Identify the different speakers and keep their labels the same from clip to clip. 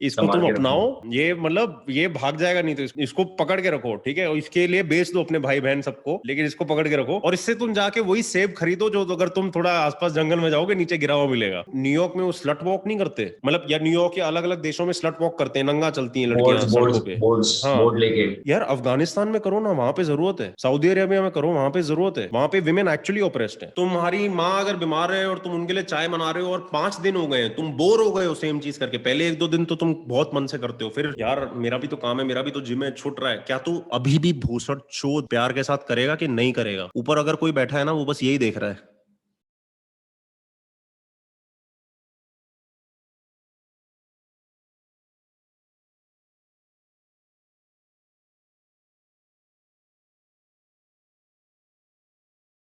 Speaker 1: इसको
Speaker 2: संभाल
Speaker 1: तुम
Speaker 2: के
Speaker 1: अपनाओ,
Speaker 2: रखो।
Speaker 1: ये मतलब ये भाग जाएगा नहीं, तो इसको पकड़ के रखो, ठीक है, और इसके लिए बेच दो अपने भाई बहन सबको, लेकिन इसको पकड़ के रखो, और इससे तुम जाके वही सेब खरीदो जो अगर तुम थोड़ा आसपास जंगल में जाओगे नीचे गिरा हुआ मिलेगा। न्यूयॉर्क में वो स्लट वॉक नहीं करते, मतलब या न्यूयॉर्क या अलग अलग देशों में स्लट वॉक करते हैं, नंगा चलती हैं
Speaker 2: बोर्ड्स
Speaker 1: लड़कियां
Speaker 2: बोर्ड्स
Speaker 1: सड़कों पे।
Speaker 2: बोर्ड्स
Speaker 1: हाँ
Speaker 2: बोर्ड लेके।
Speaker 1: यार, अफगानिस्तान में करो ना, वहां पे जरूरत है, सऊदी अरेबिया में करो, वहां पे जरूरत है, वहां पे विमेन एक्चुअली ऑप्रेस्ड है। तुम्हारी माँ अगर बीमार है और तुम उनके लिए चाय बना रहे हो और 5 दिन हो गए हैं, तुम बोर हो गए हो सेम चीज करके, पहले 1-2 दिन तो तुम बहुत मन से करते हो, फिर यार मेरा भी तो काम है, मेरा भी तो जिम है, छूट रहा है, क्या तू अभी भी भूसड़ चोद प्यार के साथ करेगा कि नहीं करेगा? ऊपर अगर कोई बैठा है ना, वो बस यही देख रहा है।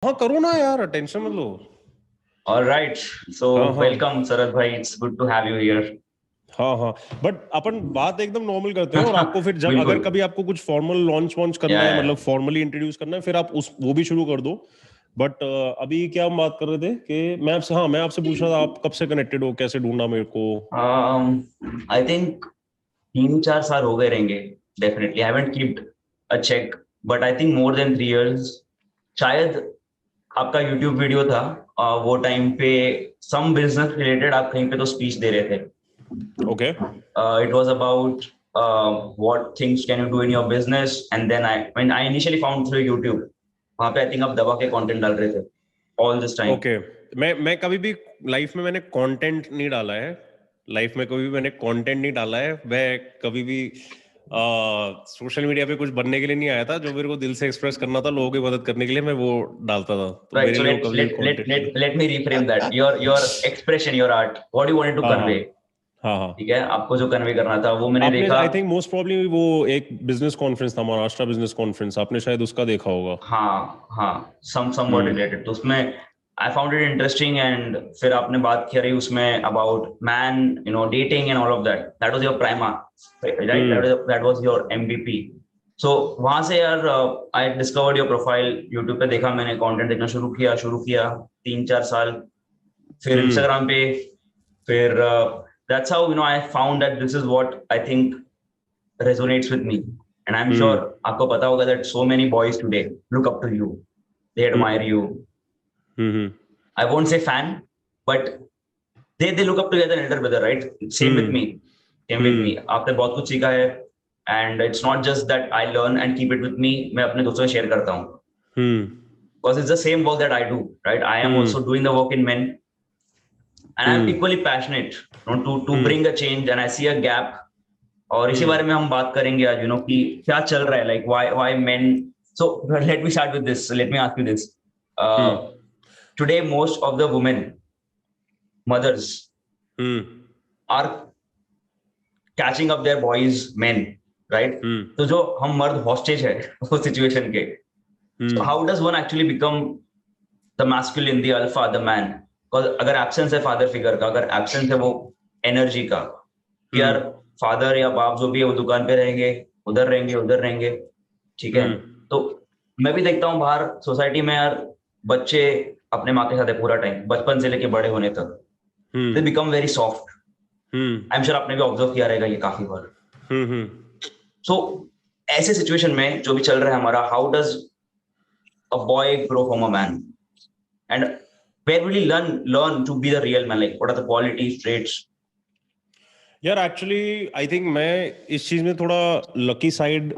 Speaker 1: हाँ करो ना यार, टेंशन मत लो।
Speaker 2: ऑलराइट, सो
Speaker 1: हाँ हाँ
Speaker 2: वेलकम शरद भाई, it's good to have you here.
Speaker 1: हाँ हाँ, बट अपन बात एकदम नॉर्मल करते हैं, और आपको फिर जब अगर
Speaker 2: बिल्कुल।
Speaker 1: कभी आपको कुछ फॉर्मल लॉन्च वॉन्च करना
Speaker 2: या
Speaker 1: है, मतलब फॉर्मली इंट्रोड्यूस करना है, फिर आप उस वो भी शुरू कर दो। बट अभी क्या हम बात कर रहे थे कि मैं आपसे पूछ रहा था, आप कब से कनेक्टेड हो, कैसे ढूंढा मेरे को?
Speaker 2: आई थिंक 3-4 साल हो गए रहेंगे। Definitely I haven't kept a check, but I think more than 3 years शायद। आपका यूट्यूब वीडियो था, वो टाइम पे सम बिजनेस रिलेटेड आप कहीं पे तो स्पीच दे रहे थे।
Speaker 1: Okay.
Speaker 2: It was about what things can you do in your business, and then when I initially found through YouTube, वहाँ पे I think आप दवा के कंटेंट डाल रहे थे all this time.
Speaker 1: ओके, मैं कभी भी लाइफ में मैंने कंटेंट नहीं डाला है, लाइफ में कभी भी मैंने कंटेंट नहीं डाला है, मैं कभी भी सोशल मीडिया पे कुछ बनने के लिए नहीं आया था, जो मेरे को दिल से एक्सप्रेस करना था लोगों की मदद करने के लिए, मैं वो डालता था, तो
Speaker 2: Right.
Speaker 1: मेरे
Speaker 2: So
Speaker 1: लिए वो
Speaker 2: let
Speaker 1: कभी भी
Speaker 2: let let
Speaker 1: कंटेंट
Speaker 2: let
Speaker 1: नहीं।
Speaker 2: let me reframe that. Your expression, your art, what you wanted to
Speaker 1: हाँ हाँ
Speaker 2: convey.
Speaker 1: हाँ हाँ।
Speaker 2: ठीक है, आपको जो कन्वे करना था वो मैंने
Speaker 1: आपने
Speaker 2: देखा।
Speaker 1: आई थिंक मोस्ट प्रॉब्ली वो एक बिजनेस कॉन्फ्रेंस था, महाराष्ट्र बिजनेस कॉन्फ्रेंस, आपने शायद उसका देखा होगा।
Speaker 2: हाँ हाँ, समवॉट
Speaker 1: हम्म
Speaker 2: रिलेटेड, तो उसमें I found it interesting, and फिर आपने बात करी उसमें about man, dating and all of that, that was your prima, right,
Speaker 1: hmm
Speaker 2: that was your MVP. So वहां से यार I discovered your profile, YouTube पे देखा मैंने, कंटेंट देखना शुरू किया 3-4 साल, फिर
Speaker 1: हम्म
Speaker 2: इंस्टाग्राम पे, फिर that's how I found that this is what I think resonates with me, and I'm sure
Speaker 1: हम्म
Speaker 2: आपको पता होगा that so many boys today look up to you, they admire you.
Speaker 1: Hmm
Speaker 2: I won't say fan, but they look up to you as an elder brother, right? Same with
Speaker 1: hmm
Speaker 2: me, same with
Speaker 1: hmm
Speaker 2: me. आपने बहुत कुछ सीखा है, and it's not just that I learn and keep it with me, मैं अपने दोस्तों से share करता हूँ,
Speaker 1: हम्म
Speaker 2: because it's the same work that I do, right? I am
Speaker 1: hmm
Speaker 2: also doing the work in men, and I'm
Speaker 1: hmm
Speaker 2: equally passionate, to
Speaker 1: hmm
Speaker 2: bring a change, and I see a gap. और इसी
Speaker 1: हम्म
Speaker 2: बारे में हम बात करेंगे आज, कि क्या चल रहा है, like why men. So let me start with this, let me ask you this.
Speaker 1: Hmm
Speaker 2: today most of the women mothers
Speaker 1: hmm
Speaker 2: are catching up their boys men, right?
Speaker 1: Hmm
Speaker 2: तो जो हम मर्द हॉस्टेज है उस situation के, so
Speaker 1: hmm
Speaker 2: how does one actually become the masculine, the alpha, the man? Because अगर absence है father figure का, अगर एब्सेंस है वो एनर्जी का, कि यार
Speaker 1: हम्म
Speaker 2: फादर या बाप जो भी है वो दुकान पे रहेंगे, उधर रहेंगे, ठीक है।
Speaker 1: हम्म
Speaker 2: तो मैं भी देखता हूँ बाहर सोसाइटी में यार, बच्चे अपने माँ के साथ है पूरा टाइम, बचपन से लेके बड़े होने तक, they
Speaker 1: hmm
Speaker 2: become very soft.
Speaker 1: Hmm
Speaker 2: I am sure आपने भी ऑब्जर्व किया रहेगा ये काफी बार।
Speaker 1: हम्म
Speaker 2: सो ऐसे सिचुएशन में जो भी चल रहा है हमारा, how does a boy grow from a man, and where will he learn to be the real man, like what are the qualities, traits?
Speaker 1: यार एक्चुअली आई थिंक मैं इस चीज में थोड़ा लकी साइड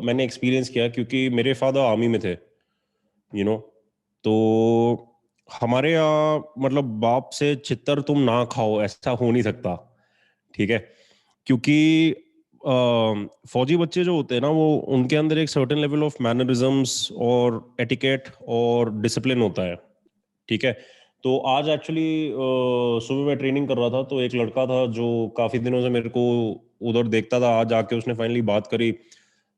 Speaker 1: मैंने एक्सपीरियंस किया, क्योंकि मेरे फादर आर्मी में थे, तो हमारे यहाँ मतलब बाप से छितर तुम ना खाओ ऐसा हो नहीं सकता, ठीक है, क्योंकि फौजी बच्चे जो होते हैं ना, वो उनके अंदर एक सर्टेन लेवल ऑफ मैनरिज्म्स और एटिकेट और डिसिप्लिन होता है, ठीक है। तो आज एक्चुअली सुबह मैं ट्रेनिंग कर रहा था, तो एक लड़का था जो काफी दिनों से मेरे को उधर देखता था, आज आके उसने फाइनली बात करी,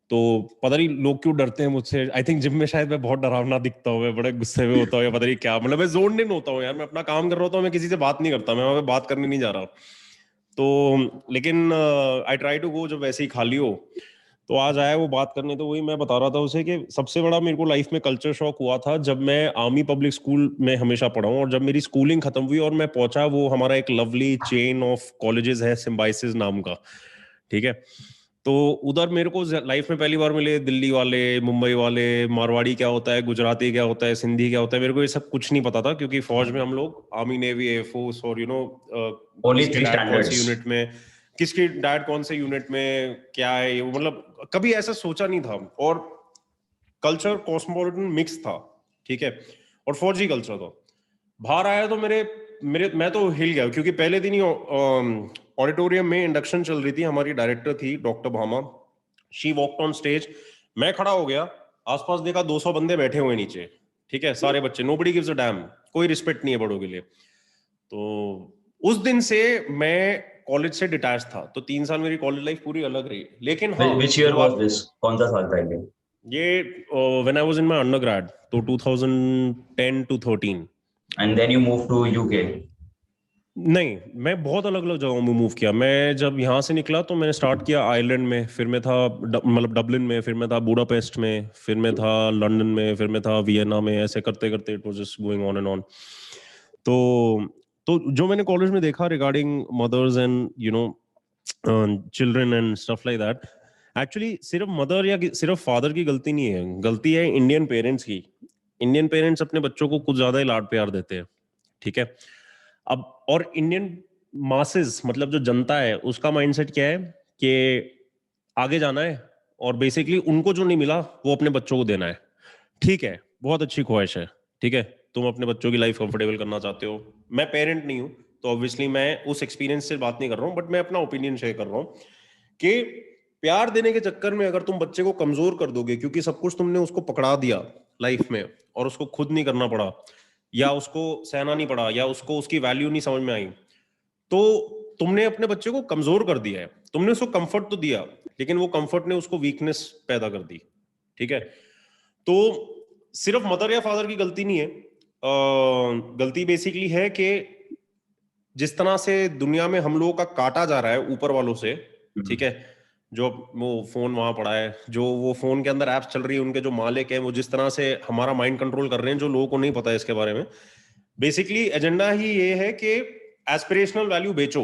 Speaker 1: तो पता नहीं लोग क्यों डरते हैं मुझसे, आई थिंक जिम में शायद मैं बहुत डरावना दिखता हूँ, मैं बड़े गुस्से में होता हूँ या पता नहीं क्या, मतलब मैं जोन इन होता हूँ यार, मैं अपना काम कर रहा होता हूँ, मैं किसी से बात नहीं करता, मैं वहां पे बात करने नहीं जा रहा, तो लेकिन आई ट्राई टू गो जब वैसे ही खाली हो, तो आज आया वो बात करने, तो वही मैं बता रहा था उसे कि सबसे बड़ा मेरे को लाइफ में कल्चर शॉक हुआ था जब मैं आर्मी पब्लिक स्कूल में हमेशा पढ़ा हूँ, और जब मेरी स्कूलिंग खत्म हुई और मैं पहुंचा, वो हमारा एक लवली चेन ऑफ कॉलेजेस है सिम्बाइसिस नाम का, ठीक है। तो उधर मेरे को लाइफ में पहली बार मिले दिल्ली वाले, मुंबई वाले, मारवाड़ी क्या होता है, गुजराती क्या होता है, सिंधी क्या होता है, मेरे को ये सब कुछ नहीं पता था, क्योंकि फौज में हम लोग आर्मी नेवी एयरफोर्स और
Speaker 2: ओनली
Speaker 1: किसके
Speaker 2: 3
Speaker 1: डैड कौन सी
Speaker 2: स्टैंडर्ड्स।
Speaker 1: यूनिट में, किसकी डैड कौन से यूनिट में क्या है, वो मतलब कभी ऐसा सोचा नहीं था। और कल्चर कॉस्मोपॉलिटन मिक्स था, ठीक है, और फौजी कल्चर था। बाहर आया तो मेरे मेरे मैं तो हिल गया, क्योंकि पहले दिन ही ऑडिटोरियम में इंडक्शन चल रही थी, हमारी डायरेक्टर थी doctor Bhama, she walked on stage, मैं खड़ा हो गया, आसपास देखा 200 बंदे बैठे हुए नीचे, ठीक है, सारे बच्चे, नोबडी गिव्स अ डैम, कोई रिस्पेक्ट नहीं है बड़ों के लिए। तो उस दिन से मैं कॉलेज से डिटैच था, तो 3 साल मेरी कॉलेज लाइफ पूरी अलग रही। लेकिन हाँ,
Speaker 2: व्हिच ईयर
Speaker 1: जो
Speaker 2: वाज
Speaker 1: आप
Speaker 2: दिस? कौन सा साल था ये?
Speaker 1: ये when I was in my undergrad, तो 2010 to 13।
Speaker 2: And then you move to UK?
Speaker 1: नहीं, मैं बहुत अलग अलग जगहों में मूव किया। मैं जब यहाँ से निकला तो मैंने स्टार्ट किया आयरलैंड में, फिर मैं था मतलब डबलिन में, फिर मैं था बुडापेस्ट में, फिर मैं था लंदन में, फिर मैं था वियना में, ऐसे करते करते it was just going on and on. तो जो मैंने कॉलेज में देखा regarding mothers and children and stuff like that, actually सिर्फ मदर या सिर्फ फादर की गलती नहीं है, गलती है इंडियन पेरेंट्स की। इंडियन पेरेंट्स अपने बच्चों को कुछ ज्यादा ही लाड प्यार देते हैं, ठीक है। अब और इंडियन मासेस मतलब जो जनता है उसका माइंडसेट क्या है कि आगे जाना है, और बेसिकली उनको जो नहीं मिला वो अपने बच्चों को देना है, ठीक है, बहुत अच्छी ख्वाहिश है, ठीक है, तुम अपने बच्चों की लाइफ कंफर्टेबल करना चाहते हो। मैं पेरेंट नहीं हूं, तो ऑब्वियसली मैं उस एक्सपीरियंस से बात नहीं कर रहा हूं, बट मैं अपना ओपिनियन शेयर कर रहा हूं कि प्यार देने के चक्कर में अगर तुम बच्चे को कमजोर कर दोगे, क्योंकि सब कुछ तुमने उसको पकड़ा दिया लाइफ में और उसको खुद नहीं करना पड़ा, या उसको सहना नहीं पड़ा, या उसको उसकी वैल्यू नहीं समझ में आई, तो तुमने अपने बच्चे को कमजोर कर दिया है। तुमने उसको कंफर्ट तो दिया, लेकिन वो कंफर्ट ने उसको वीकनेस पैदा कर दी, ठीक है। तो सिर्फ मदर या फादर की गलती नहीं है, गलती बेसिकली है कि जिस तरह से दुनिया में हम लोगों का काटा जा रहा है ऊपर वालों से, ठीक है, जो वो फोन वहां पड़ा है, जो वो फोन के अंदर एप्स चल रही है, उनके जो मालिक है वो जिस तरह से हमारा माइंड कंट्रोल कर रहे हैं, जो लोगों को नहीं पता है इसके बारे में। बेसिकली एजेंडा ही ये है कि एस्पिरेशनल वैल्यू बेचो,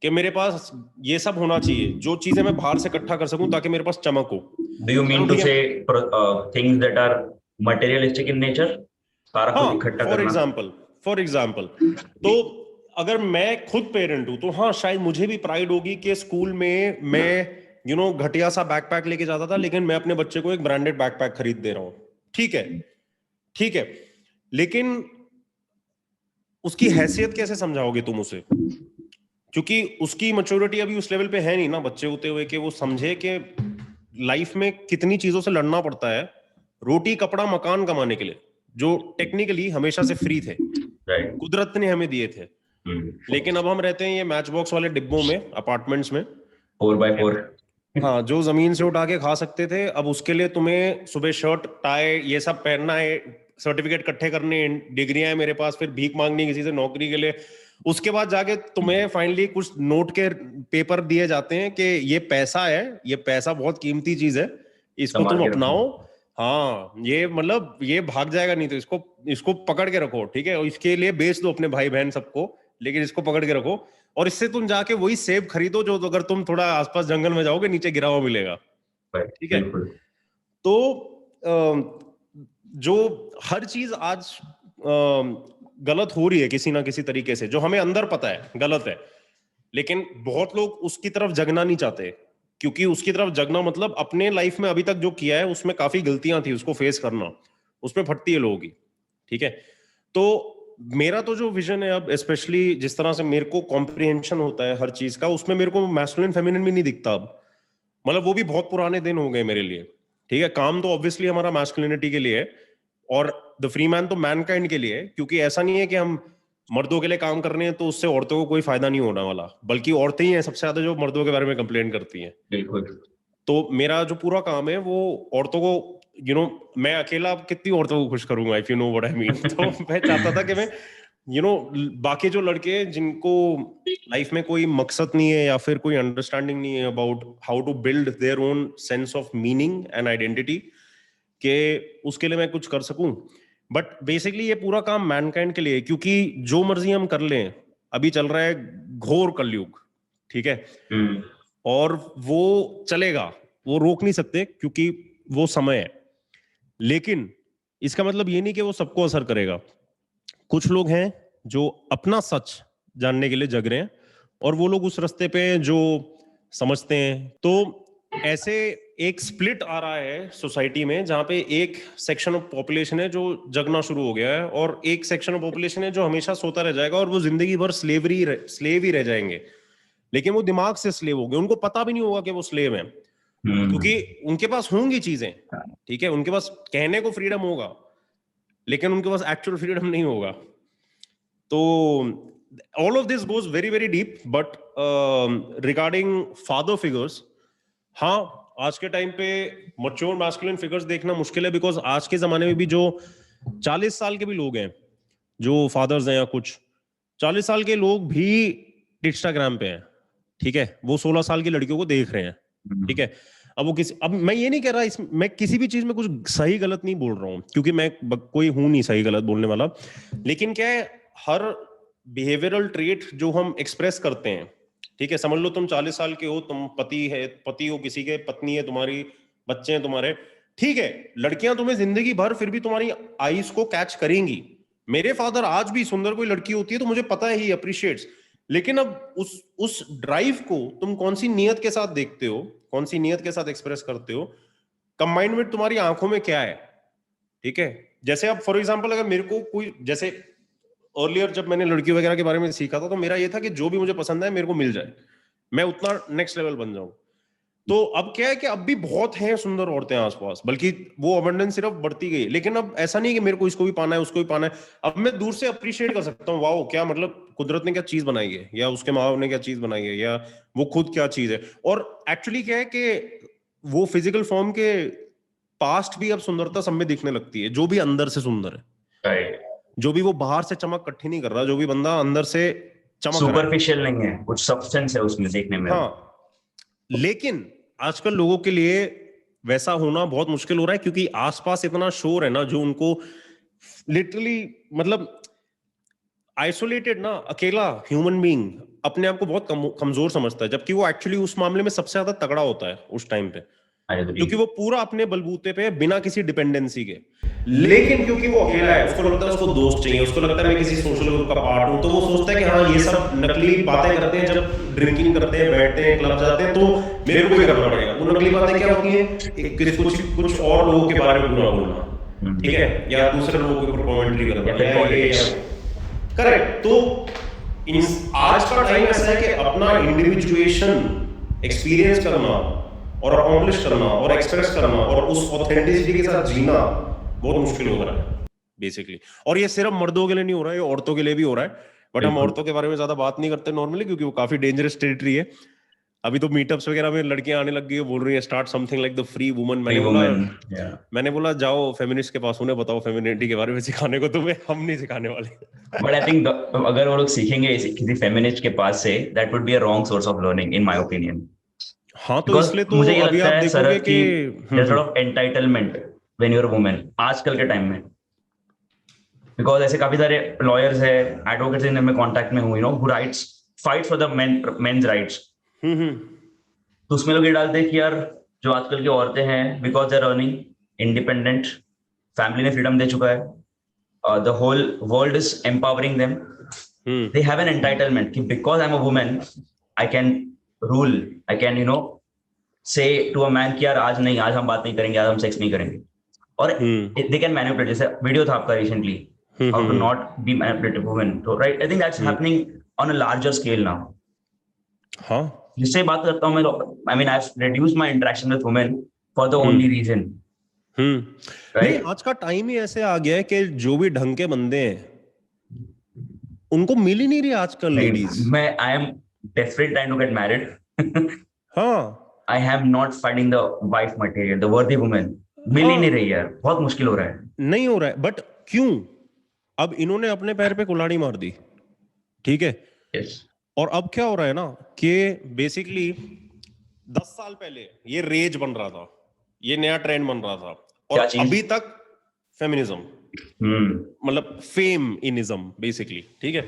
Speaker 1: कि मेरे पास ये सब होना चाहिए, जो चीजें मैं बाहर से इकट्ठा कर सकूं ताकि मेरे पास चमक हो।
Speaker 2: डू यू मीन
Speaker 1: चलो
Speaker 2: टू
Speaker 1: ठीक है,
Speaker 2: से things that are materialistic in nature? सारा कुछ
Speaker 1: हाँ,
Speaker 2: इकट्ठा
Speaker 1: फॉर
Speaker 2: करना?
Speaker 1: एग्जाम्पल, फॉर एग्जाम्पल, तो अगर मैं खुद पेरेंट हूं तो हाँ, शायद मुझे भी प्राइड होगी कि स्कूल में मैं घटिया सा बैकपैक लेके जाता था, लेकिन मैं अपने बच्चे को एक ब्रांडेड बैकपैक खरीद दे रहा हूं, ठीक है, ठीक है। लेकिन उसकी हैसियत कैसे समझाओगे तुम उसे, क्योंकि उसकी मैच्योरिटी अभी उस लेवल पे है नहीं ना बच्चे होते हुए कि वो समझे कि लाइफ में कितनी चीजों से लड़ना पड़ता है रोटी कपड़ा मकान कमाने के लिए, जो टेक्निकली हमेशा से फ्री थे,
Speaker 2: राइट।
Speaker 1: कुदरत ने हमें दिए थे। लेकिन अब हम रहते हैं ये मैच बॉक्स वाले डिब्बों में, अपार्टमेंट्स में,
Speaker 2: 4x4।
Speaker 1: हाँ, जो जमीन से उठा के खा सकते थे, अब उसके लिए तुम्हें सुबह शर्ट टाई ये सब पहनना है, सर्टिफिकेट इकट्ठे करने, डिग्रियां हैं मेरे पास, फिर भीख मांगनी किसी से नौकरी के लिए, उसके बाद जाके तुम्हें फाइनली कुछ नोट के पेपर दिए जाते हैं कि ये पैसा है, ये पैसा बहुत कीमती चीज है, इसको
Speaker 2: संभाल
Speaker 1: तुम
Speaker 2: के रखो।
Speaker 1: अपनाओ। हाँ, ये मतलब ये भाग जाएगा नहीं, तो इसको इसको पकड़ के रखो, ठीक है, और इसके लिए बेच दो अपने भाई बहन सबको, लेकिन इसको पकड़ के रखो, और इससे तुम जाके वही सेब खरीदो जो अगर तुम थोड़ा आसपास जंगल में जाओगे नीचे गिरा हुआ मिलेगा,
Speaker 2: राइट,
Speaker 1: ठीक है।
Speaker 2: बिल्कुल।
Speaker 1: तो जो हर चीज आज गलत हो रही है किसी ना किसी तरीके से, जो हमें अंदर पता है गलत है, लेकिन बहुत लोग उसकी तरफ जगना नहीं चाहते, क्योंकि उसकी तरफ जगना मतलब अपने लाइफ में अभी तक जो किया है उसमें काफी गलतियां थी, उसको फेस करना, उसमें फटती है लोगों की, ठीक है। तो मेरा तो जो विजन है अब, स्पेशली जिस तरह से मेरे को कॉम्प्रिहेंशन होता है हर चीज का, उसमें मेरे को मैस्कुलिन फेमिनिन भी नहीं दिखता अब, मतलब वो भी बहुत पुराने दिन हो गए मेरे लिए, ठीक है। काम तो ऑब्वियसली हमारा मैस्कुलिनिटी के लिए है, और द फ्री मैन तो मैनकाइंड के लिए है, क्योंकि ऐसा नहीं है कि हम मर्दों के लिए काम कर रहे हैं तो उससे औरतों को कोई फायदा नहीं होने वाला, बल्कि औरतें ही हैं सबसे ज्यादा जो मर्दों के बारे में कंप्लेन करती हैं।
Speaker 2: बिल्कुल।
Speaker 1: तो मेरा जो पूरा काम है वो औरतों को मैं अकेला कितनी औरतों को खुश करूंगा, if you know what I mean. तो मैं चाहता था कि मैं बाकी जो लड़के हैं जिनको लाइफ में कोई मकसद नहीं है या फिर कोई अंडरस्टैंडिंग नहीं है about how to build their own sense of meaning and identity, के उसके लिए मैं कुछ कर सकूं, बट बेसिकली ये पूरा काम मैनकाइंड के लिए है, क्योंकि जो मर्जी हम कर लें, अभी चल रहा है घोर कलयुग, ठीक है, और वो चलेगा, वो रोक नहीं सकते क्योंकि वो समय है, लेकिन इसका मतलब ये नहीं कि वो सबको असर करेगा। कुछ लोग हैं जो अपना सच जानने के लिए जग रहे हैं और वो लोग उस रास्ते पे हैं जो समझते हैं। तो ऐसे एक स्प्लिट आ रहा है सोसाइटी में जहां पे एक सेक्शन ऑफ पॉपुलेशन है जो जगना शुरू हो गया है और एक सेक्शन ऑफ पॉपुलेशन है जो हमेशा सोता रह जाएगा और वो जिंदगी भर स्लेव ही रह जाएंगे, लेकिन वो दिमाग से स्लेव हो गए, उनको पता भी नहीं होगा कि वो स्लेव हैं, क्योंकि उनके पास होंगी चीजें, ठीक है, उनके पास कहने को फ्रीडम होगा लेकिन उनके पास एक्चुअल फ्रीडम नहीं होगा। तो all of this goes very very deep, but regarding father figures, हाँ आज के टाइम पे मैच्योर मैस्कुलिन फिगर्स देखना मुश्किल है, बिकॉज आज के जमाने में भी जो 40 साल के भी लोग हैं जो फादर्स हैं या कुछ 40 साल के लोग भी इंस्टाग्राम पे हैं, ठीक है, वो 16 साल की लड़कियों को देख रहे हैं, ठीक है। अब मैं ये नहीं कह रहा मैं किसी भी चीज में कुछ सही गलत नहीं बोल रहा हूं, क्योंकि मैं कोई हूं नहीं सही गलत बोलने वाला, लेकिन क्या है, हर बिहेवियरल ट्रेट जो हम एक्सप्रेस करते हैं, ठीक है, समझ लो तुम 40 साल के हो, तुम पति हो किसी के, पत्नी है तुम्हारी, बच्चे हैं तुम्हारे, ठीक है, लड़कियां तुम्हें जिंदगी भर फिर भी तुम्हारी आईज को कैच करेंगी। मेरे फादर आज भी सुंदर कोई लड़की होती है तो मुझे पता है ही अप्रिशिएट्स, लेकिन अब उस ड्राइव को तुम कौन सी नियत के साथ देखते हो, कौन सी नियत के साथ एक्सप्रेस करते हो, कंबाइंड में तुम्हारी आंखों में क्या है, ठीक है। जैसे अब फॉर एग्जांपल अगर मेरे को कोई, जैसे अर्लियर जब मैंने लड़की वगैरह के बारे में सीखा था तो मेरा ये था कि जो भी मुझे पसंद है मेरे को मिल जाए, मैं उतना नेक्स्ट लेवल बन जाऊं। तो अब क्या है कि अब भी बहुत हैं सुंदर औरतें आसपास, बल्कि वो अबंडेंस सिर्फ बढ़ती गई, लेकिन अब ऐसा नहीं कि मेरे को इसको भी पाना है उसको भी पाना है, अब मैं दूर से अप्रिशिएट कर सकता हूँ, वाओ क्या मतलब कुदरत ने क्या चीज बनाई है, या उसके माँ बाप ने क्या चीज बनाई है, या वो खुद क्या चीज है। और एक्चुअली क्या है कि वो फिजिकल फॉर्म के पास्ट भी अब सुंदरता सब में दिखने लगती है, जो भी अंदर से सुंदर है, जो भी वो बाहर से चमक इकट्ठी नहीं कर रहा, जो भी बंदा अंदर से चमक
Speaker 2: सुपरफिशियल नहीं है, कुछ सब्सटेंस है उसमें देखने में।
Speaker 1: हाँ, लेकिन आजकल लोगों के लिए वैसा होना बहुत मुश्किल हो रहा है, क्योंकि आसपास इतना शोर है ना, जो उनको लिटरली मतलब आइसोलेटेड ना, अकेला ह्यूमन बीइंग अपने आप को बहुत कमजोर समझता है, जबकि वो एक्चुअली उस मामले में सबसे ज्यादा तगड़ा होता है उस टाइम पे, क्योंकि वो पूरा अपने बलबूते पे बिना किसी डिपेंडेंसी के, लेकिन क्योंकि वो अकेला है, उसको लगता है उसको दोस्त चाहिए, उसको लगता है मैं किसी सोशल ग्रुप का पार्ट हूं, तो वो सोचता है कि हाँ ये सब नकली बातें करते हैं, जब ड्रिंकिंग करते हैं, बैठते हैं, क्लब जाते हैं, तो मेरे को भी करना पड़ेगा। वो नकली बातें क्या होती है, कुछ और लोगों के बारे में बुरा बोलना, ठीक है, या दूसरे लोगों के ऊपर कमेंट्री करना, करेक्ट। तो आज का टाइम ऐसा है कि अपना इंडिविजुएशन एक्सपीरियंस करना और अकॉम्प्लिश करना और एक्सप्रेस करना और उस ऑथेंटिसिटी के साथ जीना बहुत मुश्किल हो रहा है बेसिकली। और ये सिर्फ मर्दों के लिए नहीं हो रहा है, ये औरतों के लिए भी हो रहा है, बट हम औरतों के बारे में ज्यादा बात नहीं करते नॉर्मली, क्योंकि वो काफी डेंजरस टेरिटरी है। अभी तो मीटअप्स वगैरह में लड़कियां आने लग गई है, बोल रही है start something like the free woman. मैंने बोला जाओ फेमिनिस्ट के पास, उन्हें बताओ फेमिनिटी के बारे में सिखाने को, तुम्हें हम नहीं सिखाने वाले।
Speaker 2: बट आई थिंक अगर वो लोग सीखेंगे किसी फेमिनिस्ट के पास से, that would be a wrong source of learning in my opinion.
Speaker 1: हाँ, तो इसलिए तो
Speaker 2: मुझे ये
Speaker 1: अभी
Speaker 2: लगता
Speaker 1: आप
Speaker 2: है
Speaker 1: देखोगे कि
Speaker 2: there sort of entitlement when you are woman आजकल के टाइम में, बिकॉज ऐसे काफी सारे लॉयर्स है, एडवोकेट्स इन में कांटेक्ट में हूं, you know, who rights fight for the men's rights. तो उसमें लोग ये डालते हैं कि यार जो आजकल की औरतें हैं, because they are earning independent, family ने फ्रीडम दे चुका है, the whole world is empowering them, they have an entitlement कि because I am a woman I can rule, I can you know say to a man कि यार आज नहीं, आज हम बात नहीं करेंगे, आज हम सेक्स नहीं करेंगे, और दे कैन मैनिपुलेट। जैसे वीडियो था आपका recently, how to not be manipulated women, तो right, I think that's happening on a larger scale now.
Speaker 1: हाँ,
Speaker 2: जिससे बात करता हूँ मैं, I mean I have reduced my interaction with women for the only reason.
Speaker 1: नहीं, आज का टाइम ही ऐसे आ गया है कि जो भी ढंग के बंदे हैं उनको मिल ही नहीं रही आजकल लेडीज।
Speaker 2: मैं I am desperate trying to get married.
Speaker 1: हाँ,
Speaker 2: I am not finding the wife material, the worthy woman मिल ही नहीं रही यार, बहुत मुश्किल हो रहा है।
Speaker 1: नहीं हो रहा है, बट क्यों? अब इन्होंने अपने पैर पे कुल्हाड़ी मार दी, ठीक है।
Speaker 2: yes.
Speaker 1: और अब क्या हो रहा है ना कि बेसिकली 10 साल पहले ये रेज बन रहा था, ये नया ट्रेंड बन रहा था, और
Speaker 2: क्या चीज?
Speaker 1: अभी तक फेमिनिज्म, मतलब फेम इनिज्म बेसिकली, ठीक है।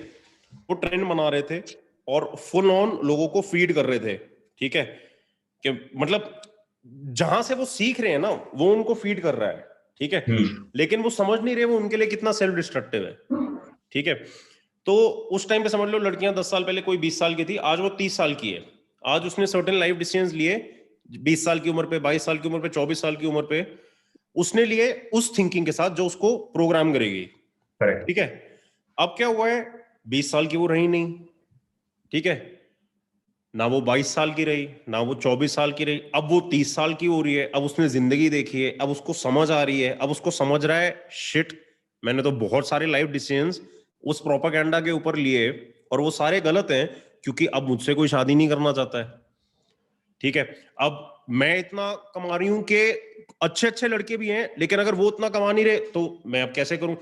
Speaker 1: वो ट्रेंड बना रहे थे और फुल ऑन लोगों को फीड कर रहे थे, ठीक है, कि मतलब जहां से वो सीख रहे हैं ना वो उनको फीड कर रहा है, ठीक है। लेकिन वो समझ नहीं रहे वो उनके लिए कितना सेल्फ डिस्ट्रक्टिव है, ठीक है। तो उस टाइम पे समझ लो लड़कियां 10 साल पहले कोई 20 साल की थी, आज वो 30 साल की है। आज उसने सर्टेन लाइफ डिसीजंस लिए 20 साल की उम्र पे, 22 साल की उम्र पे, 24 साल की उम्र पे, उसने लिए उस थिंकिंग के साथ जो उसको प्रोग्राम करेगी, ठीक है। अब क्या हुआ है, 20 साल की वो रही नहीं, ठीक है, ना वो 22 साल की रही, ना वो 24 साल की रही, अब वो 30 साल की हो रही है। अब उसने जिंदगी देखी है, अब उसको समझ आ रही है, अब उसको समझ रहा है शिट, मैंने तो बहुत सारे लाइफ डिसीजंस उस प्रोपेगेंडा के ऊपर लिए और वो सारे गलत हैं, क्योंकि अब मुझसे कोई शादी नहीं करना चाहता है, ठीक है। अब मैं इतना कमा रही हूं कि अच्छे अच्छे लड़के भी हैं, लेकिन अगर वो उतना कमा नहीं रहे तो मैं अब कैसे करूं?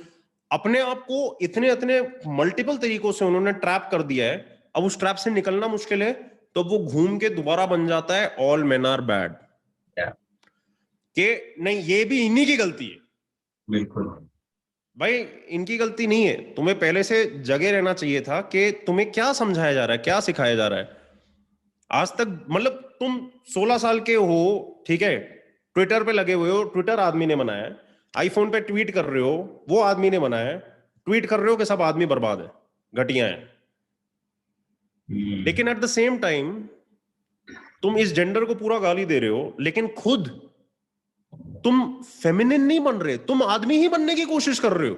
Speaker 1: अपने आप को इतने इतने मल्टीपल तरीकों से उन्होंने ट्रैप कर दिया है, अब उस ट्रैप से निकलना मुश्किल है, तो वो घूम के दोबारा बन जाता है ऑल मेन आर बैड, कि नहीं ये भी इन्हीं की गलती है।
Speaker 2: बिल्कुल
Speaker 1: भाई इनकी गलती नहीं है, तुम्हें पहले से जगे रहना चाहिए था कि तुम्हें क्या समझाया जा रहा है, क्या सिखाया जा रहा है। आज तक मतलब तुम 16 साल के हो, ठीक है, ट्विटर पे लगे हुए हो, ट्विटर आदमी ने बनाया है, आईफोन पे ट्वीट कर रहे हो, वो आदमी ने बनाया है, ट्वीट कर रहे हो कि सब आदमी बर्बाद है, घटिया है। लेकिन एट द सेम टाइम तुम इस जेंडर को पूरा गाली दे रहे हो, लेकिन खुद तुम फेमिनिन नहीं बन रहे, तुम आदमी ही बनने की कोशिश कर रहे हो।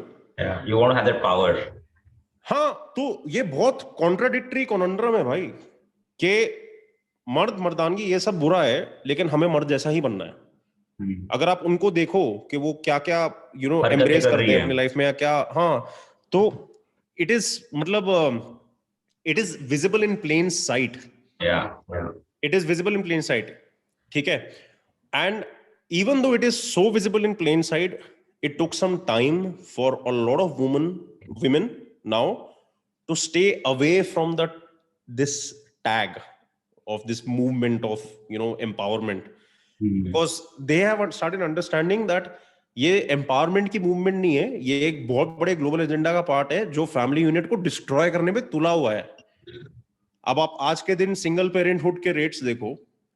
Speaker 2: You want to have that power.
Speaker 1: हाँ, तो ये बहुत कॉन्ट्राडिक्टरी कॉन्ड्रम है भाई, कि मर्द मर्दानगी ये सब बुरा है, लेकिन हमें मर्द जैसा ही बनना है। अगर आप उनको देखो कि वो क्या क्या एम्ब्रेस करते हैं अपनी लाइफ में या क्या, हाँ, तो इट इज मतलब it is visible in plain sight, it is visible in plain sight, ठीक है। And even though it is so visible in plain sight, it took some time for a lot of women now to stay away from this tag of this movement of empowerment, because they have started understanding that ये empowerment की movement नहीं है, ये एक बहुत बड़े global agenda का part है जो family unit को destroy करने पे तुला हुआ है। अब आप आज के दिन सिंगल पेरेंटहुड के रेट्स देखो,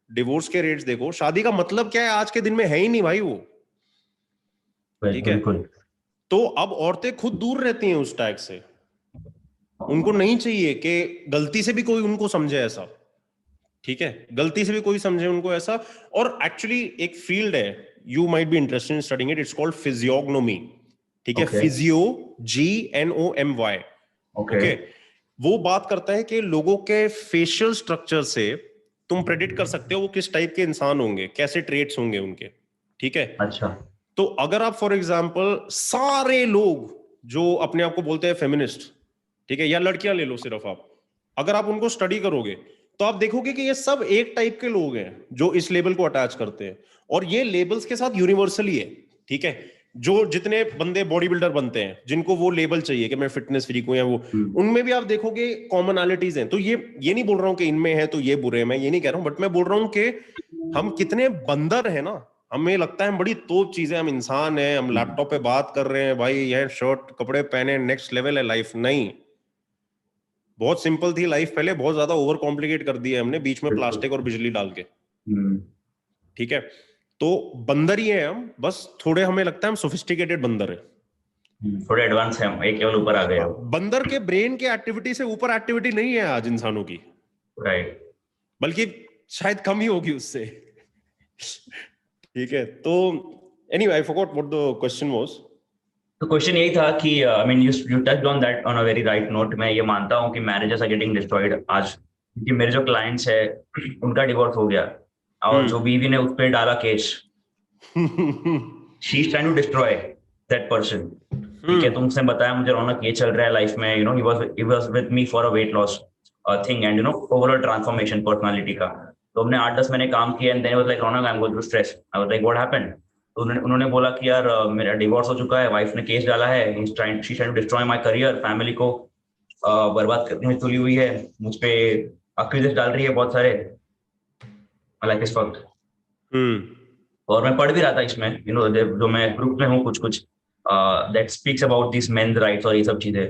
Speaker 1: डिवोर्स के रेट्स देखो, शादी का मतलब क्या है आज के दिन में है ही नहीं भाई वो, ठीक है। तो अब औरतें खुद दूर रहती हैं उस टैग से, उनको नहीं चाहिए कि गलती से भी कोई उनको समझे ऐसा, ठीक है, गलती से भी कोई समझे उनको ऐसा। और एक्चुअली एक फील्ड है, you might be interested in studying it, it's called physiognomy, ठीक है, फिजियो GNOMY, ओके। वो बात करता है कि लोगों के फेशियल स्ट्रक्चर से तुम प्रेडिक्ट कर सकते हो वो किस टाइप के इंसान होंगे, कैसे ट्रेट्स होंगे उनके, ठीक है।
Speaker 2: अच्छा,
Speaker 1: तो अगर आप फॉर एग्जांपल सारे लोग जो अपने आप को बोलते हैं फेमिनिस्ट, ठीक है, या लड़कियां ले लो सिर्फ आप, अगर आप उनको स्टडी करोगे तो आप देखोगे कि ये सब एक टाइप के लोग हैं जो इस लेबल को अटैच करते हैं, और ये लेबल्स के साथ यूनिवर्सली है, ठीक है। जो जितने बंदे बॉडी बिल्डर बनते हैं जिनको वो लेबल चाहिए कि मैं फिटनेस फ्रीक हूं या वो, उनमें भी आप देखोगे कॉमनैलिटीज हैं। तो ये नहीं बोल रहा हूं कि इनमें है तो ये बुरे हैं, मैं ये नहीं कह रहा हूं, बट मैं बोल रहा हूं कि हम कितने बंदर हैं ना, हमें लगता है हम बड़ी तोप चीजें, हम इंसान हैं, हम लैपटॉप पे बात कर रहे हैं, भाई यह शर्ट कपड़े पहने नेक्स्ट लेवल है लाइफ। नहीं, बहुत सिंपल थी लाइफ पहले, बहुत ज्यादा ओवर कॉम्प्लिकेट कर दिया हमने बीच में प्लास्टिक और बिजली डाल के, ठीक है। तो बंदर ही है हम, बस थोड़े हमें लगता है हम सोफिस्टिकेटेड बंदर है,
Speaker 2: थोड़े एडवांस हैं, एक लेवल ऊपर आ गए हो।
Speaker 1: बंदर के ब्रेन के एक्टिविटी से ऊपर एक्टिविटी नहीं है आज इंसानों की,
Speaker 2: राइट,
Speaker 1: बल्कि शायद कम ही होगी उससे, ठीक है। तो anyway I forgot what the question was.
Speaker 2: तो क्वेश्चन यही था कि I mean you touched on that on a very right note. मैं ये मानता हूँ कि मैरिजेस आर गेटिंग डिस्ट्रॉयड आज, क्योंकि मेरे जो क्लाइंट्स है उनका डिवोर्स हो गया और जो बीवी ने उस पर डाला case, she is trying to destroy that person, ठीक है। तुमसे बताया मुझे रौनक ये चल रहा है लाइफ में, he was with me for a weight loss thing and overall transformation personality का। तो हमने 8-10 महीने काम किया and then was like Raunak I am going through stress. I was like what happened? तो उन्होंने बोला कि यार मेरा डिवोर्स हो चुका है, वाइफ ने केस डाला है, she trying to destroy my career, family को बर्बाद करने में तुली हुई है, मुझ पे अक्यूजेस डाल रही है बहुत सारे, लाइक इस वक्त। और मैं पढ़ भी रहा था इसमें, जो मैं ग्रुप में हूँ कुछ कुछ that speaks about this men's rights और ये सब चीजें।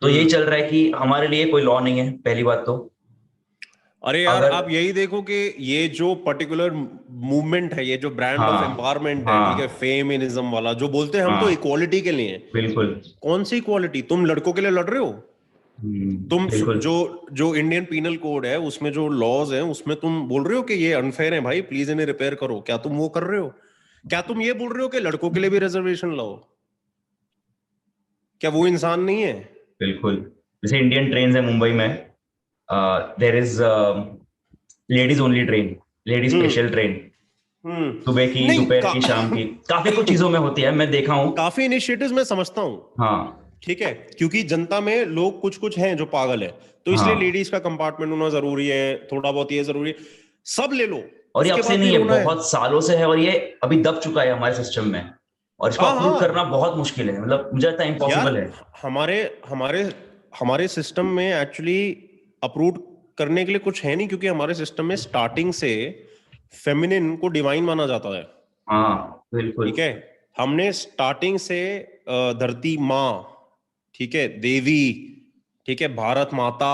Speaker 2: तो यही चल रहा है कि हमारे लिए कोई लॉ नहीं है, पहली बात तो।
Speaker 1: अरे यार
Speaker 2: अगर
Speaker 1: आप यही देखो कि ये जो पर्टिकुलर मूवमेंट है, ये जो ब्रांड ऑफ
Speaker 2: हाँ
Speaker 1: एम्पावरमेंट है, ठीक है,
Speaker 2: हाँ
Speaker 1: फेमिनिज्म वाला, जो बोलते हैं हम तो
Speaker 2: हाँ
Speaker 1: इक्वालिटी के लिए हैं।
Speaker 2: बिल्कुल।
Speaker 1: कौन सी इक्वालिटी? तुम लड़कों के लिए लड़ रहे हो? तुम
Speaker 2: बिल्कुल
Speaker 1: जो जो इंडियन पीनल कोड है उसमें जो लॉज हैं उसमें तुम बोल रहे हो कि ये अनफेयर है भाई, प्लीज इन्हें रिपेयर करो। क्या तुम वो कर रहे हो? क्या तुम ये बोल रहे हो कि लड़कों के लिए भी रिजर्वेशन लाओ? क्या वो इंसान नहीं है?
Speaker 2: बिल्कुल। जैसे इंडियन ट्रेन है मुंबई में, there is ladies only train, ladies
Speaker 1: hmm.
Speaker 2: Special train, सुबह की,
Speaker 1: नहीं
Speaker 2: दोपहर की, शाम की, काफी कुछ चीजों में होती है, मैं देखा हूँ।
Speaker 1: काफी इनिशिएटिव्स मैं समझता हूँ,
Speaker 2: हाँ
Speaker 1: ठीक है, क्योंकि जनता में लोग कुछ कुछ हैं जो पागल है, तो इसलिए
Speaker 2: हाँ।
Speaker 1: लेडीज का कंपार्टमेंट होना जरूरी है, थोड़ा बहुत ये जरूरी है, सब ले लो,
Speaker 2: और ये अब
Speaker 1: उसके
Speaker 2: से
Speaker 1: बाद भी
Speaker 2: नहीं है,
Speaker 1: रोना है।
Speaker 2: बहुत सालों से है, और ये अभी दब चुका है हमारे सिस्टम में, और इसको
Speaker 1: हाँ
Speaker 2: अप्रूव करना
Speaker 1: हाँ
Speaker 2: बहुत मुश्किल है, मतलब मुझे लगता है
Speaker 1: यार,
Speaker 2: इम्पॉसिबल है।
Speaker 1: हमारे हमारे हमारे सिस्टम में एक्चुअली अप्रूव करने के लिए कुछ है नहीं, क्योंकि हमारे सिस्टम में स्टार्टिंग से फेमिनिन को डिवाइन माना जाता है,
Speaker 2: हाँ बिल्कुल।
Speaker 1: ठीक है। हमने स्टार्टिंग से धरती माँ, ठीक है, देवी, ठीक है, भारत माता,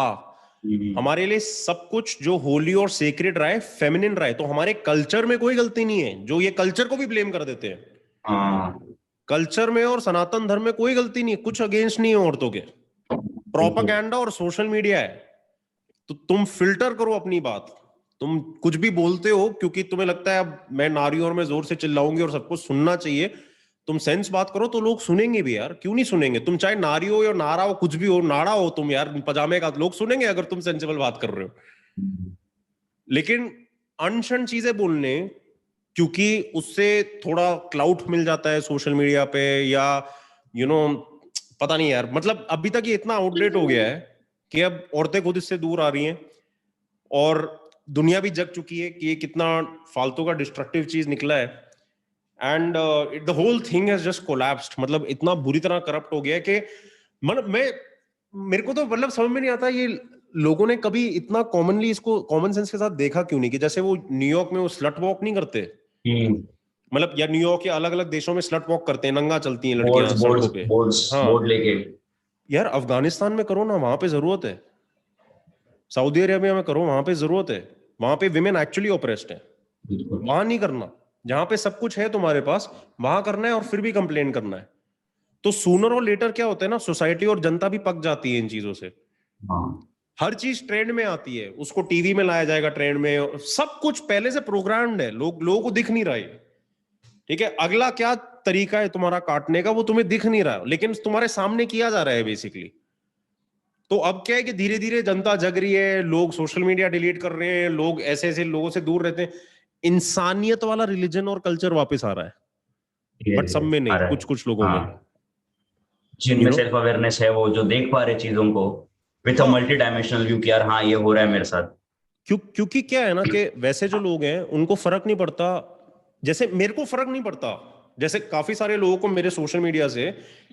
Speaker 2: हम्म,
Speaker 1: हमारे लिए सब कुछ जो होली और सेक्रेड रहा है फेमिनिन रहा है, तो हमारे कल्चर में कोई गलती नहीं है, जो ये कल्चर को भी ब्लेम कर देते हैं।
Speaker 2: हाँ
Speaker 1: कल्चर में और सनातन धर्म में कोई गलती नहीं है, कुछ अगेंस्ट नहीं है औरतों के,
Speaker 2: बिल्कुल।
Speaker 1: प्रोपागैंडा और सोशल मीडिया है। तो तुम फिल्टर करो अपनी बात, तुम कुछ भी बोलते हो क्योंकि तुम्हें लगता है अब मैं नारी और मैं जोर से चिल्लाऊंगी और सबको सुनना चाहिए, तुम सेंस बात करो तो लोग सुनेंगे भी यार, क्यों नहीं सुनेंगे? तुम चाहे नारी हो या नारा हो, कुछ भी हो, नाड़ा हो तुम यार पजामे का, लोग सुनेंगे अगर तुम सेंसिबल बात कर रहे हो। लेकिन अनशन चीजें बोलने, क्योंकि उससे थोड़ा क्लाउट मिल जाता है सोशल मीडिया पे, या यू नो पता नहीं यार, मतलब अभी तक ये इतना आउटडेट हो गया है कि अब औरतें खुद इससे दूर आ रही हैं, और दुनिया भी जग चुकी है कि ये कितना फालतू का डिस्ट्रक्टिव चीज निकला है। And the whole thing has just collapsed, मतलब इतना बुरी तरह करप्ट हो गया है कि मतलब मेरे को तो मतलब समझ में नहीं आता ये लोगों ने कभी इतना कॉमनली इसको कॉमन सेंस के साथ देखा क्यों नहीं, कि जैसे वो न्यूयॉर्क में वो स्लट वॉक नहीं करते,
Speaker 2: हम्म।
Speaker 1: मतलब या न्यूयॉर्क या अलग अलग देशों में स्लट वॉक करते हैं, नंगा चलती हैं
Speaker 2: बोर्ड्स
Speaker 1: लड़कियां
Speaker 2: बोर्ड्स
Speaker 1: सड़कों पे।
Speaker 2: बोर्ड्स
Speaker 1: हाँ
Speaker 2: बोर्ड लेके।
Speaker 1: यार, अफगानिस्तान में करो ना, वहां पे जरूरत है। सऊदी अरेबिया में करो, वहां पे जरूरत है। वहां पे विमेन एक्चुअली ऑपरेस्ड है।
Speaker 2: बिल्कुल।
Speaker 1: वहां नहीं करना, जहां पे सब कुछ है तुम्हारे पास वहां करना है, और फिर भी कंप्लेन करना है। तो सूनर और लेटर क्या होता है ना, सोसाइटी और जनता भी पक जाती है इन चीजों से।
Speaker 2: हाँ
Speaker 1: हर चीज ट्रेंड में आती है, उसको टीवी में लाया जाएगा ट्रेंड में, सब कुछ पहले से प्रोग्राम्ड है, लोगों को दिख नहीं रहा है, ठीक है, अगला क्या तरीका है तुम्हारा काटने का वो तुम्हें दिख नहीं रहा, लेकिन तुम्हारे सामने किया जा रहा है बेसिकली। तो अब क्या है कि धीरे धीरे जनता जग रही है, लोग सोशल मीडिया डिलीट कर रहे हैं, लोग ऐसे ऐसे लोगों से दूर रहते हैं, इंसानियत वाला रिलीजन और कल्चर वापस आ रहा है,
Speaker 2: धीरे
Speaker 1: बट सब
Speaker 2: धीरे
Speaker 1: में
Speaker 2: आ
Speaker 1: नहीं,
Speaker 2: रहा है।
Speaker 1: कुछ कुछ लोगों में,
Speaker 2: हाँ, जिनमें
Speaker 1: यू नो।
Speaker 2: सेल्फ अवेयरनेस है, वो जो देख पा रहे चीजों को विथ अ
Speaker 1: हाँ,
Speaker 2: मल्टी डायमेंशनल व्यू कि यार हाँ ये हो रहा है मेरे साथ।
Speaker 1: क्योंकि क्या है ना कि वैसे जो लोग हैं उनको फर्क नहीं पड़ता, जैसे मेरे को फर्क नहीं पड़ता, जैसे काफी सारे लोगों को मेरे सोशल मीडिया से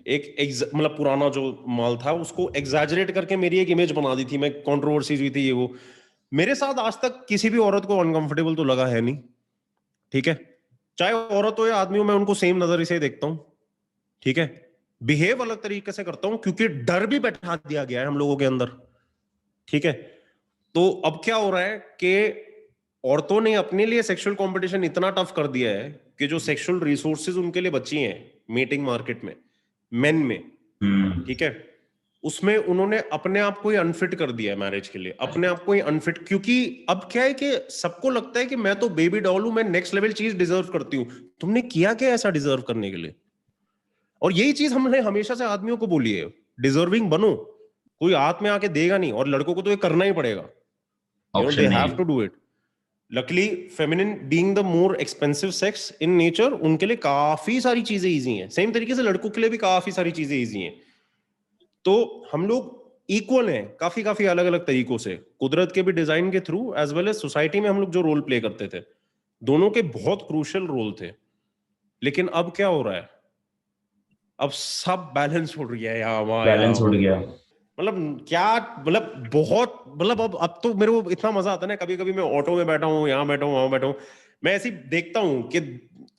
Speaker 1: मतलब पुराना जो माल था उसको एग्जैजरेट करके मेरी एक इमेज बना दी थी, मैं कंट्रोवर्सीज हुई थी ये वो। मेरे साथ आज तक किसी भी औरत को अनकंफर्टेबल तो लगा है नहीं, ठीक है, चाहे औरत हो या आदमी हो, मैं उनको सेम नजर से देखता हूं, ठीक है। बिहेव अलग तरीके से करता हूं क्योंकि डर भी बैठा दिया गया है हम लोगों के अंदर, ठीक है। तो अब क्या हो रहा है कि औरतों ने अपने लिए सेक्सुअल कंपटीशन इतना टफ कर दिया है कि जो सेक्सुअल रिसोर्सेज उनके लिए बची हैं मीटिंग मार्केट में, मेन में,
Speaker 2: हम्म।
Speaker 1: ठीक है, उसमें उन्होंने अपने आप को ही अनफिट कर दिया है मैरिज के लिए, अपने आप को ही अनफिट, क्योंकि अब क्या है कि सबको लगता है कि मैं तो बेबी डॉल हूं, मैं नेक्स्ट लेवल चीज डिजर्व करती हूं। तुमने किया क्या ऐसा डिजर्व करने के लिए? और यही चीज हमने हमेशा से आदमियों को बोली है, डिजर्विंग बनो, कोई हाथ में आके देगा नहीं, और लड़कों को तो ये करना ही पड़ेगा,
Speaker 2: ऑप्शन
Speaker 1: दे
Speaker 2: नहीं
Speaker 1: हैव
Speaker 2: है।
Speaker 1: To do it. Luckily feminine being the more expensive sex in nature, उनके लिए काफी सारी चीजें इजी हैं, सेम तरीके से लड़कों के लिए भी काफी सारी चीजें इजी हैं। तो हम लोग इक्वल हैं काफी काफी अलग अलग तरीकों से, कुदरत के भी डिजाइन के through as well as society में हम लोग जो रोल प्ले करते थे, दोनों के बहुत क्रूशियल रोल थे। लेकिन अब क्या हो रहा है, अब सब बैलेंस हो रही है यहाँ वहाँ
Speaker 2: बैलेंस उड़ गया।
Speaker 1: मतलब क्या, मतलब बहुत, मतलब अब तो मेरे को इतना मजा आता है ना, कभी कभी मैं ऑटो में बैठा हूँ, यहाँ बैठा हूँ, वहां बैठा हूँ, मैं ऐसे ही देखता हूँ कि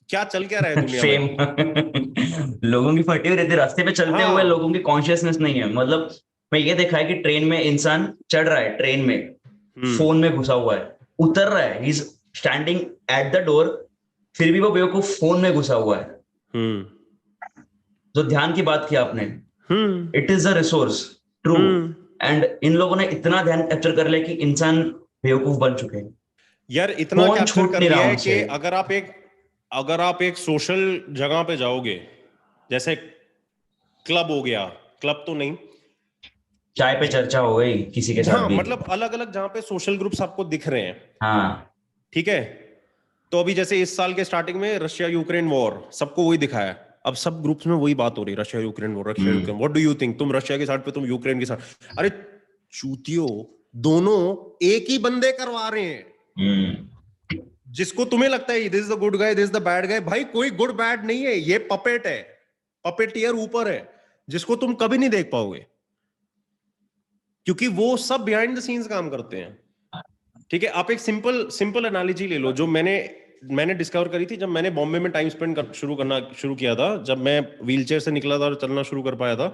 Speaker 1: क्या चल क्या रहा है दुनिया
Speaker 2: सेम
Speaker 1: में।
Speaker 2: लोगों की फटी हुई रहती है रास्ते पे चलते हुए,
Speaker 1: हाँ।
Speaker 2: लोगों की कॉन्शियसनेस नहीं है। मतलब मैं ये देखा है कि ट्रेन में इंसान चढ़ रहा है, ट्रेन में
Speaker 1: हम्म।
Speaker 2: फोन में घुसा हुआ है, उतर रहा है, he is standing at the door, फिर भी वो बेवकूफ फोन में घुसा हुआ है।
Speaker 1: हम्म।
Speaker 2: जो ध्यान की बात की आपने,
Speaker 1: hmm.
Speaker 2: It is a resource, true.
Speaker 1: Hmm.
Speaker 2: And इन लोगों ने इतना ध्यान कैप्चर कर लिया कि इंसान बेवकूफ बन चुके हैं।
Speaker 1: यार इतना
Speaker 2: फोन
Speaker 1: कैप्चर
Speaker 2: छूट
Speaker 1: कर
Speaker 2: नहीं रहा
Speaker 1: लिया है
Speaker 2: उनसे।
Speaker 1: कि अगर आप एक सोशल जगह पे जाओगे, जैसे क्लब हो गया, क्लब तो नहीं,
Speaker 2: चाय पे चर्चा हो गई किसी के साथ
Speaker 1: हाँ
Speaker 2: भी।
Speaker 1: मतलब अलग अलग जहां पे सोशल ग्रुप्स आपको दिख रहे हैं,
Speaker 2: हाँ।
Speaker 1: ठीक है, तो अभी जैसे इस साल के स्टार्टिंग में रशिया यूक्रेन वॉर, सबको वही दिखाया, अब सब ग्रुप्स में वही बात हो रही है, Russia Ukraine war, Russia Ukraine, what do you think, तुम रशिया के साथ पे, तुम यूक्रेन के साथ, अरे चूतियो, दोनों एक ही बंदे करवा रहे हैं।
Speaker 2: हम्म।
Speaker 1: जिसको तुम्हें लगता है this is the good guy, this is the bad guy, भाई कोई गुड बैड नहीं है, ये पपेट है, पपेटियर ऊपर है, जिसको तुम कभी नहीं देख पाओगे, क्योंकि वो सब बिहाइंड द सीन्स काम करते हैं। ठीक है, आप एक सिंपल सिंपल एनालॉजी ले लो, जो मैंने मैंने डिस्कवर करी थी जब मैंने बॉम्बे में टाइम स्पेंड शुरू किया था, जब मैं व्हीलचेयर से निकला था और चलना शुरू कर पाया था।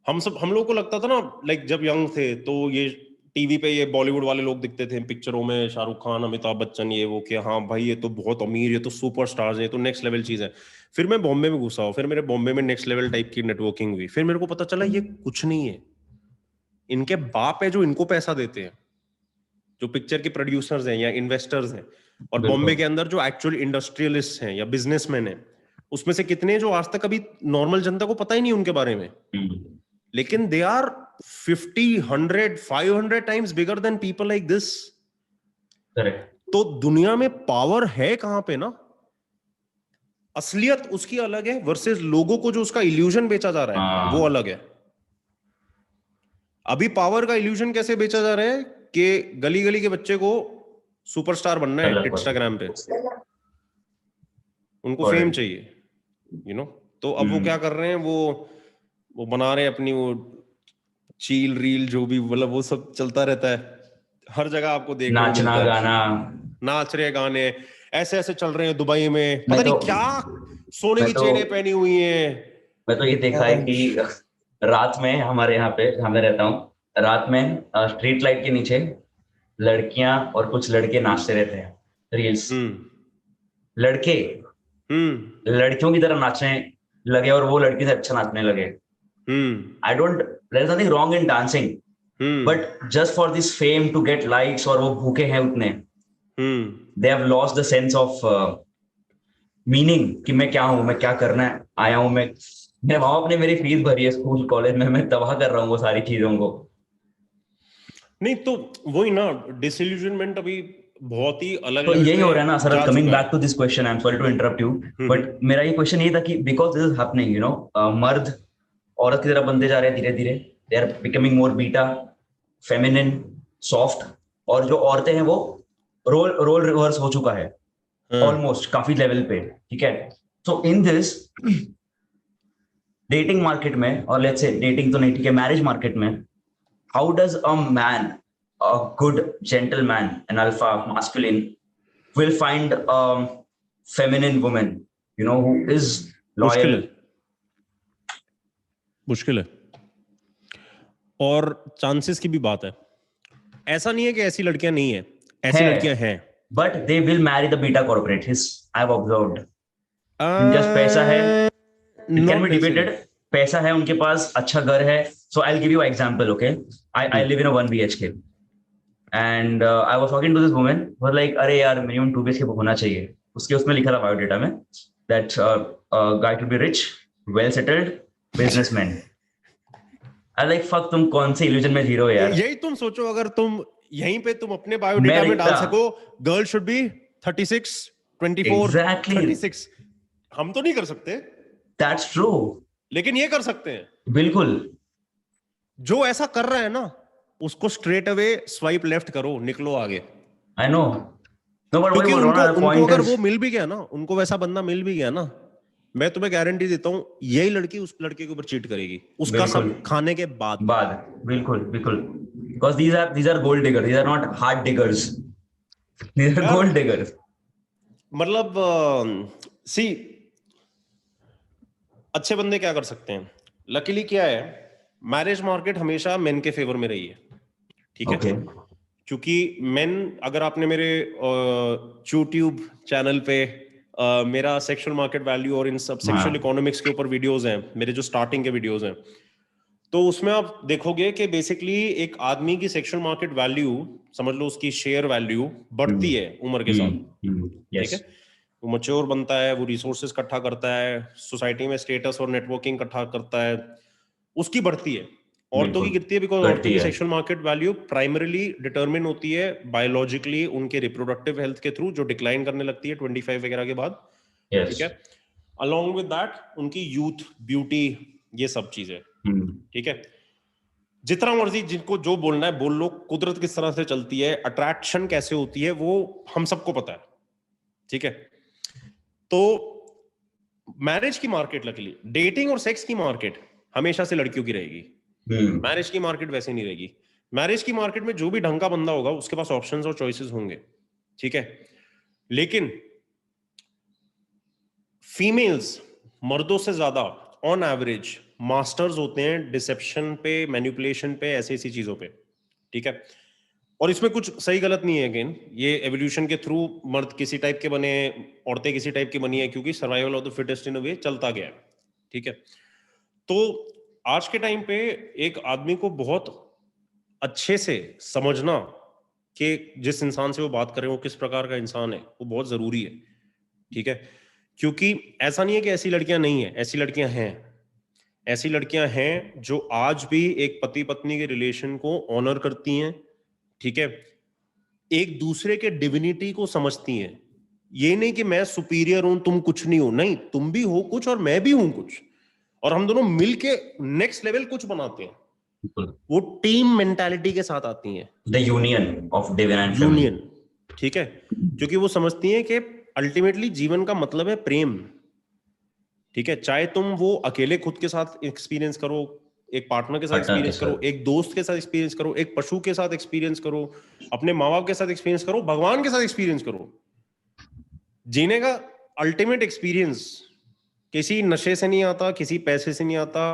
Speaker 1: हम लोगों को लगता था ना, लाइक जब यंग थे तो ये टीवी पे ये बॉलीवुड वाले लोग दिखते थे पिक्चरों में, शाहरुख खान, अमिताभ बच्चन, ये वो, कि हाँ भाई ये तो बहुत अमीर, ये तो सुपर स्टार्स है, ये तो नेक्स्ट लेवल चीज है। फिर मैं बॉम्बे में घुसा हूँ, फिर मेरे बॉम्बे में नेक्स्ट लेवल टाइप की नेटवर्किंग हुई, फिर मेरे को पता चला ये कुछ नहीं है, इनके बाप है जो इनको पैसा देते हैं, जो पिक्चर के प्रोड्यूसर्स हैं या इन्वेस्टर्स हैं, और बॉम्बे
Speaker 2: बिल्कुल।
Speaker 1: के अंदर जो एक्चुअल इंडस्ट्रियलिस्ट हैं या बिजनेसमैन हैं, उसमें से कितने जो आज तक अभी नॉर्मल जनता को पता ही नहीं उनके बारे में, लेकिन they are 50, 100, 500 times bigger than people like this.
Speaker 2: Correct.
Speaker 1: तो दुनिया में पावर है कहां पे ना, असलियत उसकी अलग है वर्सेस लोगों को जो उसका इल्यूजन बेचा जा रहा है वो
Speaker 2: हाँ।
Speaker 1: अलग है। अभी पावर का इल्यूजन कैसे बेचा जा रहा है कि गली गली के बच्चे को सुपरस्टार बनना है
Speaker 2: अलग बात।
Speaker 1: इंस्टाग्राम पे, उनको फेम
Speaker 2: Correct।
Speaker 1: चाहिए, तो अब वो क्या कर रहे हैं, वो बना रहे हैं अपनी वो चील रील, जो भी, मतलब वो सब चलता रहता है, हर जगह आपको देखने को
Speaker 2: नाचना
Speaker 1: मिलता है,
Speaker 2: गाना।
Speaker 1: नाच रहे गाने, ऐसे ऐसे चल रहे हैं दुबई में,
Speaker 2: मैं
Speaker 1: पता नहीं
Speaker 2: तो
Speaker 1: क्या सोने
Speaker 2: मैं
Speaker 1: की
Speaker 2: तो
Speaker 1: चेनें पहनी हुई हैं।
Speaker 2: मैं तो ये देखा है कि रात में हमारे यहाँ पे जहाँ मैं रहता हूँ, रात में स्ट्रीट लाइट के नीचे लड़कियां और कुछ लड़के नाचते रहते हैं, रील्स।
Speaker 1: हम्म।
Speaker 2: लड़के
Speaker 1: हम्म।
Speaker 2: लड़कियों की तरह नाचने लगे और वो लड़की से अच्छा नाचने लगे।
Speaker 1: Hmm.
Speaker 2: I don't, there is nothing wrong in dancing,
Speaker 1: hmm.
Speaker 2: But just for this fame to get likes, और वो भूखे हैं उतने,
Speaker 1: hmm.
Speaker 2: They have lost the sense of meaning कि मैं क्या हूं, मैं क्या करना है आया हूं। मैं वहां अपने मेरी फीस भरी है स्कूल कॉलेज में, मैं तबाह कर रहा हूँ वो सारी चीजों को।
Speaker 1: नहीं तो वही ना, डिसइल्यूजनमेंट अभी बहुत ही अलग
Speaker 2: तो
Speaker 1: लेवल
Speaker 2: यही
Speaker 1: पे
Speaker 2: हो रहा है ना सर,
Speaker 1: जा
Speaker 2: कमिंग
Speaker 1: चुका है।
Speaker 2: Back to this question, I am sorry to interrupt you, but मेरा ये क्वेश्चन ये था कि बिकॉज दिस इज हैपनिंग, मर्द औरत की तरफ बनते जा रहे हैं धीरे धीरे, they are becoming more beta, feminine, soft, और जो औरतें हैं वो रोल रोल रिवर्स हो चुका है
Speaker 1: हाँ।
Speaker 2: ऑलमोस्ट काफी लेवल पे। ठीक है, so in this dating market में, और लेट्स से डेटिंग तो नहीं, ठीक है, मैरिज मार्केट में, how does a man, a good gentleman, an alpha masculine will find a feminine woman, who is loyal?
Speaker 1: मुश्किल है, मुश्किल है, और चांसेस की भी बात है, ऐसा नहीं है कि ऐसी लड़कियां नहीं है, ऐसी
Speaker 2: है,
Speaker 1: लड़कियां हैं।
Speaker 2: but they will marry the beta corporate, his I've observed। उनके पास पैसा है, it can
Speaker 1: not
Speaker 2: be debated,
Speaker 1: necessary.
Speaker 2: पैसा है उनके पास, अच्छा घर है। So I'll give you an example, okay? I live in a 1 BHK, and I was talking to this woman, was like, अरे यार minimum 2 BHK होना चाहिए। उसके उसमें लिखा था बायोडेटा में that guy to be rich, well settled, businessman। I like fuck, तुम कौन से इल्यूजन में जी रहे हो यार।
Speaker 1: यही तुम सोचो, अगर तुम यहीं पे तुम अपने
Speaker 2: मैं
Speaker 1: बायोडेटा में डाल
Speaker 2: देखता,
Speaker 1: सको, गर्ल शुड बी 36, 24,
Speaker 2: एग्जैक्टली,
Speaker 1: 36, हम तो नहीं कर सकते,
Speaker 2: दैट्स ट्रू।
Speaker 1: लेकिन ये कर सकते हैं।
Speaker 2: बिल्कुल।
Speaker 1: जो ऐसा कर रहा है ना, उसको स्ट्रेट अवे स्वाइप लेफ्ट करो, निकलो आगे।
Speaker 2: I know. नो बट वही
Speaker 1: क्योंकि
Speaker 2: बोल रहा हूँ
Speaker 1: उनको
Speaker 2: ना,
Speaker 1: उनको
Speaker 2: पॉइंट
Speaker 1: अगर
Speaker 2: इज,
Speaker 1: वो मिल भी गया ना, उनको वैसा बंदा मिल भी गया ना, मैं तुम्हें गारंटी देता हूँ यही लड़की उस लड़के के ऊपर चीट करेगी, उसका
Speaker 2: बिल्कुल
Speaker 1: सब खाने के बाद।
Speaker 2: बाद, बिल्कुल बिल्कुल, because these are gold digger, these are not hard diggers, these are
Speaker 1: यार
Speaker 2: गोल्ड डिगर्स।
Speaker 1: मतलब सी, अच्छे बंदे क्या कर सकते हैं, लकीली क्या है, मैरिज मार्केट हमेशा मेन के फेवर में रही है, ठीक है।
Speaker 2: ओके,
Speaker 1: क्योंकि मेन, अगर आपने मेरे यूट्यूब चैनल पे मेरा सेक्सुअल मार्केट वैल्यू और इन सब
Speaker 2: हाँ
Speaker 1: सेक्सुअल इकोनॉमिक्स के ऊपर वीडियोस हैं, मेरे जो स्टार्टिंग के वीडियोस हैं, तो उसमें आप देखोगे कि बेसिकली एक आदमी की सेक्सुअल मार्केट वैल्यू, समझ लो उसकी शेयर वैल्यू बढ़ती है उम्र के साथ, ठीक
Speaker 2: यस,
Speaker 1: है। वो मच्योर बनता है, वो रिसोर्सेज इकट्ठा करता है, सोसाइटी में स्टेटस और नेटवर्किंग इकट्ठा करता है, उसकी बढ़ती है। औरतों की
Speaker 2: बिल्कुल
Speaker 1: गिरती है, बिकॉज औरतों
Speaker 2: बढ़ती
Speaker 1: की
Speaker 2: है,
Speaker 1: sexual market value primarily determine होती है बायोलॉजिकली उनके रिप्रोडक्टिव हेल्थ के थ्रू, जो डिक्लाइन करने लगती है 25 वगैरह के बाद, ठीक
Speaker 2: यस,
Speaker 1: है। अलॉन्ग विद दैट उनकी यूथ, ब्यूटी, ये सब चीजें, ठीक है। जितना मर्जी जिनको जो बोलना है बोल लो, कुदरत किस तरह से चलती है, अट्रैक्शन कैसे होती है, वो हम सबको पता है, ठीक है। तो मैरिज की मार्केट, लकीली डेटिंग और सेक्स की मार्केट हमेशा से लड़कियों की रहेगी, मैरिज की मार्केट वैसे नहीं रहेगी। मैरिज की मार्केट में जो भी ढंग का बंदा होगा उसके पास ऑप्शंस और चॉइसेस होंगे, ठीक है। लेकिन फीमेल्स मर्दों से ज्यादा ऑन एवरेज मास्टर्स होते हैं डिसेप्शन पे, मैनिपुलेशन पे, ऐसी ऐसी चीजों पे, ठीक है। और इसमें कुछ सही गलत नहीं है, अगेन ये एवोल्यूशन के थ्रू मर्द किसी टाइप के बने, औरतें किसी टाइप की बनी है, क्योंकि सर्वाइवल ऑफ द फिटेस्ट इन अ वे चलता गया है, ठीक है। तो आज के टाइम पे एक आदमी को बहुत अच्छे से समझना कि जिस इंसान से वो बात कर रहे हो वो किस प्रकार का इंसान है, वो बहुत जरूरी है, ठीक है। क्योंकि ऐसा नहीं है कि ऐसी लड़कियां नहीं है, ऐसी लड़कियां हैं, ऐसी लड़कियां हैं जो आज भी एक पति पत्नी के रिलेशन को ऑनर करती हैं, ठीक है। एक दूसरे के डिविनिटी को समझती हैं, ये नहीं कि मैं सुपीरियर हूं तुम कुछ नहीं हो, नहीं, तुम भी हो कुछ और मैं भी हूं कुछ, और हम दोनों मिलके नेक्स्ट लेवल कुछ बनाते हैं।
Speaker 2: बिल्कुल,
Speaker 1: वो टीम मेंटालिटी के साथ आती हैं,
Speaker 2: the union of divine and feminine.
Speaker 1: Union, ठीक है। क्योंकि वो समझती हैं कि अल्टीमेटली जीवन का मतलब है प्रेम, ठीक है। चाहे तुम वो अकेले खुद के साथ एक्सपीरियंस करो, एक पार्टनर के साथ
Speaker 2: पार्टनर के
Speaker 1: एक्सपीरियंस करो,
Speaker 2: साथ,
Speaker 1: एक दोस्त के साथ एक्सपीरियंस करो, एक पशु के साथ एक्सपीरियंस करो, अपने माँ बाप के साथ एक्सपीरियंस करो, भगवान के साथ एक्सपीरियंस करो। जीने का अल्टीमेट एक्सपीरियंस किसी नशे से नहीं आता, किसी पैसे से नहीं आता,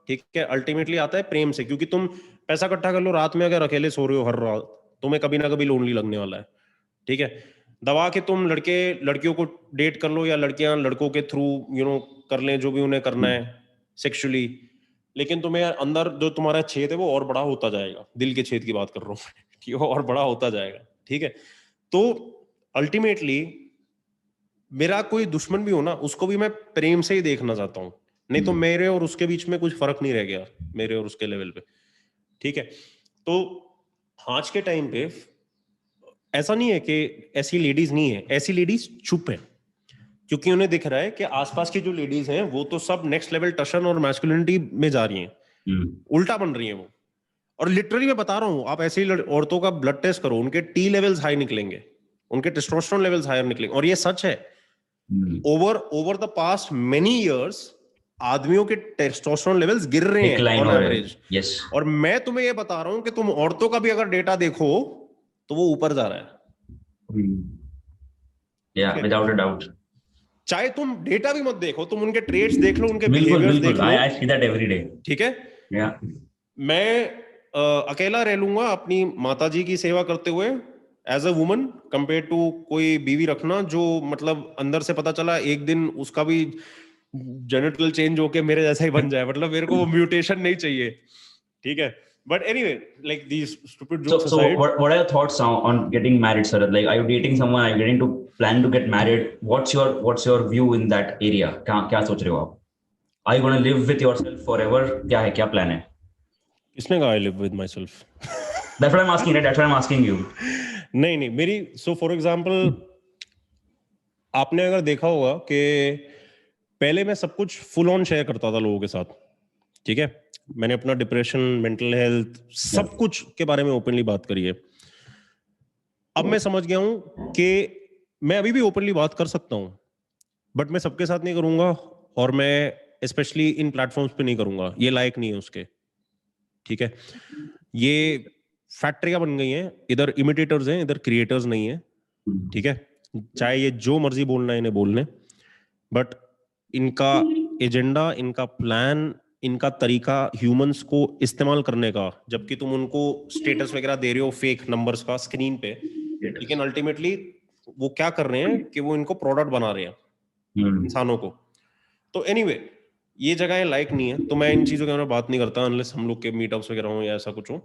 Speaker 1: ठीक है। अल्टीमेटली आता है प्रेम से, क्योंकि तुम पैसा इकट्ठा कर लो, रात में अगर अकेले सो रहे हो हर रात, तुम्हें कभी ना कभी लोनली लगने वाला है, ठीक है। दबा के तुम लड़के लड़कियों को डेट कर लो, या लड़कियां लड़कों के थ्रू कर लें जो भी उन्हें करना है सेक्सुअली, लेकिन तुम्हें अंदर जो तुम्हारा छेद है वो और बड़ा होता जाएगा, दिल के छेद की बात कर रहा हूँ कि वो और बड़ा होता जाएगा, ठीक है। तो अल्टीमेटली मेरा कोई दुश्मन भी हो ना, उसको भी मैं प्रेम से ही देखना चाहता हूँ, नहीं तो मेरे और उसके बीच में कुछ फर्क नहीं रह गया, मेरे और उसके लेवल पे, ठीक है। तो आज के टाइम पे ऐसा नहीं है कि ऐसी लेडीज नहीं है, ऐसी लेडीज चुप है, क्योंकि उन्हें दिख रहा है कि आसपास की जो लेडीज हैं वो तो सब नेक्स्ट लेवल टशन और मैस्कुलिनिटी में जा रही हैं, उल्टा बन रही हैं वो। और लिटरली मैं बता रहा हूं, आप ऐसी औरतों का ब्लड टेस्ट करो, उनके टी लेवल्स हाई निकलेंगे, उनके टेस्टोस्टेरोन लेवल्स हायर निकलेंगे, और ये सच है। Over over the past many years आदमियों के टेस्टोस्टेरोन लेवल्स गिर रहे हैं
Speaker 2: डिक्लाइन
Speaker 1: ऑन
Speaker 2: हो रहे हैं,
Speaker 1: एवरेज।
Speaker 2: यस,
Speaker 1: और मैं तुम्हें ये बता रहा हूं कि तुम औरतों का भी अगर डेटा देखो तो वो ऊपर जा रहा है,
Speaker 2: या
Speaker 1: ठीक है।
Speaker 2: विदाउट अ डाउट,
Speaker 1: चाहे तुम डेटा भी मत देखो, तुम उनके ट्रेड्स देख लो, उनके
Speaker 2: बिल्कुल
Speaker 1: बिहेवियर्स
Speaker 2: बिल्कुल,
Speaker 1: देख
Speaker 2: आई
Speaker 1: लो,
Speaker 2: आई सी दैट एवरी डे,
Speaker 1: ठीक है।
Speaker 2: या,
Speaker 1: मैं अकेला रह लूंगा अपनी माताजी की सेवा करते हुए as a woman, compare to कोई बीवी रखना जो मतलब अंदर से पता चला एक दिन उसका भी जेनेटिकल चेंज होके मेरे जैसा ही बन जाए, मतलब मेरे को वो म्यूटेशन नहीं चाहिए, ठीक है। But anyway, like this stupid jokes
Speaker 2: so
Speaker 1: aside,
Speaker 2: what are your thoughts on getting married, sir? Like, are you dating someone, are you getting to plan to get married? What's your view in that area? क्या सोच रहे हो आप? Are you going to live with yourself forever? क्या plan है?
Speaker 1: किसने कहा I live with my self?
Speaker 2: That's what I'm asking, right? That's what I'm asking you.
Speaker 1: नहीं नहीं, मेरी सो फॉर एग्जाम्पल, आपने अगर देखा होगा कि पहले मैं सब कुछ फुल ऑन शेयर करता था लोगों के साथ, ठीक है। मैंने अपना डिप्रेशन, मेंटल हेल्थ,
Speaker 2: Yeah.
Speaker 1: सब कुछ के बारे में ओपनली बात करी है। अब मैं समझ गया हूं कि मैं अभी भी ओपनली बात कर सकता हूँ, बट मैं सबके साथ नहीं करूंगा, और मैं स्पेशली इन प्लेटफॉर्म्स पे नहीं करूंगा, ये लायक नहीं है उसके। ठीक है, ये फैक्ट्रियां बन गई हैं, इधर इमिटेटर्स हैं, इधर क्रिएटर्स नहीं है। ठीक है, चाहे ये जो मर्जी बोलना है इन्हें बोलने, बट इनका एजेंडा, इनका प्लान, इनका तरीका ह्यूमंस को इस्तेमाल करने का, जबकि तुम उनको स्टेटस वगैरह दे रहे हो फेक नंबर्स का स्क्रीन पे, लेकिन अल्टीमेटली वो क्या कर रहे हैं कि वो इनको प्रोडक्ट बना रहे हैं इंसानों को। तो एनीवे ये जगह लाइक नहीं है, तो मैं इन चीजों के बारे में बात नहीं करता अनलेस हम लोग के मीटअप्स वगैरह हो या ऐसा कुछ हो।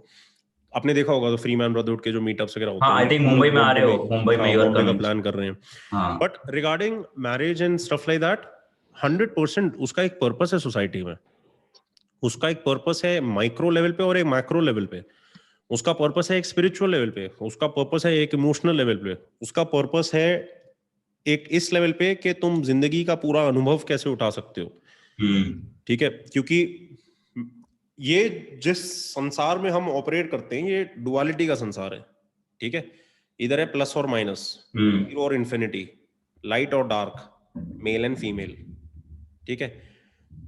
Speaker 1: आपने देखा होगा तो फ्री मैन ब्रदरहुड के जो मीटअप्स वगैरह होते हैं,
Speaker 2: आई थिंक मुंबई में आ रहे हो, मुंबई में यू आर
Speaker 1: बॉम्बे का
Speaker 2: कमिंग।
Speaker 1: प्लान कर रहे हैं।
Speaker 2: हाँ,
Speaker 1: but regarding marriage and stuff like that, 100% उसका एक पर्पस है सोसाइटी में, उसका एक पर्पस है माइक्रो लेवल पे और एक मैक्रो लेवल पे। उसका पर्पस है एक स्पिरिचुअल लेवल पे, उसका पर्पस है एक इमोशनल लेवल पे, उसका पर्पस है एक इस लेवल पे कि तुम जिंदगी का पूरा अनुभव कैसे उठा सकते हो। ठीक है, क्योंकि ये जिस संसार में हम ऑपरेट करते हैं ये डुअलिटी का संसार है। ठीक है, इधर है प्लस और माइनस, जीरो और इन्फिनिटी, लाइट और डार्क, मेल एंड फीमेल। ठीक है,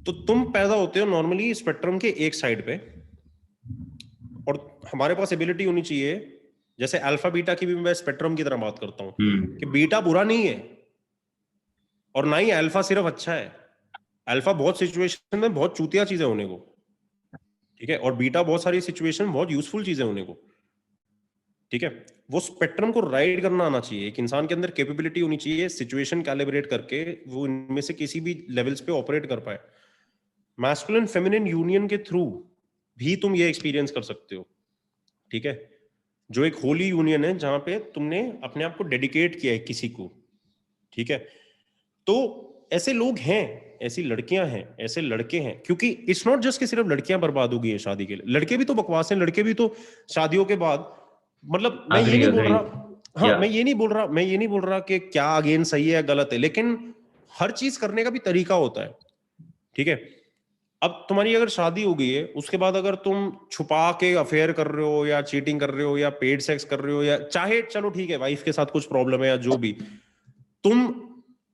Speaker 1: तो तुम पैदा होते हो नॉर्मली स्पेक्ट्रम के एक साइड पे, और हमारे पास एबिलिटी होनी चाहिए, जैसे अल्फा बीटा की भी मैं स्पेक्ट्रम की तरह बात करता हूं, कि बीटा बुरा नहीं है और ना ही अल्फा सिर्फ अच्छा है। अल्फा बहुत सिचुएशन में बहुत चूतिया चीजें होने को, ठीक है, और बीटा बहुत सारी सिचुएशन में बहुत यूजफुल चीजें होने को। ठीक है, वो स्पेक्ट्रम को राइड करना आना चाहिए, एक इंसान के अंदर कैपेबिलिटी होनी चाहिए सिचुएशन कैलिब्रेट करके वो इनमें से किसी भी लेवल्स पे ऑपरेट कर पाए। मैस्कुलिन फेमिनिन यूनियन के थ्रू भी तुम ये एक्सपीरियंस कर सकते हो। ठीक है, जो एक होली यूनियन है जहां पे तुमने अपने आप को डेडिकेट किया है किसी को। ठीक है, तो ऐसे लोग हैं, ऐसी लड़कियां हैं, ऐसे लड़के हैं, क्योंकि इट्स नॉट जस्ट कि सिर्फ लड़कियां बर्बाद हो गई है शादी के लिए, लड़के भी तो बकवास हैं, लड़के भी तो शादियों के बाद, मतलब मैं ये नहीं बोल रहा, हाँ मैं ये नहीं बोल रहा कि क्या अगेन सही है गलत है, लेकिन हर चीज करने का भी तरीका होता है। ठीक है, अब तुम्हारी अगर शादी हो गई है, उसके बाद अगर तुम छुपा के अफेयर कर रहे हो या चीटिंग कर रहे हो या पेड सेक्स कर रहे हो, या चाहे चलो ठीक है वाइफ के साथ कुछ प्रॉब्लम है या जो भी, तुम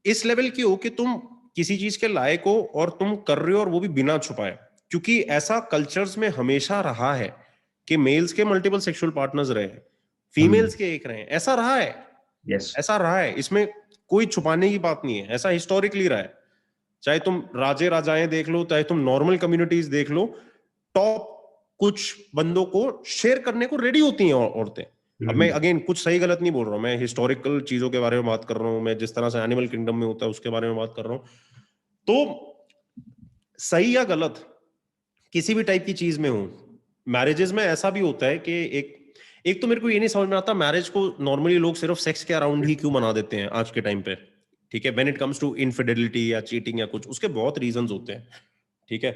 Speaker 1: इस लेवल की हो कि तुम किसी चीज के लायक हो और तुम कर रहे हो, और वो भी बिना छुपाए, क्योंकि ऐसा कल्चर्स में हमेशा रहा है कि मेल्स के मल्टीपल सेक्सुअल पार्टनर्स रहे, फीमेल्स के एक रहे, ऐसा रहा है। ऐसा रहा है, इसमें कोई छुपाने की बात नहीं है, ऐसा हिस्टोरिकली रहा है। चाहे तुम राजे राजाएं देख लो, चाहे तुम नॉर्मल कम्युनिटीज देख लो, टॉप कुछ बंदों को शेयर करने को रेडी होती हैं औरतें। अब मैं अगेन कुछ सही गलत नहीं बोल रहा हूं, मैं हिस्टोरिकल चीजों के बारे में बात कर रहा हूं, मैं जिस तरह से एनिमल किंगडम में होता है उसके बारे में बात कर रहा हूं। तो सही या गलत किसी भी टाइप की चीज में हो, मैरिजेस में ऐसा भी होता है कि एक तो मेरे को ये नहीं समझ में आता, मैरिज को नॉर्मली लोग सिर्फ सेक्स के अराउंड ही क्यों बना देते हैं आज के टाइम पे। ठीक है, when it comes to infidelity या चीटिंग या कुछ, उसके बहुत रीजंस होते हैं। ठीक है,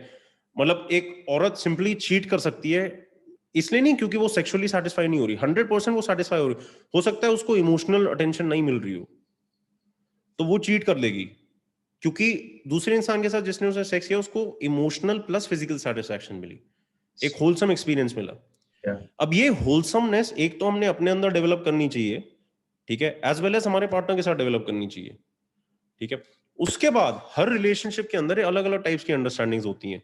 Speaker 1: मतलब एक औरत सिंपली चीट कर सकती है इसलिए नहीं क्योंकि वो सेक्सुअली सेटिस्फाई नहीं हो रही, 100% वो सेटिस्फाई हो रही, हो सकता है उसको इमोशनल अटेंशन नहीं मिल रही हो, तो वो चीट कर देगी क्योंकि दूसरे इंसान के साथ जिसने उसे सेक्स किया उसको इमोशनल प्लस फिजिकल सेटिस्फैक्शन मिली, एक होलसम एक्सपीरियंस मिला। अब ये होलसमनेस एक तो हमने अपने अंदर डेवलप करनी चाहिए, ठीक है, एज वेल एज हमारे पार्टनर के साथ डेवलप करनी चाहिए। ठीक है, उसके बाद हर रिलेशनशिप के अंदर अलग अलग टाइप्स की अंडरस्टैंडिंग्स होती हैं।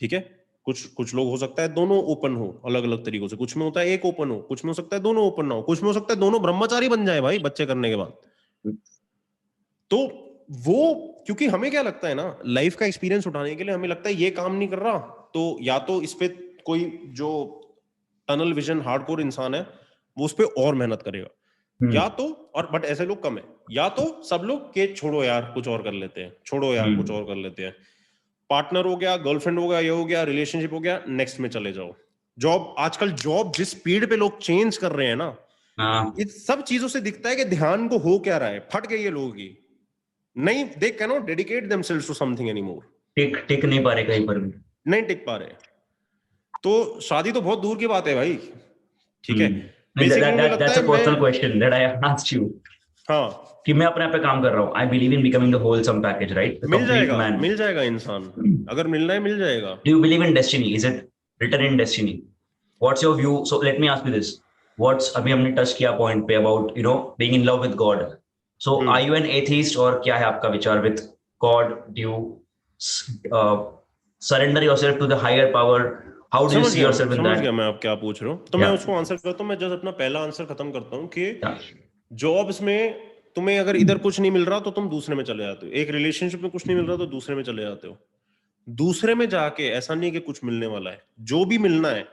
Speaker 1: ठीक है, कुछ लोग हो सकता है दोनों ओपन हो अलग अलग तरीकों से, कुछ में होता है एक ओपन हो, कुछ में हो सकता है दोनों ओपन ना हो, कुछ में हो सकता है दोनों ब्रह्मचारी बन जाए भाई बच्चे करने के बाद। तो वो क्योंकि हमें क्या लगता है ना, लाइफ का एक्सपीरियंस उठाने के लिए हमें लगता है ये काम नहीं कर रहा, तो या तो इस पे कोई जो टनल विजन हार्डकोर इंसान है वो उस पे और मेहनत करेगा, या तो, और बट ऐसे लोग कम है, या तो सब लोग के छोड़ो यार कुछ और कर लेते हैं, छोड़ो यार कुछ और कर लेते हैं, पार्टनर हो गया, गर्लफ्रेंड हो गया, ये हो गया, रिलेशनशिप हो गया, नेक्स्ट में चले जाओ। जॉब, आजकल जॉब जिस स्पीड पे लोग चेंज कर रहे हैं ना, इस सब चीजों से दिखता है कि ध्यान को हो क्या रहा है, फट गई है लोगों की, नहीं, they can not dedicate themselves to something anymore,
Speaker 2: टिक नहीं पा रहे, कहीं पर भी नहीं
Speaker 1: टिक पा रहे। तो शादी तो बहुत दूर की बात है भाई। ठीक है,
Speaker 2: that's a personal question that I asked you.
Speaker 1: हाँ,
Speaker 2: कि मैं अपने आप पे काम कर रहा हूँ, I believe in becoming the wholesome package, right?
Speaker 1: मिल जाएगा इंसान, अगर मिलना है मिल जाएगा।
Speaker 2: Do you believe in destiny? Is it written in destiny? What's your view? So let me ask you this. What's, अभी हमने टच किया पॉइंट पे about being in love with God. So are you an atheist और क्या है आपका विचार with God? Do you surrender yourself to the higher power? How do you see yourself in
Speaker 1: समझ
Speaker 2: that?
Speaker 1: गया मैं आप क्या पूछ रहे हो। तो मैं उसको आंसर करता हूँ। मैं जस्ट अपना पहला आंसर खत्म करता हूँ कि जॉब्स में तुम्हें अगर इधर कुछ नहीं मिल रहा तो तुम दूसरे में चले जाते हो, एक रिलेशनशिप में कुछ नहीं मिल रहा तो दूसरे में चले जाते हो। दूसरे में जाके ऐसा नहीं कि कुछ मिलने वाला है, जो भी मिलना है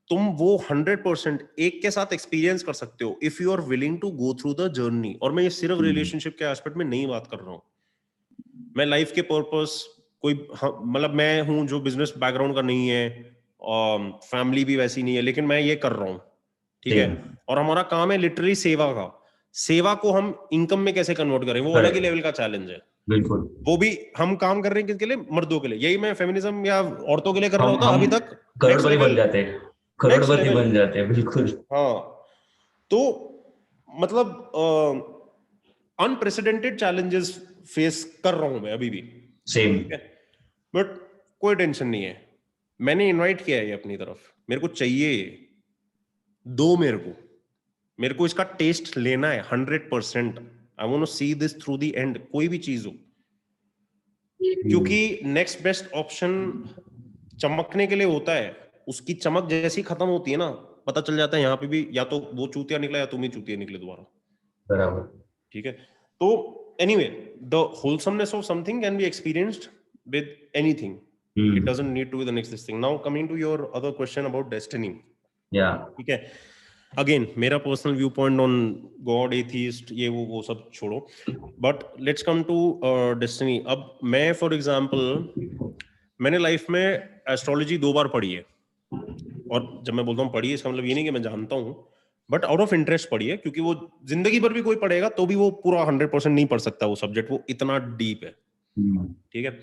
Speaker 1: तुम वो 100% एक के साथ एक्सपीरियंस कर सकते हो if you are willing to go through the journey. और मैं ये सिर्फ रिलेशनशिप के एस्पेक्ट में नहीं बात कर रहा हूँ, मैं लाइफ के पर्पस कोई मतलब मैं हूं जो बिजनेस बैकग्राउंड का नहीं है, फैमिली भी वैसी नहीं है, लेकिन मैं ये कर रहा हूँ, ठीक है। और हमारा काम है लिटरली सेवा का। सेवा को हम इनकम में कैसे कन्वर्ट करें, वो अलग ही लेवल का चैलेंज है।
Speaker 2: बिल्कुल,
Speaker 1: वो भी हम काम कर रहे हैं किसके लिए, मर्दों के लिए। यही मैं फेमिनिज्म या औरतों के लिए कर रहा होता अभी तक,
Speaker 2: करोड़पति बन जाते हैं, करोड़पति बन जाते हैं, बिल्कुल।
Speaker 1: हाँ, तो मतलब अनप्रेसिडेंटेड चैलेंजेस फेस कर रहा हूं मैं अभी भी,
Speaker 2: सेम।
Speaker 1: बट कोई टेंशन नहीं है, मैंने इनवाइट किया है अपनी तरफ, मेरे को चाहिए ये, दो मेरे को इसका टेस्ट लेना है 100%। I want to see this through the end, कोई भी चीज हो, क्योंकि नेक्स्ट बेस्ट ऑप्शन चमकने के लिए होता है, उसकी चमक जैसी खत्म होती है ना, पता चल जाता है यहाँ पे भी या तो वो चूतिया निकला या तुम ही चूतिया निकले दोबारा।
Speaker 2: बराबर,
Speaker 1: ठीक है। तो anyway, the wholesomeness of something can be experienced with anything, it doesn't need to be the next this thing. Now coming to your other question about destiny,
Speaker 2: या
Speaker 1: ठीक है। अगेन मेरा personal view point on God, atheist, ये वो सब छोड़ो, but let's come to destiny. अब मैं फॉर एग्जांपल मैंने लाइफ में एस्ट्रोलॉजी 2 बार पढ़ी है, और जब मैं बोलता हूँ पढ़ी है इसका मतलब ये नहीं कि मैं जानता हूँ, बट आउट ऑफ इंटरेस्ट पढ़ी है, क्योंकि वो जिंदगी भर भी कोई पढ़ेगा तो भी वो पूरा 100% नहीं पढ़ सकता वो सब्जेक्ट, वो इतना डीप है, ठीक है।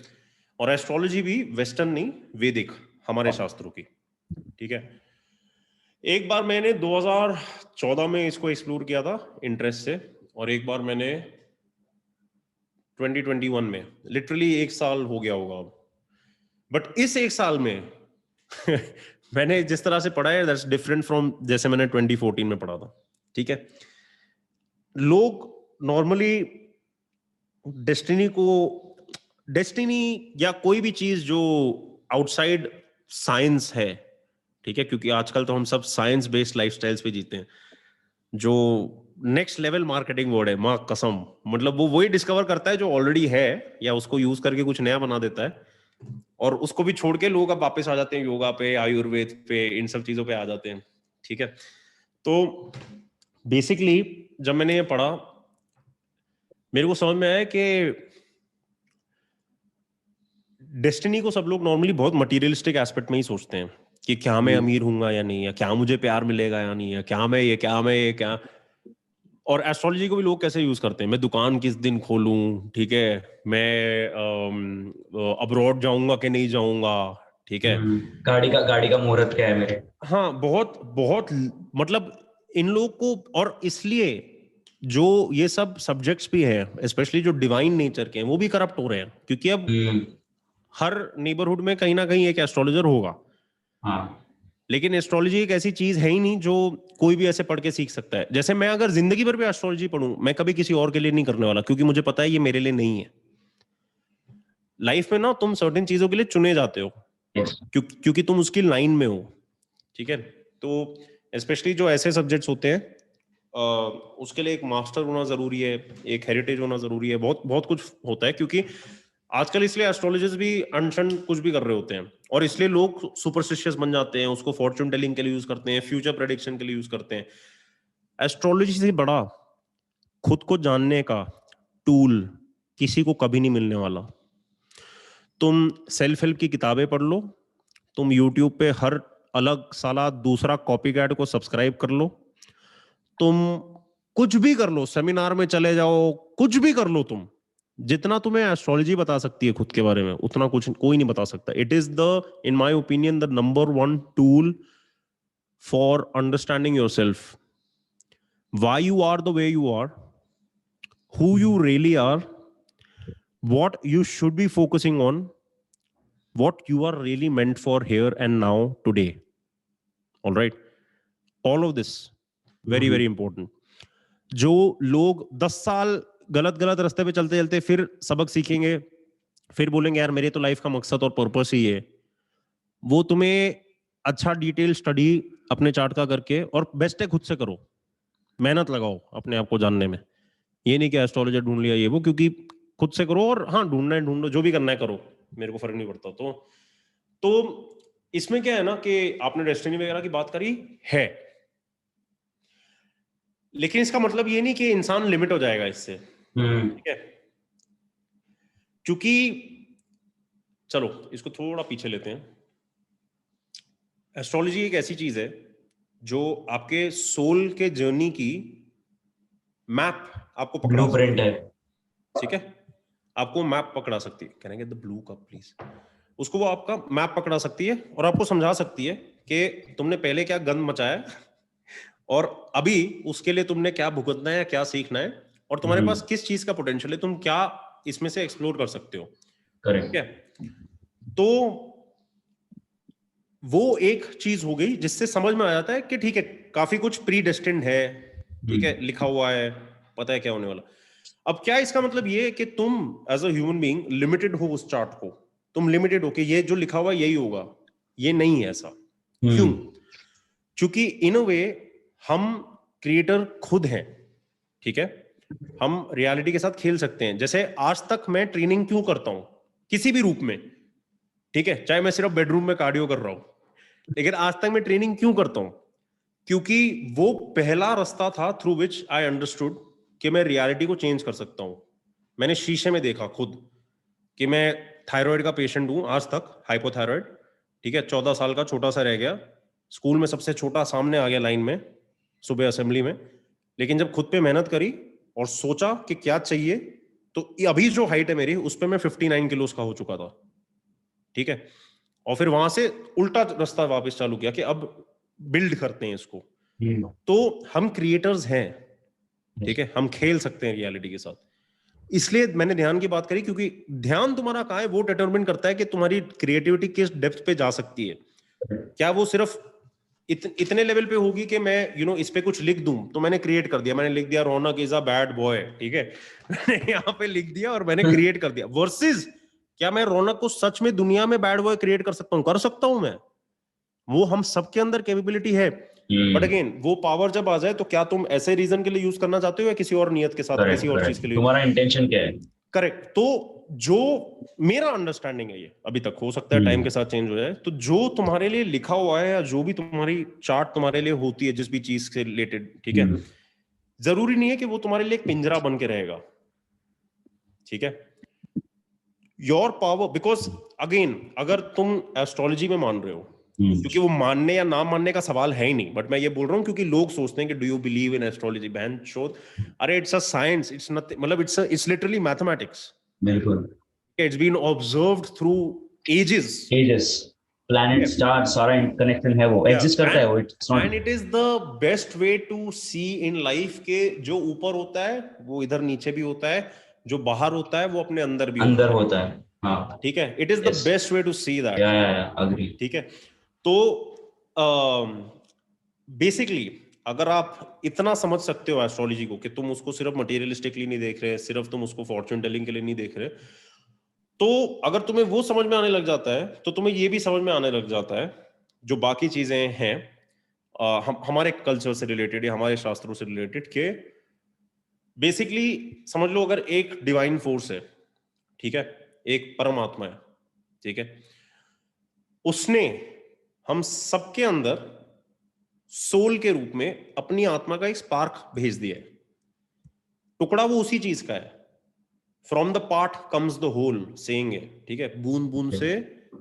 Speaker 1: और एस्ट्रोलॉजी भी वेस्टर्न नहीं, वैदिक, हमारे शास्त्रों की, ठीक है। एक बार मैंने 2014 में इसको एक्सप्लोर किया था इंटरेस्ट से, और एक बार मैंने 2021 में, लिटरली 1 साल हो गया होगा अब। बट इस 1 साल में मैंने जिस तरह से पढ़ा है दैट्स डिफरेंट फ्रॉम जैसे मैंने 2014 में पढ़ा था, ठीक है। लोग नॉर्मली डेस्टिनी या कोई भी चीज जो आउटसाइड साइंस है, ठीक है, क्योंकि आजकल तो हम सब साइंस बेस्ड लाइफस्टाइल्स पे जीते हैं, जो नेक्स्ट लेवल मार्केटिंग वर्ड है, माँ कसम, मतलब वो वही डिस्कवर करता है जो ऑलरेडी है, या उसको यूज करके कुछ नया बना देता है, और उसको भी छोड़ के लोग अब वापस आ जाते हैं योगा पे, आयुर्वेद पे, इन सब चीजों पे आ जाते हैं, ठीक है। तो बेसिकली जब मैंने ये पढ़ा मेरे को समझ में आया कि डेस्टिनी को सब लोग नॉर्मली बहुत मटेरियलिस्टिक एस्पेक्ट में ही सोचते हैं कि क्या मैं अमीर हूंगा या नहीं, या क्या मुझे प्यार मिलेगा या नहीं, या क्या मैं ये क्या। और एस्ट्रोलॉजी को भी लोग कैसे यूज करते हैं, मैं दुकान किस दिन खोलूं, ठीक है, मैं अब्रॉड जाऊंगा कि नहीं जाऊंगा, ठीक है,
Speaker 2: गाड़ी का मुहूर्त क्या है मेरे।
Speaker 1: हाँ, बहुत बहुत मतलब इन लोग को, और इसलिए जो ये सब सब्जेक्ट्स भी हैं स्पेशली जो डिवाइन नेचर के हैं वो भी करप्ट हो रहे हैं, क्योंकि अब हर नेबरहुड में कहीं ना कहीं एक एस्ट्रोलॉजर होगा।
Speaker 2: हाँ,
Speaker 1: लेकिन एस्ट्रोलॉजी एक ऐसी चीज है ही नहीं जो कोई भी ऐसे पढ़ के सीख सकता है। जैसे मैं अगर जिंदगी भर भी एस्ट्रोलॉजी पढ़ूं, मैं कभी किसी और के लिए नहीं करने वाला, क्योंकि मुझे पता है ये मेरे लिए नहीं है। लाइफ में ना तुम सर्टेन चीजों के लिए चुने जाते हो, क्योंकि तुम उसकी लाइन में हो, ठीक है। तो स्पेशली जो ऐसे सब्जेक्ट्स होते हैं उसके लिए एक मास्टर होना जरूरी है, एक हेरिटेज होना जरूरी है, बहुत बहुत कुछ होता है, क्योंकि आजकल इसलिए एस्ट्रोलॉजर्स भी अनशन कुछ भी कर रहे होते हैं, और इसलिए लोग सुपरस्टिशियस बन जाते हैं, उसको फॉर्च्यून टेलिंग के लिए यूज करते हैं, फ्यूचर प्रेडिक्शन के लिए यूज करते हैं। एस्ट्रोलॉजी से बड़ा खुद को जानने का टूल किसी को कभी नहीं मिलने वाला। तुम सेल्फ हेल्प की किताबें पढ़ लो, तुम यूट्यूब पे हर अलग साला दूसरा कॉपी कैट को सब्सक्राइब कर लो, तुम कुछ भी कर लो, सेमिनार में चले जाओ, कुछ भी कर लो, तुम जितना तुम्हें एस्ट्रोलॉजी बता सकती है खुद के बारे में उतना कुछ कोई नहीं बता सकता। It is the, in my opinion, the number 1 tool for understanding yourself, why you are the way you are, who you really are, what you should be focusing on, what you are really meant for here and now today. All right, all of this very very important. जो लोग 10 साल गलत गलत रास्ते पे चलते चलते फिर सबक सीखेंगे, फिर बोलेंगे यार मेरे तो लाइफ का मकसद और पर्पस ही है, वो तुम्हें अच्छा डिटेल स्टडी अपने चार्ट का करके, और बेस्ट है खुद से करो, मेहनत लगाओ अपने आप को जानने में। ये नहीं कि एस्ट्रोलॉजर ढूंढ लिया ये वो, क्योंकि खुद से करो, और हाँ ढूंढना है ढूंढो, जो भी करना है करो, मेरे को फर्क नहीं पड़ता। तो इसमें क्या है ना कि आपने डेस्टिनी वगैरह की बात करी है, लेकिन इसका मतलब ये नहीं कि इंसान लिमिट हो जाएगा इससे, ठीक है? क्योंकि चलो इसको थोड़ा पीछे लेते हैं। एस्ट्रोलॉजी एक ऐसी चीज है जो आपके सोल के जर्नी की मैप आपको पकड़ा
Speaker 2: ब्लूप्रिंट है,
Speaker 1: ठीक है? आपको मैप पकड़ा सकती है, करेंगे द ब्लू कप प्लीज, उसको वो आपका मैप पकड़ा सकती है और आपको समझा सकती है कि तुमने पहले क्या गंद मचाया और अभी उसके लिए तुमने क्या भुगतना है या क्या सीखना है, और तुम्हारे पास किस चीज का पोटेंशियल है, तुम क्या इसमें से एक्सप्लोर कर सकते हो, ठीक है? तो वो एक चीज हो गई जिससे समझ में आ जाता है कि ठीक है काफी कुछ प्री डेस्टिन्ड है, ठीक है, लिखा हुआ है, पता है क्या होने वाला। अब क्या इसका मतलब ये है कि तुम as a human being limited हो उस चार्ट को, तुम लिमिटेड हो कि ये जो लिखा हुआ है यही होगा? ये नहीं है ऐसा। क्यों? क्योंकि इन अ वे हम क्रिएटर खुद हैं, ठीक है? हम रियलिटी के साथ खेल सकते हैं। जैसे आज तक मैं ट्रेनिंग क्यों करता हूं किसी भी रूप में, ठीक है, चाहे मैं सिर्फ बेडरूम में कार्डियो कर रहा हूं, लेकिन आज तक मैं ट्रेनिंग क्यों करता हूं? क्योंकि वो पहला रास्ता था थ्रू विच आई अंडरस्टूड कि मैं रियलिटी को चेंज कर सकता हूं। मैंने शीशे में देखा खुद कि मैं थायराइड का पेशेंट हूं आज तक, हाइपोथायराइड, ठीक है, 14 साल का छोटा सा रह गया, स्कूल में सबसे छोटा सामने आ गया लाइन में सुबह असेंबली में, लेकिन जब खुद पे मेहनत करी और सोचा कि क्या चाहिए, तो अभी जो हाइट है मेरी उस पर मैं 59 किलो का हो चुका था, ठीक है? और फिर वहां से उल्टा रास्ता वापस चालू किया कि अब बिल्ड करते हैं इसको। तो हम क्रिएटर्स हैं, ठीक है, हम खेल सकते हैं रियलिटी के साथ। इसलिए मैंने ध्यान की बात करी, क्योंकि ध्यान तुम्हारा कहाँ है वो डिटरमिन करता है कि तुम्हारी क्रिएटिविटी किस डेप्थ पे जा सकती है। क्या वो सिर्फ इतने लेवल पे होगी कि मैं इस पे कुछ लिख दूं, तो मैंने क्रिएट कर दिया, मैंने लिख दिया रौनक इज अ बैड बॉय, ठीक है, मैंने यहाँ पे लिख दिया और मैंने क्रिएट कर दिया। वर्सेस क्या मैं रौनक को सच में दुनिया में बैड बॉय क्रिएट कर सकता हूँ? कर सकता हूं मैं, वो हम सबके अंदर कैपेबिलिटी है। बट अगेन वो पावर जब आ जाए तो क्या तुम ऐसे रीजन के लिए यूज करना चाहते हो या किसी और नियत के साथ, किसी और चीज के लिए?
Speaker 2: तुम्हारा इंटेंशन क्या है?
Speaker 1: करेक्ट। तो जो मेरा अंडरस्टैंडिंग है, ये अभी तक हो सकता है टाइम के साथ चेंज हो जाए, तो जो तुम्हारे लिए लिखा हुआ है या जो भी तुम्हारी चार्ट तुम्हारे लिए होती है जिस भी चीज से रिलेटेड, ठीक है, जरूरी नहीं है कि वो तुम्हारे लिए एक पिंजरा बन के रहेगा, ठीक है? योर पावर, बिकॉज अगेन अगर तुम एस्ट्रोलॉजी में मान रहे हो, क्योंकि वो मानने या ना मानने का सवाल है ही नहीं, बट मैं ये बोल रहा हूँ क्योंकि लोग सोचते हैं कि do you believe in astrology, बहन चोद, अरे it's a science, it's nothing, मतलब इट्स लिटरली मैथमेटिक्स।
Speaker 2: बिल्कुल,
Speaker 1: it's been observed through ages,
Speaker 2: planet star सारा कनेक्शन है, वो एग्जिस्ट करता है, वो it's not.
Speaker 1: And it is the best way to see in life के जो ऊपर होता है वो इधर नीचे भी होता है, जो बाहर होता है वो अपने अंदर भी
Speaker 2: होता है, हाँ,
Speaker 1: ठीक है? It is the best way to see that,
Speaker 2: agree.
Speaker 1: ठीक है? तो बेसिकली अगर आप इतना समझ सकते हो एस्ट्रोलॉजी को कि तुम उसको सिर्फ मटेरियलिस्टिकली नहीं देख रहे, सिर्फ तुम उसको फॉर्च्यून टेलिंग के लिए नहीं देख रहे, तो अगर तुम्हें वो समझ में आने लग जाता है तो तुम्हें ये भी समझ में आने लग जाता है जो बाकी चीजें हैं हमारे कल्चर से रिलेटेड या हमारे शास्त्रों से रिलेटेड, के बेसिकली समझ लो अगर एक डिवाइन फोर्स है, ठीक है, एक परमात्मा है, ठीक है, उसने हम सबके अंदर सोल के रूप में अपनी आत्मा का एक स्पार्क भेज दिया है। टुकड़ा वो उसी चीज का है, from the part comes the whole saying है, ठीक है, बूंद बूंद से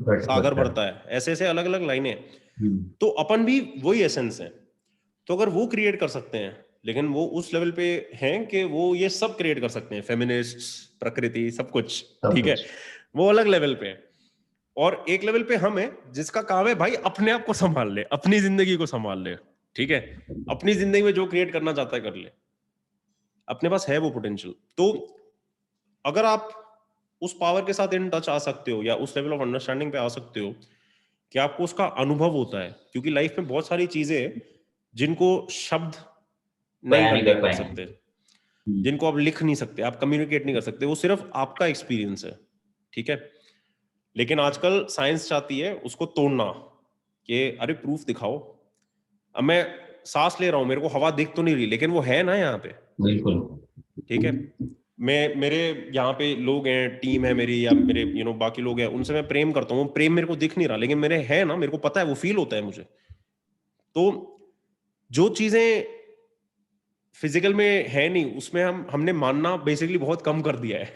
Speaker 1: सागर भरता है, ऐसे ऐसे अलग अलग लाइनें। तो अपन भी वही एसेंस है। तो अगर वो क्रिएट कर सकते हैं, लेकिन वो उस लेवल पे हैं कि वो ये सब क्रिएट कर सकते हैं, फेमिनिस्ट्स, प्रकृति, सब कुछ, ठीक है, वो अलग लेवल पे है। और एक लेवल पे हम है जिसका काम है भाई अपने आप को संभाल ले, अपनी जिंदगी को संभाल ले, ठीक है, अपनी जिंदगी में जो क्रिएट करना चाहता है कर ले, अपने पास है वो पोटेंशियल। तो अगर आप उस पावर के साथ इन टच आ सकते हो या उस लेवल ऑफ अंडरस्टैंडिंग पे आ सकते हो कि आपको उसका अनुभव होता है, क्योंकि लाइफ में बहुत सारी चीजें जिनको शब्द नहीं कन्वे कर सकते, जिनको आप लिख नहीं सकते, आप कम्युनिकेट नहीं कर सकते, वो सिर्फ आपका एक्सपीरियंस है, ठीक है। लेकिन आजकल साइंस चाहती है उसको तोड़ना, कि अरे प्रूफ दिखाओ। अब मैं सांस ले रहा हूं, मेरे को हवा दिख तो नहीं रही, लेकिन वो है ना यहाँ पे,
Speaker 2: बिल्कुल,
Speaker 1: ठीक है। मेरे यहाँ पे लोग हैं, टीम है मेरी, या मेरे बाकी लोग हैं, उनसे मैं प्रेम करता हूँ, प्रेम मेरे को दिख नहीं रहा, लेकिन मेरे है ना, मेरे को पता है, वो फील होता है मुझे। तो जो चीजें फिजिकल में है नहीं, उसमें हमने मानना बेसिकली बहुत कम कर दिया है।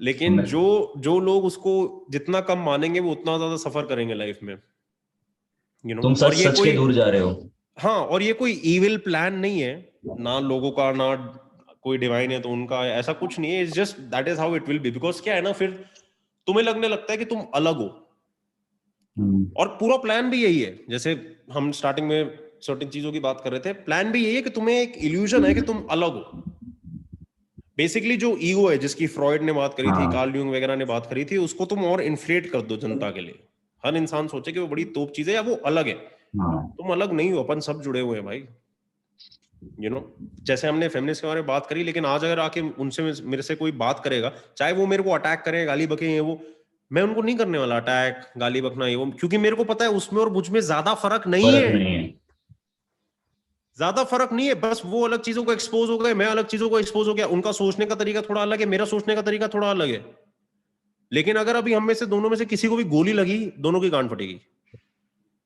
Speaker 1: लेकिन जो लोग उसको जितना कम मानेंगे, वो उतना ज्यादा सफर करेंगे लाइफ में,
Speaker 2: तुम
Speaker 1: और ये
Speaker 2: सच
Speaker 1: कोई,
Speaker 2: के दूर जा रहे हो।
Speaker 1: हाँ, और ये कोई इविल प्लान नहीं है ना लोगों का, ना कोई डिवाइन है तो उनका, ऐसा कुछ नहीं है। It's just that is how it will be. Because क्या है ना, फिर तुम्हें लगने लगता है कि तुम अलग हो, और पूरा प्लान भी यही है। जैसे हम स्टार्टिंग में सर्टेन चीजों की बात कर रहे थे, प्लान भी यही है कि तुम्हें एक इल्यूजन है कि तुम अलग हो। बेसिकली जो ईगो है, जिसकी फ्रॉइड ने बात करी थी, कार्ल यूंग वगैरह ने बात करी थी, उसको तुम और इन्फ्लेट कर दो जनता के लिए। हर इंसान सोचे कि वो बड़ी तोप चीज है या वो अलग है। तुम अलग नहीं हो, अपन सब जुड़े हुए हैं भाई। जैसे हमने फेमिनिस्ट के बारे में बात करी, लेकिन आज अगर आके उनसे मेरे से कोई बात करेगा, चाहे वो मेरे को अटैक करें, गाली बके, ये वो, मैं उनको नहीं करने वाला अटैक, गाली बकना, ये वो, क्योंकि मेरे को पता है उसमें और मुझ में ज्यादा फर्क नहीं है। ज्यादा फर्क नहीं है, बस वो अलग चीजों को एक्सपोज हो गए, मैं अलग चीजों को एक्सपोज हो गया। उनका सोचने का तरीका थोड़ा अलग है, मेरा सोचने का तरीका थोड़ा अलग है। लेकिन अगर अभी हम में से दोनों में से किसी को भी गोली लगी, दोनों की गांड फटेगी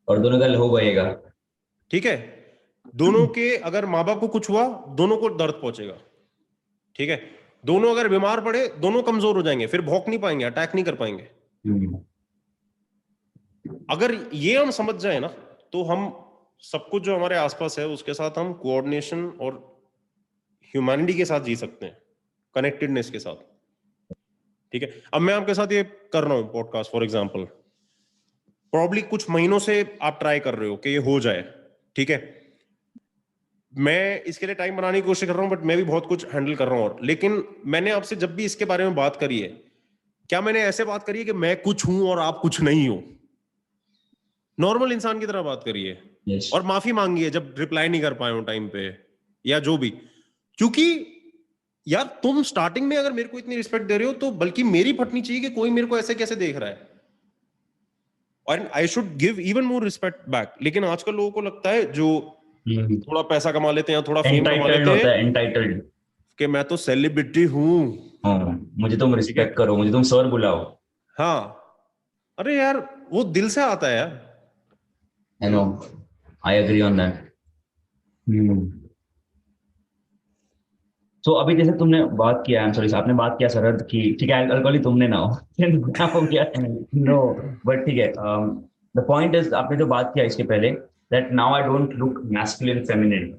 Speaker 2: और दोनों का लहू बहेगा,
Speaker 1: ठीक है। दोनों के अगर माँ बाप को कुछ हुआ, दोनों को दर्द पहुंचेगा, ठीक है। दोनों अगर बीमार पड़े, दोनों कमजोर हो जाएंगे, फिर भौंक नहीं पाएंगे, अटैक नहीं कर पाएंगे। अगर ये हम समझ जाए ना, तो हम सब कुछ जो हमारे आसपास है उसके साथ हम कोऑर्डिनेशन और ह्यूमैनिटी के साथ जी सकते हैं, कनेक्टेडनेस के साथ, ठीक है। अब मैं आपके साथ ये कर रहा हूं पॉडकास्ट फॉर एग्जांपल, प्रॉब्ली कुछ महीनों से आप ट्राई कर रहे हो कि ये हो जाए, ठीक है। मैं इसके लिए टाइम बनाने की कोशिश कर रहा हूं, बट मैं भी बहुत कुछ हैंडल कर रहा हूं। और लेकिन मैंने आपसे जब भी इसके बारे में बात करी है, क्या मैंने ऐसे बात करी है कि मैं कुछ हूं और आप कुछ नहीं हो? नॉर्मल इंसान की तरह बात करी है।
Speaker 2: yes.
Speaker 1: और माफी मांगी है जब रिप्लाई नहीं कर पाए हो टाइम पे, या जो भी। क्योंकि यार तुम स्टार्टिंग में अगर मेरे को इतनी रिस्पेक्ट दे रहे हो, तो बल्कि मेरी फटनी चाहिए कि कोई मेरे को ऐसे कैसे देख रहा है, और I should give even more respect back. लेकिन आजकल लोगों को लगता है, जो थोड़ा पैसा कमा लेते हैं, थोड़ा फेम कमा लेते हैं,
Speaker 2: एंटाइटल्ड,
Speaker 1: कि मैं तो सेलिब्रिटी हूं,
Speaker 2: मुझे तुम रिस्पेक्ट करो, मुझे तुम सर बुलाओ।
Speaker 1: हाँ, अरे यार वो दिल से आता है यार।
Speaker 2: I know, I agree on that. तो अभी जैसे तुमने बात किया, आई एम सॉरी, आपने बात किया सरहद की, ठीक है, अल्कोहली तुमने ना हो गया नो, बट ठीक है। द पॉइंट इज, आपने जो बात किया इसके पहले, that now I don't look masculine feminine,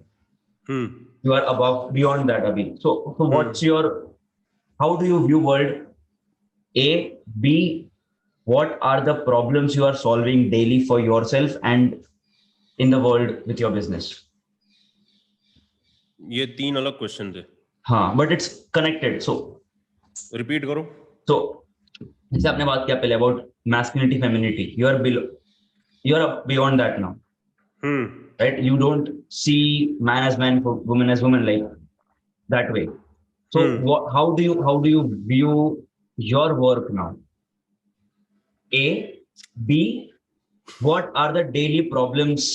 Speaker 2: you are above, beyond that abhi. So what's your, how do you view world? A, B, what are the problems you are solving daily for yourself and in the world with your business?
Speaker 1: ये 3 अलग question थे।
Speaker 2: हाँ, but it's connected, so
Speaker 1: repeat करो।
Speaker 2: So जैसे आपने बात किया पहले about masculinity, femininity, you are beyond that now. Right? You don't see man as man, woman as woman, like that way. So how do you view your work now? A, B, what are the daily problems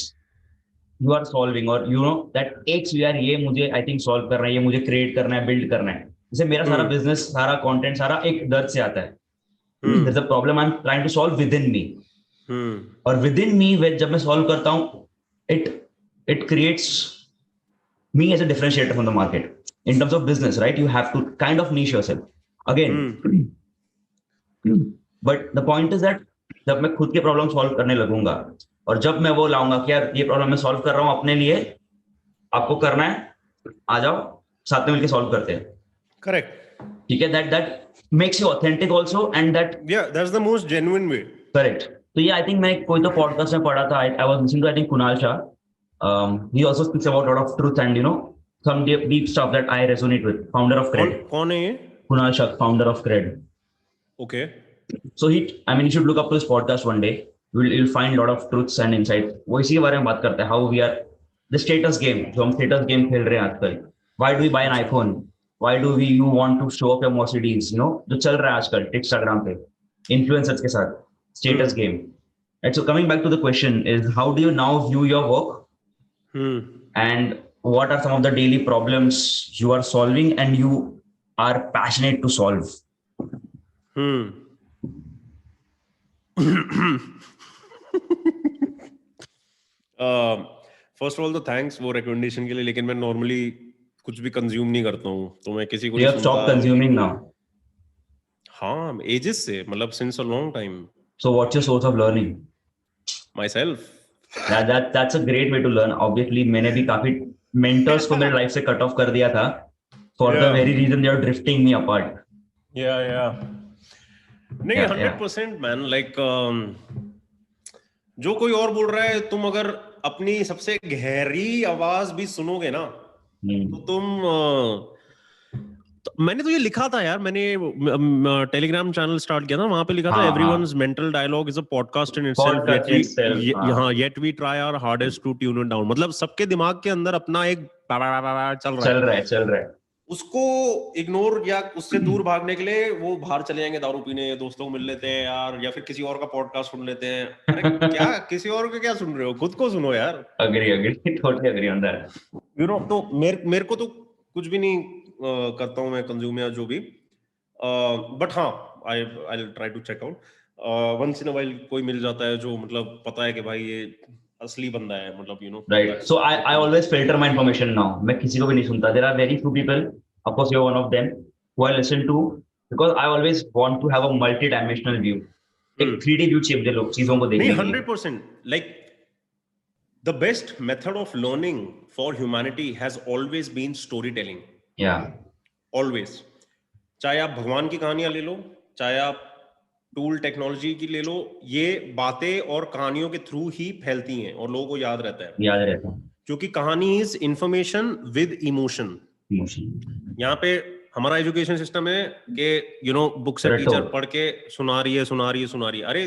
Speaker 2: you are solving, or you know that X यार ये मुझे I think solve करना है, ये मुझे create करना है, build करना है। जैसे मेरा सारा business, सारा content, सारा एक दर्द से आता है। There's a problem I'm trying to solve within me. और within me जब मैं solve करता हूँ, it creates me as a differentiator from the market. In terms of business, right? You have to kind of niche yourself. Again, but the point is that जब मैं खुद के problem solve करने लगूंगा, और जब मैं वो लाऊंगा कि यार ये प्रॉब्लम मैं सॉल्व कर रहा हूँ अपने लिए, आपको करना है, आ जाओ साथ में मिलके सॉल्व करते हैं। करेक्ट, ठीक है, that makes you authentic also, and that's the most genuine way. Correct. तो ये I think मैं कोई तो पॉडकास्ट में पढ़ा था, I was listening to I think Kunal Shah. He also speaks about a lot of truth and some deep stuff that I resonate with. Founder of Cred. कौन है ये? Kunal Shah, founder of Cred. Okay. So you should look up to his podcast one day. You'll find a lot of truths and insights. वो इसी के बारे में बात करता है, how we are the status game, जो हम status game खेल रहे हैं आजकल, Why do we buy an iPhone? Why do you want to show off your Mercedes? You know, जो चल रहा है आजकल Instagram पे influencers के साथ status game. And so coming back to the question is, how do you now view your work, and what are some of the daily problems you are solving and you are passionate to solve?
Speaker 1: First of all तो thanks वो recommendation के लिए, लेकिन मैं normally कुछ भी consume नहीं करता हूँ, तो मैं किसी को
Speaker 2: You
Speaker 1: नहीं
Speaker 2: have stopped
Speaker 1: सुनता।
Speaker 2: consuming now.
Speaker 1: हाँ, एजेस से, मतलब since a long time.
Speaker 2: So what's your source of learning?
Speaker 1: My self.
Speaker 2: That's a great way to learn. Obviously मैंने भी काफी mentors को मेरे लाइफ से कट ऑफ कर दिया था for the very reason they are drifting me apart.
Speaker 1: Yeah. नहीं, 100% मैन, लाइक जो कोई और बोल रहा है, तुम अगर अपनी सबसे गहरी आवाज भी सुनोगे ना, तो तुम तो मैंने तो ये लिखा था यार, मैंने टेलीग्राम चैनल स्टार्ट किया था, वहां पे लिखा था everyone's mental dialogue is a podcast in itself, yet we try our hardest to tune it down। मतलब सबके दिमाग के अंदर अपना एक चल रहा है, उसको इग्नोर या उससे दूर भागने के लिए वो बाहर चले जाएंगे, दारू पीने, दोस्तों को मिल लेते हैं यार, या फिर किसी और का पॉडकास्ट सुन लेते हैं। अरे क्या किसी और को क्या सुन रहे हो, खुद को सुनो यार।
Speaker 2: Agree, totally agree on that.
Speaker 1: You know, तो मेरे को तो कुछ भी नहीं करता हूँ मैं कंज्यूम या जो भी, बट हाँ, I try to check out once in a while, कोई मिल जाता है जो मतलब पता है कि भाई ये असली बंदा है, मतलब you know.
Speaker 2: Right. So I always filter my information now. मैं किसी को भी नहीं सुनता. There are very few people, of course you're one of them, who I listen to because I always want to have a multi-dimensional view. एक 3D view चाहिए मुझे लोग चीजों को देखने के लिए।
Speaker 1: 100%, like the best method of learning for humanity has always been storytelling.
Speaker 2: Yeah.
Speaker 1: Always. चाहे आप भगवान की कहानियां ले लो, चाहे आप टूल टेक्नोलॉजी की ले लो, ये बातें और कहानियों के थ्रू ही फैलती हैं और लोगों को याद रहता है, क्योंकि कहानी इज इंफॉर्मेशन विद इमोशन। यहाँ पे हमारा एजुकेशन सिस्टम है कि यू नो बुक से टीचर पढ़ के सुना रही है, अरे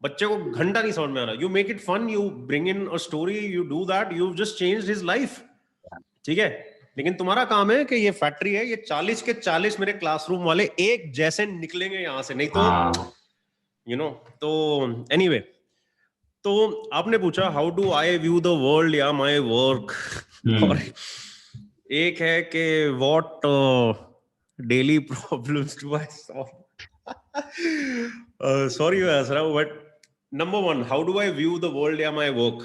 Speaker 1: बच्चे को घंटा नहीं समझ में आ रहा, you make it fun, you bring in a story, you do that, you just changed his life, ठीक है। लेकिन तुम्हारा काम है कि ये फैक्ट्री है, ये 40 के 40 मेरे क्लासरूम वाले एक जैसे निकलेंगे यहाँ से, नहीं तो यू नो। तो एनीवे, तो आपने पूछा how do eye view the world या माय वर्क, और एक है कि what daily problems do I solve. Sorry Asra, but number 1, how do eye view the world या माय वर्क,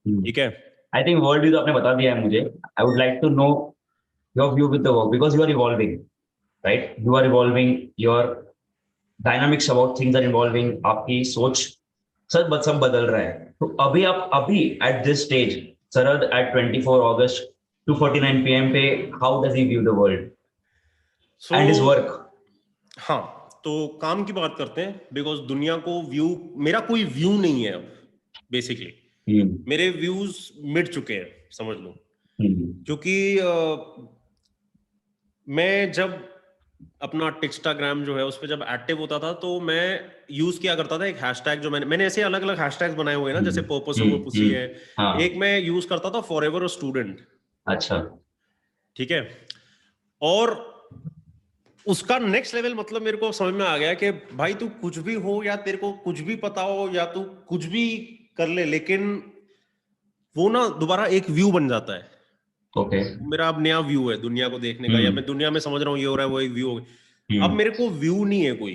Speaker 1: ठीक है।
Speaker 2: I think world तो आपने बता दिया है मुझे. I would like to know your view with the work because you are evolving, right? You are evolving, your dynamics about things are evolving. आपकी सोच सब बदल रहा है. तो अभी at this stage, Sarad at 24 August 2:49 PM पे, how does he view the world and his work?
Speaker 1: हाँ, तो काम की बात करते हैं, बिकॉज दुनिया को व्यू, मेरा कोई व्यू नहीं है अब बेसिकली, मेरे व्यूज मिट चुके हैं समझ लो, क्योंकि मैं जब अपना टिक्स्टाग्राम जो है उस पे जब एक्टिव होता था, तो मैं यूज किया करता था एक हैशटैग, जो मैंने ऐसे अलग अलग हैशटैग्स बनाए हुए हैं ना, जैसे पर्पस ओवर पुसी है, एक मैं यूज करता था फॉरएवर अ स्टूडेंट।
Speaker 2: अच्छा,
Speaker 1: ठीक है। और उसका नेक्स्ट लेवल मतलब मेरे को समझ में आ गया कि भाई तू कुछ भी हो, या तेरे को कुछ भी पता हो, या तू कुछ भी कर ले, लेकिन वो ना दोबारा एक व्यू बन जाता है।
Speaker 2: ओके,
Speaker 1: मेरा अब नया व्यू है दुनिया को देखने का, या मैं दुनिया में समझ रहा हूँ ये हो रहा है, वो एक व्यू हो गया। अब मेरे को व्यू नहीं है कोई,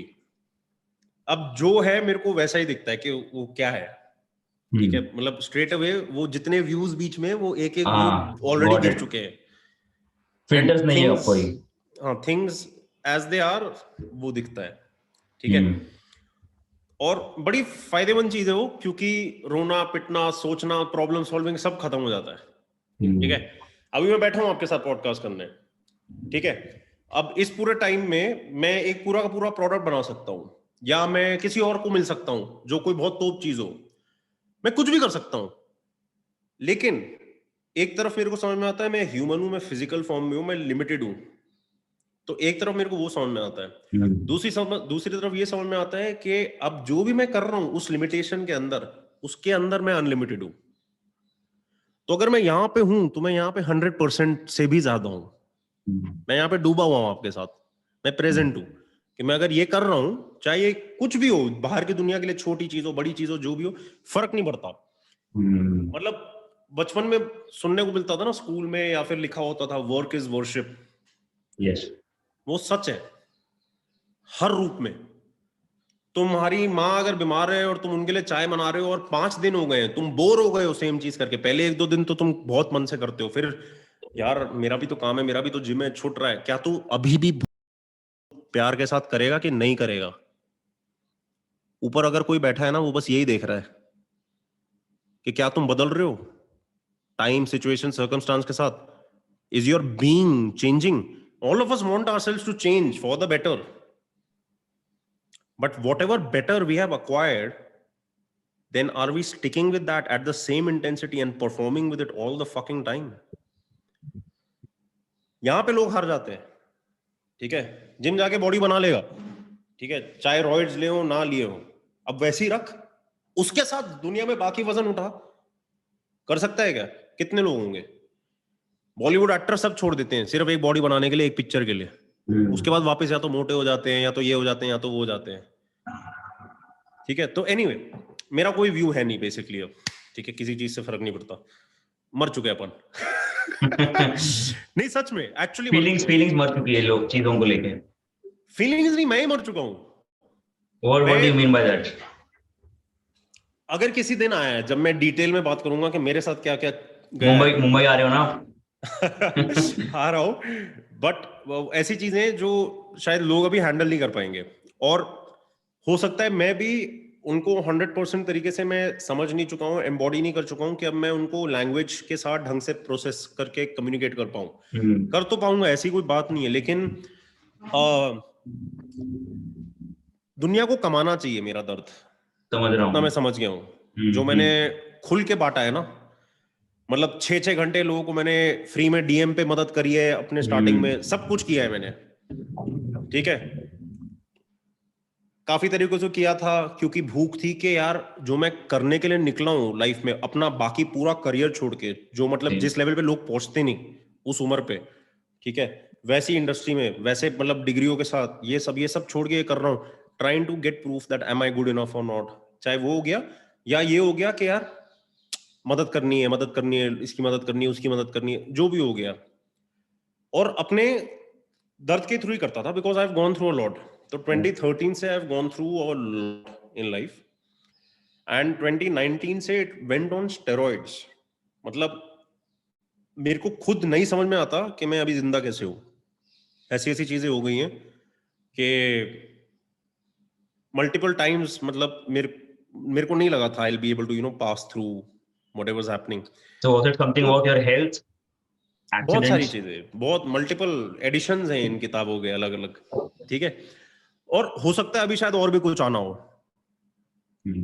Speaker 1: अब जो है मेरे को वैसा ही दिखता है कि वो क्या है, ठीक है। मतलब स्ट्रेट अवे वो जितने व्यूज बीच में, वो एक व्यू ऑलरेडी गिर चुके हैं,
Speaker 2: फिल्टर्स नहीं है कोई।
Speaker 1: हाँ, थिंग्स एज दे आर वो दिखता है, ठीक है। और बड़ी फायदेमंद चीज है वो, क्योंकि रोना पिटना सोचना प्रॉब्लम सॉल्विंग सब खत्म हो जाता है, ठीक है। अभी मैं बैठा हूं आपके साथ पॉडकास्ट करने, ठीक है। अब इस पूरे टाइम में मैं एक पूरा का पूरा प्रोडक्ट बना सकता हूं, या मैं किसी और को मिल सकता हूं जो कोई बहुत टॉप चीज हो, मैं कुछ भी कर सकता हूं। लेकिन एक तरफ मेरे को समझ में आता है मैं ह्यूमन हूं, मैं फिजिकल फॉर्म में हूं, मैं लिमिटेड हूं, तो एक तरफ मेरे को वो समझ में आता है। दूसरी तरफ ये समझ में आता है कि अब जो भी मैं कर रहा हूं उस लिमिटेशन के अंदर, उसके अंदर मैं अनलिमिटेड हूं। तो अगर मैं यहां पे हूं तो मैं यहां पे 100% से भी ज्यादा हूं, मैं यहाँ पे डूबा हुआ हूँ आपके साथ, मैं प्रेजेंट हूँ कि मैं अगर ये कर रहा हूँ, चाहे ये कुछ भी हो, बाहर की दुनिया के लिए छोटी चीज हो बड़ी चीज हो जो भी हो, फर्क नहीं पड़ता। मतलब बचपन में सुनने को मिलता था ना स्कूल में, या फिर लिखा होता था वर्क इज वर्शिप।
Speaker 2: यस,
Speaker 1: वो सच है हर रूप में। तुम्हारी माँ अगर बीमार है और तुम उनके लिए चाय बना रहे हो और 5 दिन हो गए हैं, तुम बोर हो गए हो सेम चीज करके, पहले 1-2 दिन तो तुम बहुत मन से करते हो, फिर यार मेरा भी तो काम है, मेरा भी तो जिम है, छूट रहा है, क्या तू अभी भी प्यार के साथ करेगा कि नहीं करेगा? ऊपर अगर कोई बैठा है ना, वो बस यही देख रहा है कि क्या तुम बदल रहे हो टाइम, सिचुएशन, सर्कमस्टांस के साथ। Is your being changing? All of us want ourselves to change for the better, but whatever better we have acquired, then are we sticking with that at the same intensity and performing with it all the fucking time? यहां पे लोग हार जाते हैं। ठीक है, gym जाके body बना लेगा, ठीक है, चाहे रॉइड्स ले हो ना लिए हो, अब वैसे ही रख, उसके साथ दुनिया में बाकी वजन उठा। कर सकता है क्या? कितने लोग होंगे? बॉलीवुड एक्टर सब छोड़ देते हैं सिर्फ एक बॉडी बनाने के लिए, एक पिक्चर के लिए। उसके बाद वापस या तो मोटे हो जाते हैं, या तो ये हो जाते हैं, या तो वो हो जाते हैं। ठीक है, तो एनीवे मेरा कोई व्यू है नहीं बेसिकली अब। ठीक है, किसी चीज से फर्क नहीं पड़ता, मर चुके अपन। नहीं सच में, एक्चुअली
Speaker 2: फीलिंग्स मर चुकी है लोग चीजों को लेके।
Speaker 1: फीलिंग्स नहीं, मैं ही मर चुका हूं।
Speaker 2: What do you mean by that?
Speaker 1: अगर किसी दिन आया है जब मैं डिटेल में बात करूंगा कि मेरे साथ क्या क्या
Speaker 2: मुंबई आ रहे हो ना?
Speaker 1: आ रहा हूं, बट ऐसी चीजें जो शायद लोग अभी हैंडल नहीं कर पाएंगे, और हो सकता है मैं भी उनको 100% तरीके से मैं समझ नहीं चुका हूं, एम्बॉडी नहीं कर चुका हूं कि अब मैं उनको लैंग्वेज के साथ ढंग से प्रोसेस करके कम्युनिकेट कर पाऊं। कर तो पाऊंगा, ऐसी कोई बात नहीं है, लेकिन दुनिया को कमाना चाहिए मेरा दर्द।
Speaker 2: समझ रहा
Speaker 1: उतना
Speaker 2: हूँ।
Speaker 1: मैं समझ गया हूँ जो मैंने खुल के बांटा है ना। मतलब 6-6 घंटे लोगों को मैंने फ्री में डीएम पे मदद करी है, अपने स्टार्टिंग में सब कुछ किया है मैंने। ठीक है, काफी तरीकों से किया था, क्योंकि भूख थी कि यार जो मैं करने के लिए निकला हूं लाइफ में, अपना बाकी पूरा करियर छोड़ के, जो मतलब जिस लेवल पे लोग पहुंचते नहीं उस उम्र पे, ठीक है, वैसी इंडस्ट्री में, वैसे मतलब डिग्रियों के साथ, ये सब छोड़ के ये कर रहा हूं, trying to get proof that am I good enough और नॉट। चाहे वो हो गया, या ये हो गया कि यार मदद करनी है, मदद करनी है, इसकी मदद करनी है, उसकी मदद करनी है, जो भी हो गया, और अपने दर्द के थ्रू ही करता था, because I have gone through a lot. तो 2013 से I have gone through a lot in life, and 2019 से इट वेंट ऑन स्टेरॉइड्स। मतलब मेरे को खुद नहीं समझ में आता कि मैं अभी जिंदा कैसे हूं। ऐसी ऐसी चीजें हो गई हैं कि मल्टीपल टाइम्स, मतलब मेरे को नहीं लगा था I will be able to pass through whatever is happening.
Speaker 2: So was it something
Speaker 1: तो
Speaker 2: about your health,
Speaker 1: बहुत सारी
Speaker 2: accidents?
Speaker 1: चीजें, बहुत मल्टीपल एडिशंस हैं इन किताबों के अलग अलग। ठीक है, और हो सकता है अभी शायद और भी कुछ आना हो।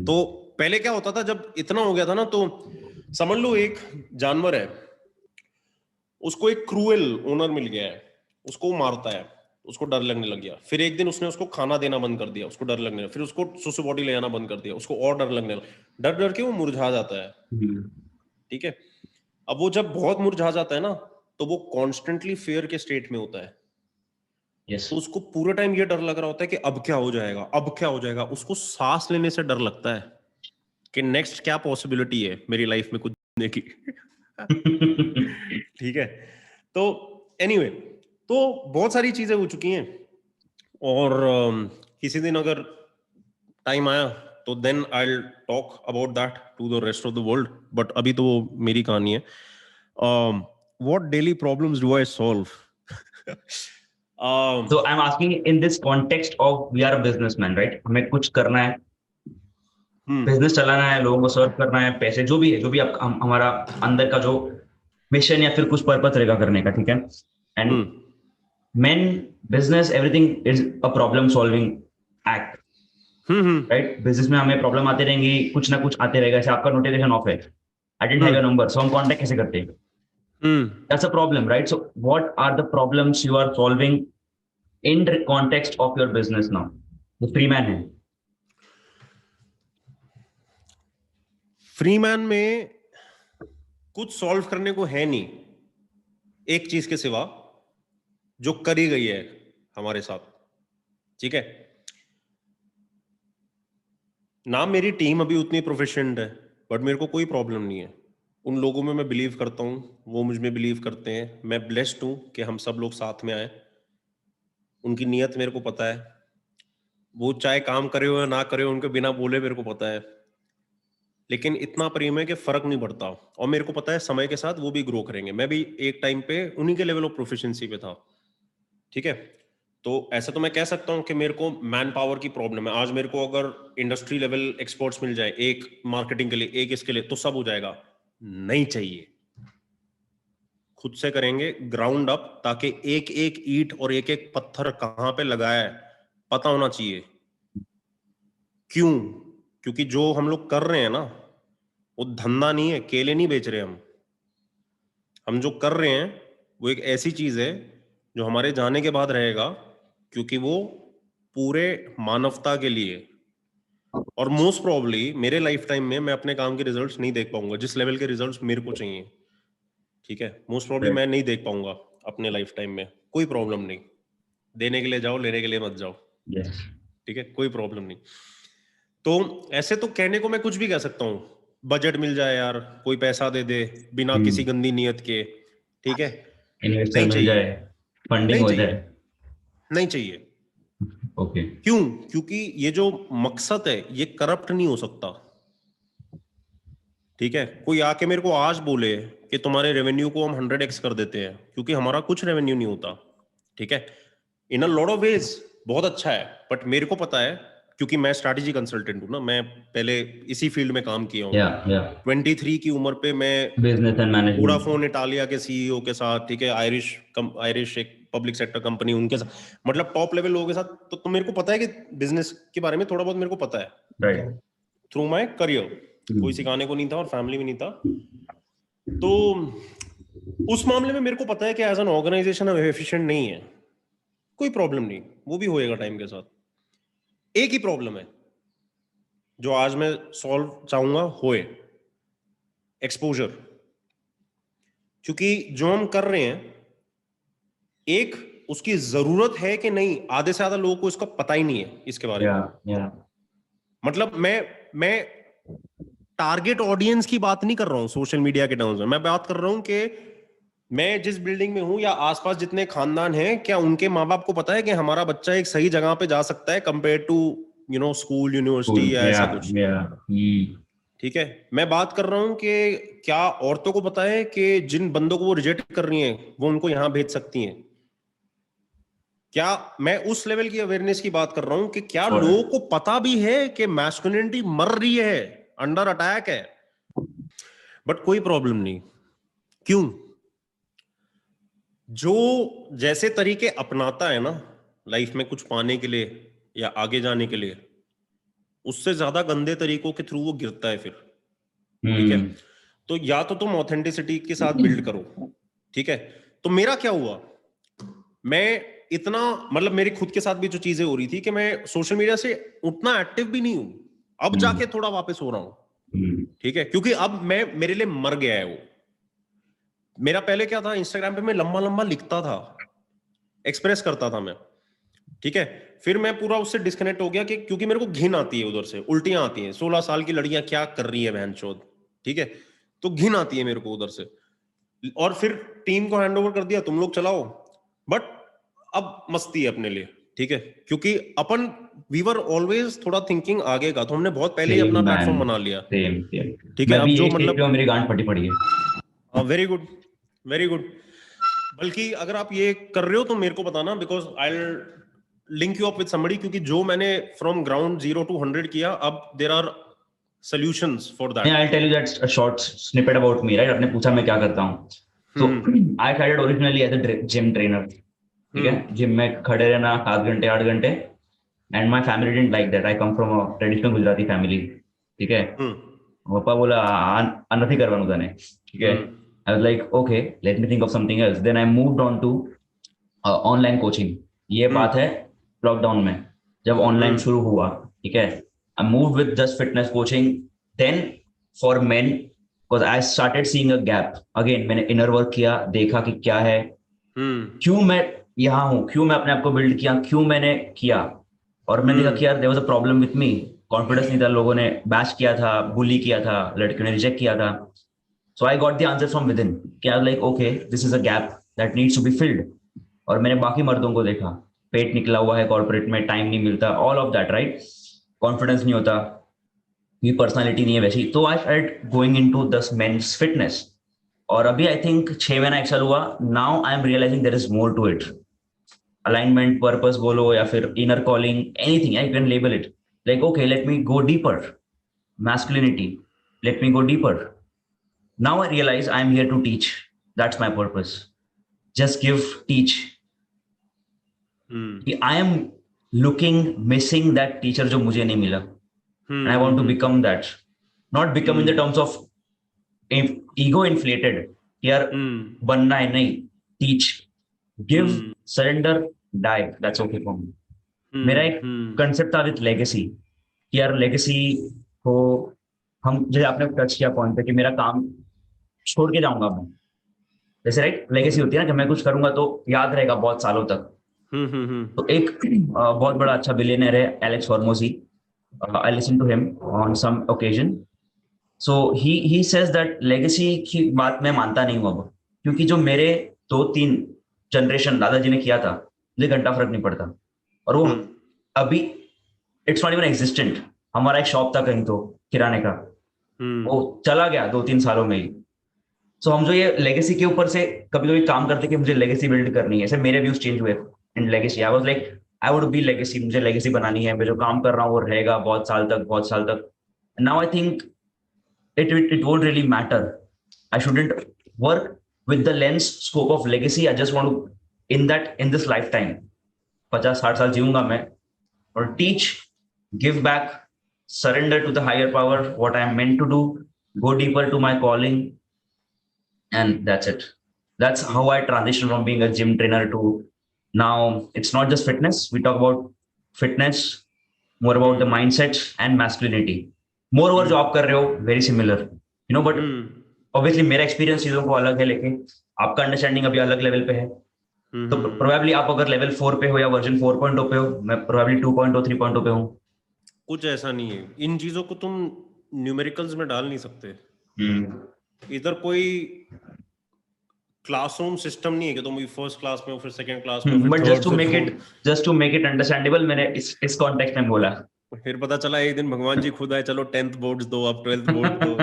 Speaker 1: तो पहले क्या होता था, जब इतना हो गया था ना, तो समझ लो एक जानवर है, उसको एक क्रूएल ओनर मिल गया है, उसको मारता है, उसको डर लगने लग गया, फिर एक दिन उसने उसको खाना देना बंद कर दिया, उसको डर लगने लगा, फिर उसको सुसु बॉडी ले आना बंद कर दिया, उसको और डर लगने लगा, डर डर के वो मुरझा जाता है। ठीक है, अब वो जब बहुत मुरझा जाता है ना, तो वो कॉन्स्टेंटली फेयर के स्टेट में होता है।
Speaker 2: Yes.
Speaker 1: तो उसको पूरे टाइम ये डर लग रहा होता है कि अब क्या हो जाएगा, अब क्या हो जाएगा। उसको सांस लेने से डर लगता है कि नेक्स्ट क्या पॉसिबिलिटी है मेरी लाइफ में कुछ होने की। ठीक है, तो एनीवे तो बहुत सारी चीजें हो चुकी हैं, और किसी दिन अगर टाइम आया तो then I will talk about that to the rest of the world, but अभी तो वो मेरी कहानी है। What daily problems do I solve?
Speaker 2: So I'm asking in this context of we are a businessman, right? हमें कुछ करना है, बिजनेस चलाना है, लोगों को सर्व करना है, पैसे जो भी है, जो भी हमारा अंदर का जो मिशन या फिर कुछ पर्पस रहेगा करने का, ठीक है? And main business everything is a problem solving act, right? Business में हमें प्रॉब्लम आते रहेंगी, कुछ ना कुछ आते रहेगा। जैसे आपका नोटिफिकेशन ऑफ है, I didn't have your number, so हम कांटेक्ट कैसे करते हैं? That's a problem, right? So what are the problems you are solving in the context of your business now? The free man है।
Speaker 1: Freeman में कुछ solve करने को है नहीं एक चीज के सिवा, जो करी गई है हमारे साथ, ठीक है ना। मेरी टीम अभी उतनी प्रोफिशिएंट है, बट मेरे को कोई प्रॉब्लम नहीं है। उन लोगों में मैं बिलीव करता हूँ, वो मुझ में बिलीव करते हैं। मैं ब्लेस्ड हूँ कि हम सब लोग साथ में आए। उनकी नीयत मेरे को पता है, वो चाहे काम करे हो या ना करे हो, उनके बिना बोले मेरे को पता है। लेकिन इतना प्रेम है कि फर्क नहीं पड़ता, और मेरे को पता है समय के साथ वो भी ग्रो करेंगे। मैं भी एक टाइम पे उन्हीं के लेवल ऑफ प्रोफिशिएंसी पे था, ठीक है। तो ऐसा तो मैं कह सकता हूं कि मेरे को मैन पावर की प्रॉब्लम है। आज मेरे को अगर इंडस्ट्री लेवल एक्सपर्ट्स मिल जाए, एक मार्केटिंग के लिए, एक इसके लिए, तो सब हो जाएगा। नहीं चाहिए, खुद से करेंगे ग्राउंड अप, ताकि एक एक ईंट और एक एक पत्थर कहां पे लगाया है पता होना चाहिए। क्यों? क्योंकि जो हम लोग कर रहे हैं ना, वो धंधा नहीं है, केले नहीं बेच रहे हम जो कर रहे हैं वो एक ऐसी चीज है जो हमारे जाने के बाद रहेगा, क्योंकि वो पूरे मानवता के लिए। और मोस्ट प्रोबेबली मेरे लाइफ टाइम में मैं अपने काम के रिजल्ट्स नहीं देख पाऊंगा जिस लेवल के रिजल्ट्स मेरे को चाहिए, ठीक है। मोस्ट प्रोबेबली मैं नहीं देख पाऊंगा अपने लाइफ टाइम में। कोई प्रॉब्लम नहीं, देने के लिए जाओ, लेने के लिए मत जाओ, ठीक है, कोई प्रॉब्लम नहीं। तो ऐसे तो कहने को मैं कुछ भी कह सकता हूँ, बजट मिल जाए यार, कोई पैसा दे दे बिना किसी गंदी नियत के, ठीक है,
Speaker 2: इन्वेस्टर
Speaker 1: नहीं
Speaker 2: मिल
Speaker 1: चाहिए,
Speaker 2: जाए, फंडिंग
Speaker 1: नहीं
Speaker 2: हो
Speaker 1: चाहिए,
Speaker 2: जाए।
Speaker 1: नहीं चाहिए।
Speaker 2: ओके।
Speaker 1: क्यों? क्योंकि ये जो मकसद है ये करप्ट नहीं हो सकता, ठीक है। कोई आके मेरे को आज बोले कि तुम्हारे रेवेन्यू को हम 100x कर देते हैं, क्योंकि हमारा कुछ रेवेन्यू नहीं होता, ठीक है। इन अ लॉट ऑफ वेज बहुत अच्छा है, बट मेरे को पता है, क्योंकि मैं स्ट्रैटेजी कंसल्टेंट हूं ना, मैं पहले इसी फील्ड में काम किया हूं।
Speaker 2: या
Speaker 1: 23 की उम्र पे मैं
Speaker 2: business and management.
Speaker 1: Vodafone Italia के सीईओ के साथ, ठीक है, आयरिश एक पब्लिक सेक्टर कंपनी, उनके साथ, मतलब टॉप लेवल लोगों के साथ। तो मेरे को पता है कि बिजनेस के बारे में थोड़ा बहुत मेरे को पता है,
Speaker 2: राइट।
Speaker 1: Through my career. कोई सिखाने को नहीं था और फैमिली में नहीं था। तो उस मामले में मेरे को पता है कि एज एन ऑर्गेनाइजेशन अब एफिशिएंट नहीं है। कोई प्रॉब्लम नहीं, वो भी होएगा टाइम के साथ। एक ही प्रॉब्लम है जो आज मैं सॉल्व चाहूंगा होए, एक्सपोजर। क्योंकि जो हम कर रहे हैं, एक उसकी जरूरत है कि नहीं, आधे से ज्यादा लोगों को इसका पता ही नहीं है इसके बारे में।
Speaker 2: या
Speaker 1: मतलब मैं टारगेट ऑडियंस की बात नहीं कर रहा हूं सोशल मीडिया के टर्म्स में। मैं बात कर रहा हूं कि मैं जिस बिल्डिंग में हूं या आसपास जितने खानदान हैं, क्या उनके माँ बाप को पता है कि हमारा बच्चा एक सही जगह पे जा सकता है कंपेयर टू स्कूल, यूनिवर्सिटी या ऐसा कुछ, ठीक है। मैं बात कर रहा हूं कि क्या औरतों को पता है कि जिन बंदों को वो रिजेक्ट कर रही हैं वो उनको यहां भेज सकती हैं? क्या मैं उस लेवल की अवेयरनेस की बात कर रहा हूं कि क्या लोगों को पता भी है कि मैस्कुलिनिटी मर रही है, अंडर अटैक है, बट कोई प्रॉब्लम नहीं। क्यों? जो जैसे तरीके अपनाता है ना लाइफ में कुछ पाने के लिए या आगे जाने के लिए, उससे ज्यादा गंदे तरीकों के थ्रू वो गिरता है फिर, ठीक है। तो या तो तुम ऑथेंटिसिटी के साथ बिल्ड करो, ठीक है। तो मेरा क्या हुआ, मैं इतना, मतलब मेरी खुद के साथ भी जो चीजें हो रही थी कि मैं सोशल मीडिया से उतना एक्टिव भी नहीं हूं, अब जाके थोड़ा वापस हो रहा हूं, ठीक है। क्योंकि अब मैं, मेरे लिए मर गया है वो। मेरा पहले क्या था, इंस्टाग्राम पे मैं लंबा लंबा लिखता था, एक्सप्रेस करता था मैं, ठीक है। फिर मैं पूरा उससे डिस्कनेक्ट हो गया कि क्योंकि मेरे को घिन आती है, उधर से उल्टियां आती हैं। 16 साल की लड़कियां क्या कर रही है बहनचोद, ठीक है। तो घिन आती है मेरे को उधर से, और फिर टीम को हैंड ओवर कर दिया, तुम लोग चलाओ। बट अब मस्ती है अपने लिए, ठीक है। क्योंकि अपन वी वर ऑलवेज थोड़ा थिंकिंग आगे का, तो हमने बहुत पहले ही अपना प्लेटफॉर्म बना लिया,
Speaker 2: सेम।
Speaker 1: ठीक है।
Speaker 2: मैं
Speaker 1: अब
Speaker 2: भी
Speaker 1: जो
Speaker 2: यही स्टेज पे हूँ,
Speaker 1: मतलब,
Speaker 2: मेरी गांड फटी पड़ी है।
Speaker 1: Very good, very good. बल्कि अगर आप ये कर रहे हो तो मेरे को बताना, because I link you up with somebody. क्योंकि जो मैंने फ्रॉम ग्राउंड 0 to 100 किया, अब there are solutions for that.
Speaker 2: I'll tell you that a short snippet about me, right? आपने पूछा मैं क्या करता हूँ। So I started originally as a gym trainer. ठीक है, जिम में खड़े रहना 7 घंटे 8 घंटे, and my family didn't like that. I come from a traditional Gujarati family. ठीक है, पापा बोला નથી કરવાનું તને, ठीक है। I was like, okay, let me think of something else. Then I moved on to online coaching. ये बात है लॉकडाउन में, जब ऑनलाइन शुरू हुआ, ठीक है। I move with just fitness coaching, then for men, because I started seeing a gap. Again मैंने इनर वर्क किया, देखा कि क्या है, क्यों मैं यहाँ हूँ, क्यों मैं अपने आप को बिल्ड किया, क्यों मैंने किया। और मैंने देखा कि यार there was a problem with me, confidence नहीं था, लोगों ने बैश किया था, बुली किया था, लड़कियों ने रिजेक्ट किया था। So I got the answer from within, कि I like okay this is a gap that needs to be filled. और मैंने बाकी मर्दों को देखा, पेट निकला हुआ है कॉर्पोरेट में, टाइम नहीं मिलता, all of that right, confidence नहीं होता, ये पर्सनालिटी नहीं है वैसी, तो I start going into this men's fitness. और अभी आई थिंक 6 महीना एक साल हुआ, now I am realizing there is more to it. Alignment, purpose बोलो या फिर inner calling, anything I can label it, like okay let me go deeper, masculinity, let me go deeper. Now I realize I am here to teach, that's my purpose. Just give, teach. I am looking, missing that teacher जो मुझे नहीं मिला, and I want to become that. Not become in the terms of ego inflated, यार बनना है, नहीं, teach, give, surrender, die, that's okay for me. मेरा एक कंसेप्ट था विथ लेगेसी, कि यार लेगेसी को हम, जैसे आपने टच किया पॉइंट पे कि मेरा काम छोड़ के जाऊंगा मैं, जैसे राइट लेगेसी होती है ना कि मैं कुछ करूंगा तो याद रहेगा बहुत सालों तक। तो एक बहुत बड़ा अच्छा बिलियनर है Alex Hormozi, I listen to him on some occasion. So he says that legacy की बात मैं मानता नहीं हूं अब, क्योंकि जो मेरे 2-3 जनरेशन दादाजी ने किया था, मुझे घंटा फर्क नहीं पड़ता। और वो अभी इट्स नॉट इवन एग्जिस्टेंट। हमारा एक शॉप था कहीं तो किराने का, वो चला गया 2-3 सालों में ही। सो हम जो ये लेगेसी के ऊपर से कभी कभी काम करते कि मुझे लेगेसी बिल्ड करनी है, ऐसे मेरे व्यूज चेंज हुए in legacy. I was like I would be legacy, मुझे लेगेसी बनानी है, मैं जो काम कर रहा हूँ वो रहेगा बहुत साल तक, बहुत साल तक। Now I think it won't really matter. I shouldn't work with the lens scope of legacy. I just want to in this lifetime 50-60 साल जीऊंगा मैं, और teach, give back, surrender to the higher power what I am meant to do, go deeper to my calling, and that's it. That's how I transition from being a gym trainer to now it's not just fitness. We talk about fitness, more about the mindset and masculinity. Moreover, जो आप कर रहे हो very similar, you know, but obviously मेरा experience चीजों को अलग है, लेकिन आपका अंडरस्टैंडिंग अभी अलग लेवल पे है। तो प्रोबेबली आप अगर लेवल 4 पे हो या वर्जन 4.0 पे हो, मैं प्रोबेबली 2.0 3.0 पे हूँ।
Speaker 1: कुछ ऐसा नहीं है, इन चीजों को तुम न्यूमेरिकल्स में डाल नहीं सकते। इधर कोई क्लासरूम सिस्टम नहीं है कि तुम फर्स्ट क्लास में हो, फिर सेकंड क्लास में, फिर
Speaker 2: but
Speaker 1: third,
Speaker 2: just to make it understandable, मैंने इस कॉन्टेक्स्ट में बोला।
Speaker 1: फिर पता चला एक दिन भगवान जी खुद आए, चलो 10th बोर्ड्स दो, अब 12th बोर्ड दो।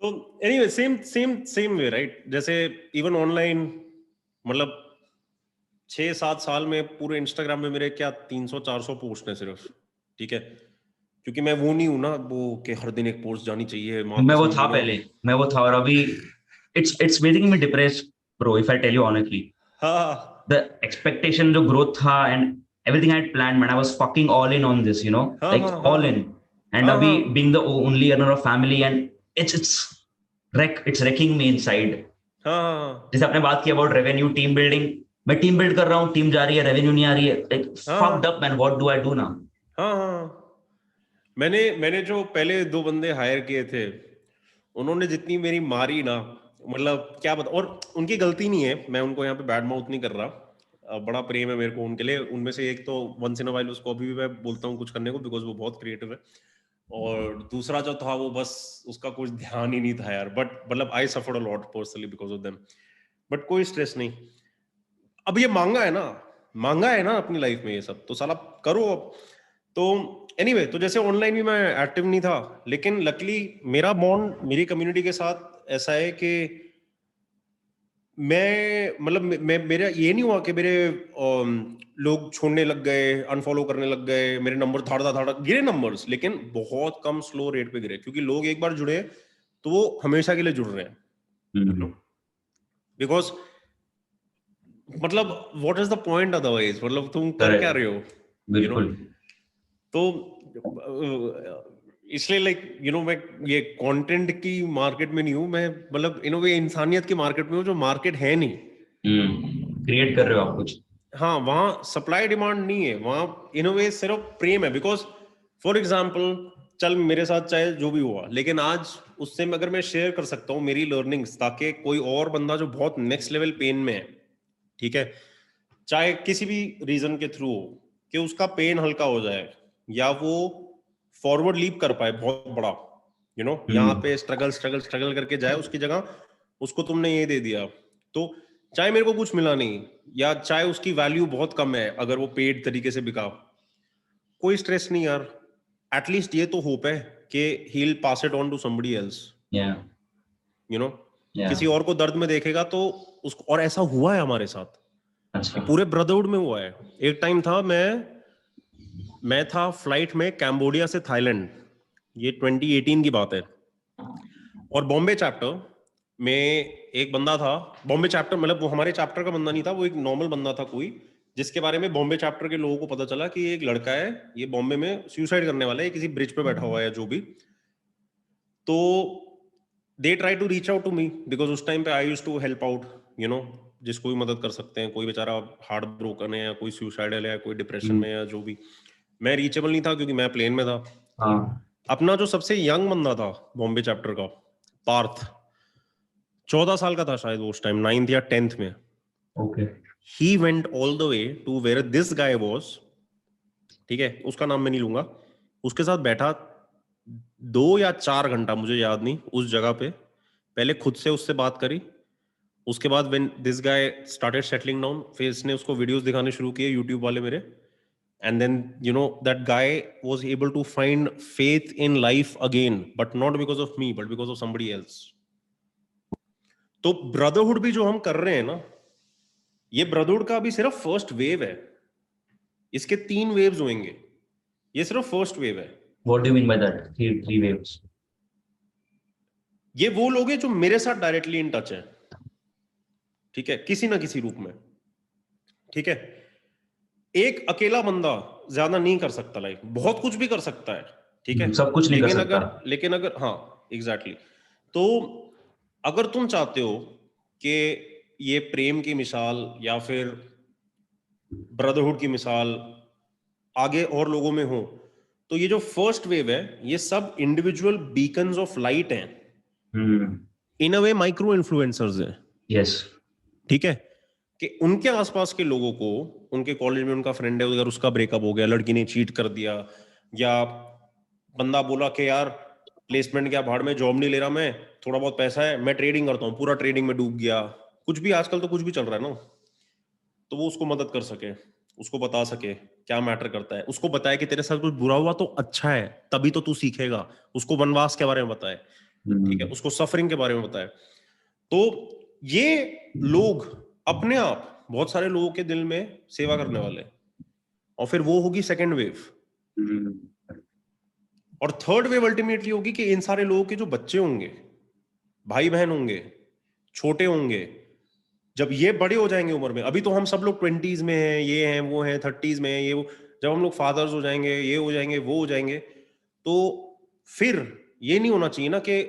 Speaker 1: तो एनीवे सेम वे राइट, जैसे इवन ऑनलाइन, मतलब 6-7 साल में पूरे इंस्टाग्राम में मेरे क्या 300-400 पोस्ट हैं सिर्फ, ठीक है, क्योंकि मैं वो नहीं हूं ना वो कि हर दिन एक पोस्ट जानी चाहिए।
Speaker 2: मैं वो था पहले, मैं वो था, और अभी it's making me depressed, bro, if I tell you honestly.
Speaker 1: हाँ,
Speaker 2: The expectation, जो growth था and everything I had planned, man, I was fucking all in on this, you know,
Speaker 1: हाँ,
Speaker 2: like
Speaker 1: हाँ,
Speaker 2: all
Speaker 1: हाँ,
Speaker 2: in. And
Speaker 1: हाँ,
Speaker 2: अभी
Speaker 1: हाँ,
Speaker 2: being the only earner of family, and it's wrecking me inside.
Speaker 1: हाँ,
Speaker 2: जैसे आपने बात की about revenue, team building, मैं टीम बिल्ड कर रहा हूँ, टीम जा रही है, रेवेन्यू नहीं आ रही है, like fucked up, man, what do I do now?
Speaker 1: हाँ, हाँ। मैंने जो पहले 2 बंदे हायर किए थे, उन्होंने जितनी मेरी मारी ना, मतलब क्या बता, और उनकी गलती नहीं है, मैं उनको यहाँ पे बैड माउथ नहीं कर रहा, बड़ा प्रेम है मेरे को उनके लिए। उनमें से एक तो वंस इन अ वाइल उसको अभी भी मैं बोलता हूँ कुछ करने को, बिकॉज वो बहुत क्रिएटिव है, और दूसरा जो था वो बस उसका कुछ ध्यान ही नहीं था यार। बट मतलब I suffered a lot personally because of them, but कोई स्ट्रेस नहीं। अब ये मांगा है ना अपनी लाइफ में ये सब, तो साला करो अब। तो एनीवे, तो जैसे ऑनलाइन भी मैं एक्टिव नहीं था, लेकिन लकीली मेरा बॉन्ड मेरी कम्युनिटी के साथ ऐसा है कि मैं मतलब मेरा ये नहीं हुआ कि मेरे लोग छोड़ने लग गए, अनफॉलो करने लग गए, मेरे नंबर धाड़ा धाड़ा गिरे नंबर्स, लेकिन बहुत कम स्लो रेट पे गिरे, क्योंकि लोग एक बार जुड़े तो वो हमेशा के लिए जुड़ रहे हैं। बिकॉज मतलब what is the point otherwise, मतलब तुम कर क्या रहे हो, यू नो। तो इसलिए लाइक यू नो, मैं ये कंटेंट की मार्केट में नहीं हूं मैं, मतलब इन वे इंसानियत की मार्केट में हूं, जो मार्केट है नहीं,
Speaker 2: क्रिएट कर रहे हो आप कुछ।
Speaker 1: हाँ, वहां सप्लाई डिमांड नहीं है, वहां इन वे सिर्फ प्रेम है। बिकॉज फॉर एग्जाम्पल, चल मेरे साथ चाहे जो भी हुआ, लेकिन आज उससे अगर मैं शेयर कर सकता हूँ मेरी लर्निंग्स, ताकि कोई और बंदा जो बहुत नेक्स्ट लेवल पेन में है, ठीक है, चाहे किसी भी रीजन के थ्रू हो, कि उसका पेन हल्का हो जाए या वो फॉरवर्ड लीप कर पाए बहुत बड़ा, यहाँ पे स्ट्रगल स्ट्रगल स्ट्रगल करके जाए, उसकी जगह उसको तुमने ये दे दिया, तो चाहे मेरे को कुछ मिला नहीं, या चाहे उसकी वैल्यू बहुत कम है अगर वो पेड तरीके से बिका, कोई स्ट्रेस नहीं यार, एटलीस्ट ये तो होप है कि he will pass it on to somebody else, किसी और को दर्द में देखेगा तो उसको, और ऐसा हुआ है हमारे साथ।
Speaker 2: अच्छा।
Speaker 1: पूरे ब्रदरहुड में हुआ है। एक टाइम था, मैं था फ्लाइट में कैम्बोडिया से थाईलैंड, ये 2018 की बात है, और बॉम्बे चैप्टर में एक बंदा था। बॉम्बे चैप्टर मतलब वो हमारे चैप्टर का बंदा नहीं था, वो एक नॉर्मल बंदा था कोई, जिसके बारे में बॉम्बे चैप्टर के लोगों को पता चला कि एक लड़का है, ये बॉम्बे में सुसाइड करने वाला है, किसी ब्रिज पे बैठा हुआ है जो भी। तो they try to reach out to me because उस टाइम पे I used to help out, जिसको भी मदद कर सकते हैं, कोई बेचारा हार्ट ब्रोकन है या कोई सुसाइडल है या कोई डिप्रेशन में या जो भी। मैं रीचेबल नहीं था क्योंकि मैं प्लेन में था।
Speaker 2: हाँ।
Speaker 1: अपना जो सबसे यंग बंदा था बॉम्बे चैप्टर का, पार्थ, 14 साल का था शायद वो उस टाइम, 9th या 10th में।
Speaker 2: Okay.
Speaker 1: He went all the way to where this guy was, ठीक है, उसका नाम मैं नहीं लूंगा, उसके साथ बैठा 2 या 4 घंटा, मुझे याद नहीं, उस जगह पे पहले खुद से उससे बात करी, उसके बाद when this guy started settling down, फिर इसने उसको वीडियोस दिखाने शुरू किए यूट्यूब वाले मेरे, and then that guy was able to find faith in life again, but not because of me but because of somebody else. तो ब्रदरहुड भी जो हम कर रहे हैं ना, ये ब्रदरहुड का भी सिर्फ फर्स्ट वेव है, इसके 3 वेव्स होंगे, ये सिर्फ फर्स्ट वेव है।
Speaker 2: What do you mean by that? Three waves.
Speaker 1: ये वो लोग हैं जो मेरे साथ डायरेक्टली इन टच है, ठीक है, किसी ना किसी रूप में, ठीक है। एक अकेला बंदा ज्यादा नहीं कर सकता, लाइक बहुत कुछ भी कर सकता है, ठीक है,
Speaker 2: सब कुछ नहीं कर सकता।
Speaker 1: लेकिन अगर हाँ एग्जैक्टली, तो अगर तुम चाहते हो कि ये प्रेम की मिसाल या फिर ब्रदरहुड की मिसाल आगे और लोगों में हो, तो ये जो फर्स्ट वेव है, ये सब इंडिविजुअल बीकन्स ऑफ लाइट हैं, इन अ वे माइक्रो इन्फ्लुएंसर्स हैं।
Speaker 2: यस।
Speaker 1: ठीक है, कि उनके आसपास के लोगों को, उनके कॉलेज में उनका फ्रेंड है, अगर उसका ब्रेकअप हो गया, लड़की ने चीट कर दिया, या बंदा बोला कि यार प्लेसमेंट क्या भाड़ में, जॉब नहीं ले रहा मैं, थोड़ा बहुत पैसा है, मैं ट्रेडिंग करता हूँ, पूरा ट्रेडिंग में डूब गया, कुछ भी आजकल तो कुछ भी चल रहा है ना, तो वो उसको मदद कर सके, उसको बता सके क्या मैटर करता है, उसको बताए कि तेरे साथ कुछ बुरा हुआ तो अच्छा है, तभी तो तू सीखेगा, उसको वनवास के बारे में बताए, ठीक है, उसको सफरिंग के बारे में बताए। तो ये लोग अपने आप बहुत सारे लोगों के दिल में सेवा करने वाले, और फिर वो होगी सेकेंड वेव, और थर्ड वेव अल्टीमेटली होगी कि इन सारे लोगों के जो बच्चे होंगे, भाई बहन होंगे, छोटे होंगे, जब ये बड़े हो जाएंगे उम्र में, अभी तो हम सब लोग 20s में हैं, ये हैं वो हैं, 30s में हैं ये वो, जब हम लोग फादर्स हो जाएंगे, ये हो जाएंगे वो हो जाएंगे, तो फिर ये नहीं होना चाहिए ना कि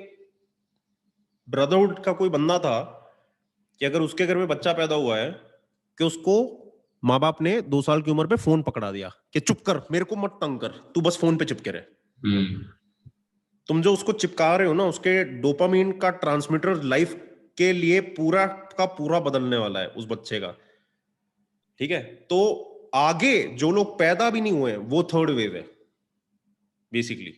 Speaker 1: ब्रदरहुड का कोई बंदा था कि अगर उसके घर में बच्चा पैदा हुआ है कि उसको माँ बाप ने 2 साल की उम्र पे फोन पकड़ा दिया कि चुप कर, मेरे को मत तंग कर, तू बस फोन पे चिपके रहे। तुम जो उसको चिपका रहे हो ना, उसके डोपामीन का ट्रांसमीटर लाइफ के लिए पूरा का पूरा बदलने वाला है उस बच्चे का, ठीक है। तो आगे जो लोग पैदा भी नहीं हुए वो थर्ड वेव है बेसिकली।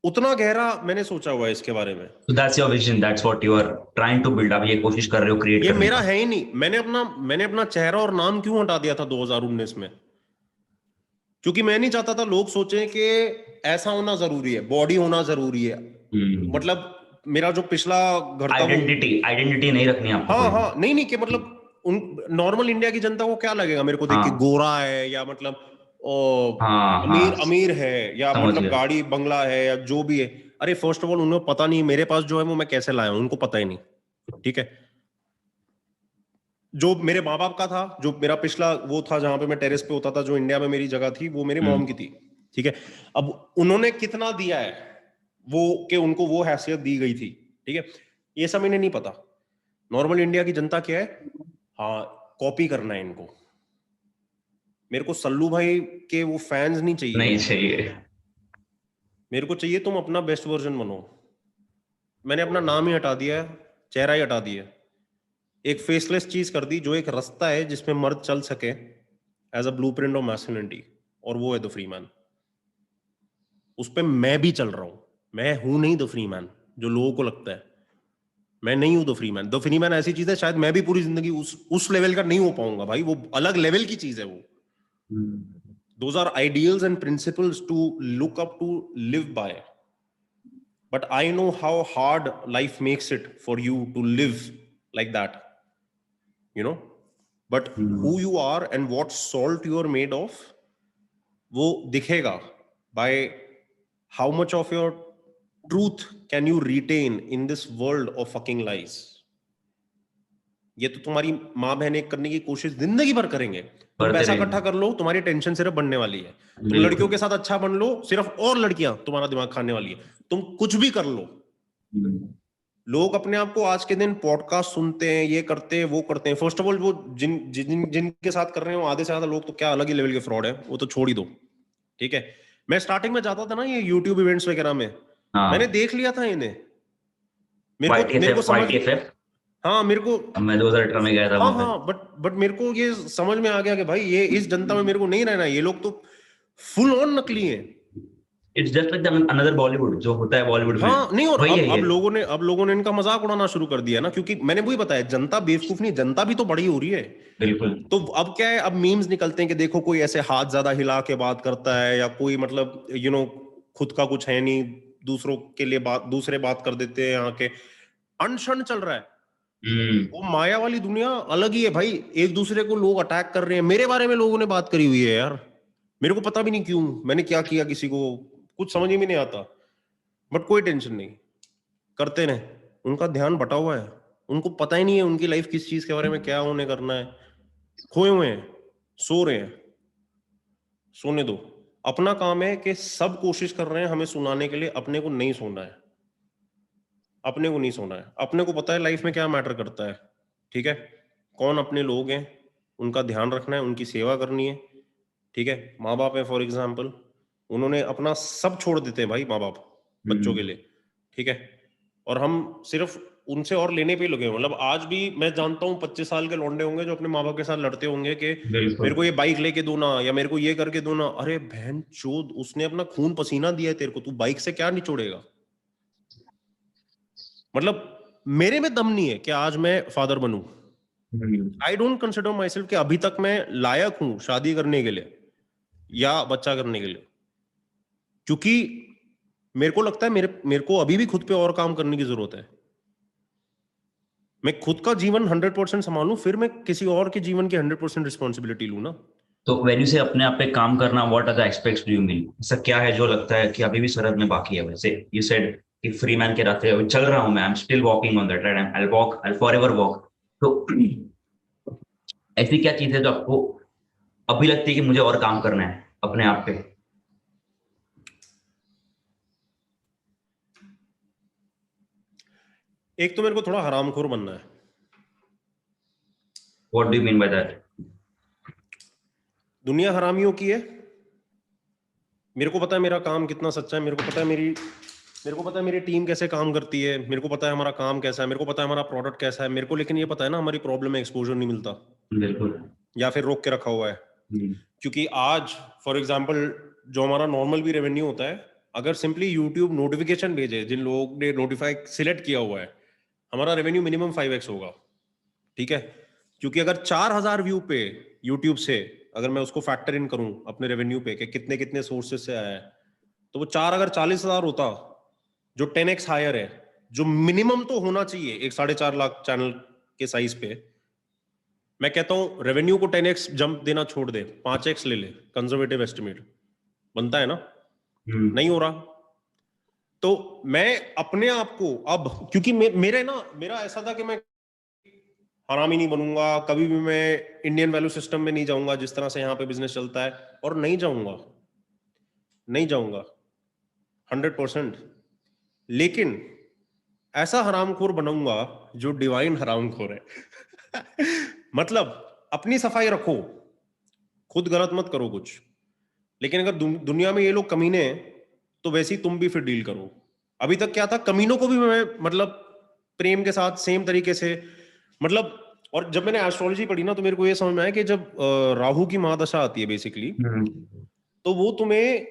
Speaker 1: उतना गहरा मैंने सोचा हुआ है इसके बारे में।
Speaker 2: So that's your vision, that's what you are trying to build up, ये कोशिश कर रहे हो क्रिएट
Speaker 1: ये
Speaker 2: करने
Speaker 1: मेरा
Speaker 2: का।
Speaker 1: है ही नहीं, मैंने अपना चेहरा और नाम क्यों हटा दिया था 2019 में, क्योंकि मैं नहीं चाहता था लोग सोचें कि ऐसा होना जरूरी है, बॉडी होना जरूरी है, मतलब मेरा जो पिछला घर था,
Speaker 2: आइडेंटिटी नहीं रखनी आपको।
Speaker 1: हाँ हाँ, नहीं कि मतलब उन नॉर्मल इंडिया की जनता को क्या लगेगा मेरे को देख के, गोरा है या मतलब अमीर है या मतलब गाड़ी बंगला है या जो भी है। अरे फर्स्ट ऑफ ऑल उन्हें पता नहीं मेरे पास जो है वो मैं कैसे लाया हूं, उनको पता ही नहीं, ठीक है। जो मेरे माँ बाप का था, जो मेरा पिछला वो था जहां पे मैं टेरेस पे होता था, जो इंडिया में मेरी जगह थी, वो मेरी मॉम की थी, ठीक है। अब उन्होंने कितना दिया है वो कि उनको वो हैसियत दी गई थी, ठीक है, ये सब इन्हें नहीं पता। नॉर्मल इंडिया की जनता क्या है, हाँ कॉपी करना है इनको, मेरे को सल्लू भाई के वो फैंस नहीं चाहिए, मेरे को चाहिए तुम अपना बेस्ट वर्जन बनो। मैंने अपना नाम ही हटा दिया है, चेहरा ही हटा दिया, एक फेसलेस चीज कर दी जो एक रास्ता है जिसमें मर्द चल सके as a blueprint of masculinity, और वो है द फ्री मैन। उस पे मैं भी चल रहा हूं। मैं हूं नहीं द फ्री मैन जो लोगों को लगता है। मैं नहीं हूं the free man. The free man ऐसी चीज है, शायद मैं भी पूरी जिंदगी उस लेवल का नहीं हो पाऊंगा भाई, वो अलग लेवल की चीज है वो। Those are ideals and principles to look up to, live by. But I know how hard life makes it for you to live like that, you know. But who you are and what salt you are made of, वो दिखेगा by how much of your truth can you retain in this world of fucking lies. ये तो तुम्हारी माँ बहन एक करने की कोशिश जिंदगी भर करेंगे। तुम
Speaker 2: करते
Speaker 1: पैसा
Speaker 2: रहेंगे।
Speaker 1: इकट्ठा कर लो, तुम्हारी टेंशन सिर्फ बढ़ने वाली है। तुम
Speaker 2: बिल्कुल।
Speaker 1: लड़कियों के साथ अच्छा बन लो, सिर्फ और लड़कियां तुम्हारा दिमाग खाने वाली है। तुम कुछ भी कर लो। लोग अपने आप को आज के दिन पॉडकास्ट सुनते हैं, ये करते हैं, वो करते हैं। फर्स्ट ऑफ ऑल, वो जिनके साथ कर रहे हो आधे से ज्यादा लोग तो क्या अलग ही लेवल के फ्रॉड है, वो तो छोड़ ही दो। ठीक है, मैं स्टार्टिंग में जाता था ना ये यूट्यूब इवेंट्स वगैरह में, मैंने देख लिया था इन्हें। मेरे को समझ,
Speaker 2: YTFF,
Speaker 1: हाँ मेरे को,
Speaker 2: मैं 2018 में गया था
Speaker 1: हाँ
Speaker 2: वहां पे।
Speaker 1: हाँ, बट मेरे को ये समझ में आ गया कि भाई ये इस जनता में मेरे को नहीं रहना है। ये लोग तो फुल ऑन नकली हैं।
Speaker 2: It's just like another Bollywood जो होता है बॉलीवुड में,
Speaker 1: हाँ नहीं, और
Speaker 2: वही है
Speaker 1: अब
Speaker 2: ये।
Speaker 1: लोगों ने इनका मजाक उड़ाना शुरू कर दिया ना, क्योंकि मैंने वही बताया, जनता बेवकूफ नहीं, जनता भी तो बड़ी हो रही है।
Speaker 2: बिल्कुल।
Speaker 1: तो अब क्या है, अब मीम्स निकलते हैं कि देखो कोई ऐसे हाथ ज्यादा हिला के बात करता है, या कोई मतलब खुद का कुछ है नहीं, दूसरों के लिए दूसरे बात कर देते हैं। यहाँ के अनशन चल रहा है। वो माया वाली दुनिया अलग ही है भाई। एक दूसरे को लोग अटैक कर रहे हैं। मेरे बारे में लोगों ने बात करी हुई है यार, मेरे को पता भी नहीं क्यों, मैंने क्या किया, किसी को कुछ समझ ही में नहीं आता। बट कोई टेंशन नहीं, करते रहे। उनका ध्यान बटा हुआ है, उनको पता ही नहीं है उनकी लाइफ किस चीज के बारे में क्या उन्हें करना है। खोए हुए हैं, सो रहे हैं, सोने दो। अपना काम है कि सब कोशिश कर रहे हैं हमें सुनाने के लिए, अपने को नहीं सोना है। अपने को नहीं सोना है। अपने को पता है लाइफ में क्या मैटर करता है। ठीक है, कौन अपने लोग हैं, उनका ध्यान रखना है, उनकी सेवा करनी है। ठीक है, माँ बाप है फॉर एग्जाम्पल, उन्होंने अपना सब छोड़ देते हैं भाई, माँ बाप बच्चों के लिए। ठीक है, और हम सिर्फ उनसे और लेने पे ही लगे हुए। मतलब आज भी मैं जानता हूँ 25 साल के लौंडे होंगे जो अपने माँ बाप के साथ लड़ते होंगे कि मेरे को ये बाइक लेके दो ना, या मेरे को ये करके दो ना। अरे बहन चोद, उसने अपना खून पसीना दिया है तेरे को, तू बाइक से क्या निचोड़ेगा। मतलब मेरे में दम नहीं है कि आज मैं फादर बनूं। I don't consider myself कि अभी तक मैं लायक हूं शादी करने के लिए या बच्चा करने के लिए, क्योंकि मेरे को लगता है मेरे को अभी भी खुद पे और काम करने की जरूरत है। मैं खुद का जीवन 100% संभालूं, फिर मैं किसी और के जीवन की 100% रिस्पॉन्सिबिलिटी लूं ना।
Speaker 2: तो व्हेन यू से अपने आप पे काम करना, what are the aspects do you mean? ऐसा क्या है जो लगता है कि अभी भी सरहद में बाकी है? वैसे यू सेड कि फ्री मैन के रास्ते अभी चल रहा हूं मैं, I am still walking on that, right? I walk, I forever walk. तो ऐसी क्या चीज है जो आपको अभी लगती है कि मुझे और काम करना है अपने आप पे?
Speaker 1: एक तो मेरे को थोड़ा हरामखोर बनना है।
Speaker 2: What do you mean by that?
Speaker 1: दुनिया हरामियों की है। मेरे को पता है मेरा काम कितना सच्चा है। मेरे को पता है मेरी टीम कैसे काम करती है। मेरे को पता है हमारा काम कैसा है। मेरे को पता है हमारा प्रोडक्ट कैसा है। मेरे को लेकिन ये पता है ना, हमारी प्रॉब्लम में एक्सपोजर नहीं मिलता,
Speaker 2: बिल्कुल।
Speaker 1: या फिर रोक के रखा हुआ है। क्योंकि आज फॉर एग्जांपल जो हमारा नॉर्मल भी रेवेन्यू होता है, अगर सिंपली यूट्यूब नोटिफिकेशन भेजे, जिन लोगों ने नोटिफाई सिलेक्ट किया हुआ है, हमारा रेवेन्यू मिनिमम 5x होगा। ठीक है, क्योंकि अगर 4000 व्यू पे यूट्यूब से, अगर मैं उसको फैक्टर इन करूं अपने रेवेन्यू पे कि कितने कितने सोर्सेज से आया है, तो वो 4 अगर 40,000 होता, जो 10x हायर है, जो मिनिमम तो होना चाहिए एक 4.5 लाख चैनल के साइज पे। मैं कहता हूं रेवेन्यू को 10x जंप देना छोड़ दे, 5x ले ले, कंजर्वेटिव एस्टिमेट बनता है ना। नहीं हो रहा। तो मैं अपने आप को अब, क्योंकि मेरा ऐसा था कि मैं हरामी नहीं बनूंगा कभी भी, मैं इंडियन वैल्यू सिस्टम में नहीं जाऊंगा जिस तरह से यहाँ पे बिजनेस चलता है, और नहीं जाऊंगा, नहीं जाऊंगा 100%। लेकिन ऐसा हरामखोर बनूंगा जो डिवाइन हरामखोर है। मतलब अपनी सफाई रखो, खुद गलत मत करो कुछ। लेकिन अगर दुनिया में ये लोग कमीने हैं, तो वैसे ही तुम भी फिर डील करो। अभी तक क्या था, कमीनों को भी मैं मतलब प्रेम के साथ सेम तरीके से, मतलब और जब मैंने एस्ट्रोलॉजी पढ़ी ना तो मेरे को ये समझ में आया कि जब राहु की महादशा आती है बेसिकली, तो वो तुम्हें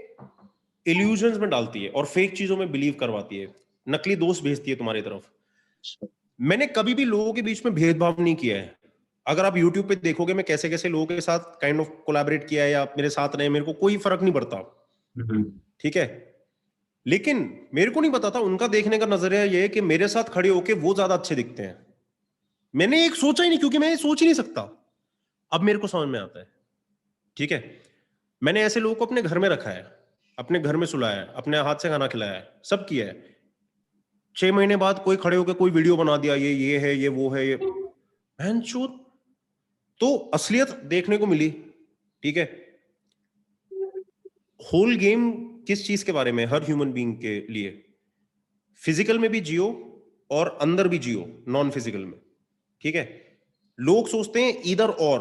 Speaker 1: इल्यूजन्स में डालती है और फेक चीजों में बिलीव करवाती है, नकली दोस्त भेजती है तुम्हारी तरफ। मैंने कभी भी लोगों के बीच में भेदभाव नहीं किया है। अगर आप YouTube पे देखोगे मैं कैसे कैसे लोगों के साथ काइंड ऑफ कोलैबोरेट किया है या मेरे साथ रहे, मेरे को कोई फर्क नहीं पड़ता, ठीक है। लेकिन मेरे को नहीं पता था उनका देखने का नजरिया ये है कि मेरे साथ खड़े होके वो ज्यादा अच्छे दिखते हैं। मैंने एक सोचा ही नहीं, क्योंकि मैं ये सोच ही नहीं सकता। अब मेरे को समझ में आता है, ठीक है। मैंने ऐसे लोगों को अपने घर में रखा है, अपने घर में सुलाया है, अपने हाथ से खाना खिलाया है, सब किया है। 6 महीने बाद कोई खड़े होकर कोई वीडियो बना दिया, ये है, ये वो है, ये बहनचोद। तो असलियत देखने को मिली, ठीक है। होल गेम किस चीज के बारे में? हर ह्यूमन बीइंग के लिए फिजिकल में भी जियो और अंदर भी जियो, नॉन फिजिकल में, ठीक है। लोग सोचते हैं इधर और।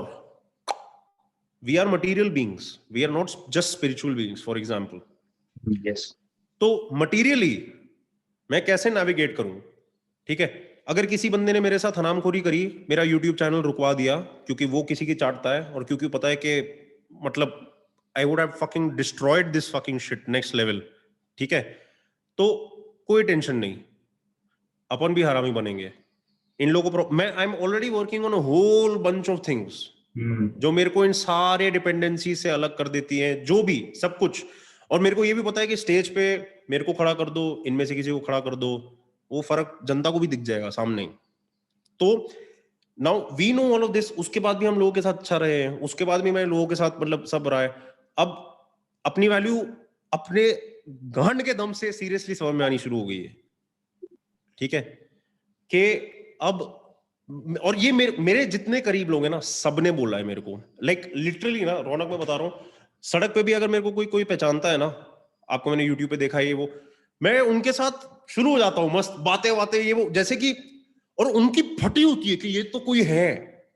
Speaker 1: We are material beings, we are not just spiritual beings, for example.
Speaker 2: Yes.
Speaker 1: तो मटीरियली मैं कैसे नेविगेट करूं, ठीक है। अगर किसी बंदे ने मेरे साथ हरामखोरी करी, मेरा यूट्यूब चैनल रुकवा दिया क्योंकि वो किसी की चाटता है और क्योंकि पता है कि मतलब I would have fucking destroyed this fucking shit next level, ठीक है। तो कोई टेंशन नहीं, अपन भी हरामी बनेंगे। इन लोगों को मैं I am already working on a whole bunch of things जो मेरे को इन सारे डिपेंडेंसी से अलग कर देती है, जो भी सब कुछ। और मेरे को ये भी पता है कि स्टेज पे मेरे को खड़ा कर दो, इनमें से किसी को खड़ा कर दो, वो फर्क जनता को भी दिख जाएगा सामने। तो now we know all of this. उसके बाद भी हम लोगों के साथ अच्छा रहे हैं, उसके बाद भी मैं लोगों के साथ मतलब सब रहा है। अब अपनी वैल्यू अपने गांड के दम से सीरियसली समझ में आनी शुरू हो गई है, ठीक है। कि अब और ये मेरे जितने करीब लोग हैं ना, सबने बोला है मेरे को, लाइक लिटरली ना रौनक, मैं बता रहा हूँ, सड़क पे भी अगर मेरे को कोई पहचानता है ना, आपको मैंने यूट्यूब पे देखा है ये वो, मैं उनके साथ शुरू हो जाता हूँ मस्त बातें बातें ये वो, जैसे कि, और उनकी फटी होती है कि ये तो कोई है।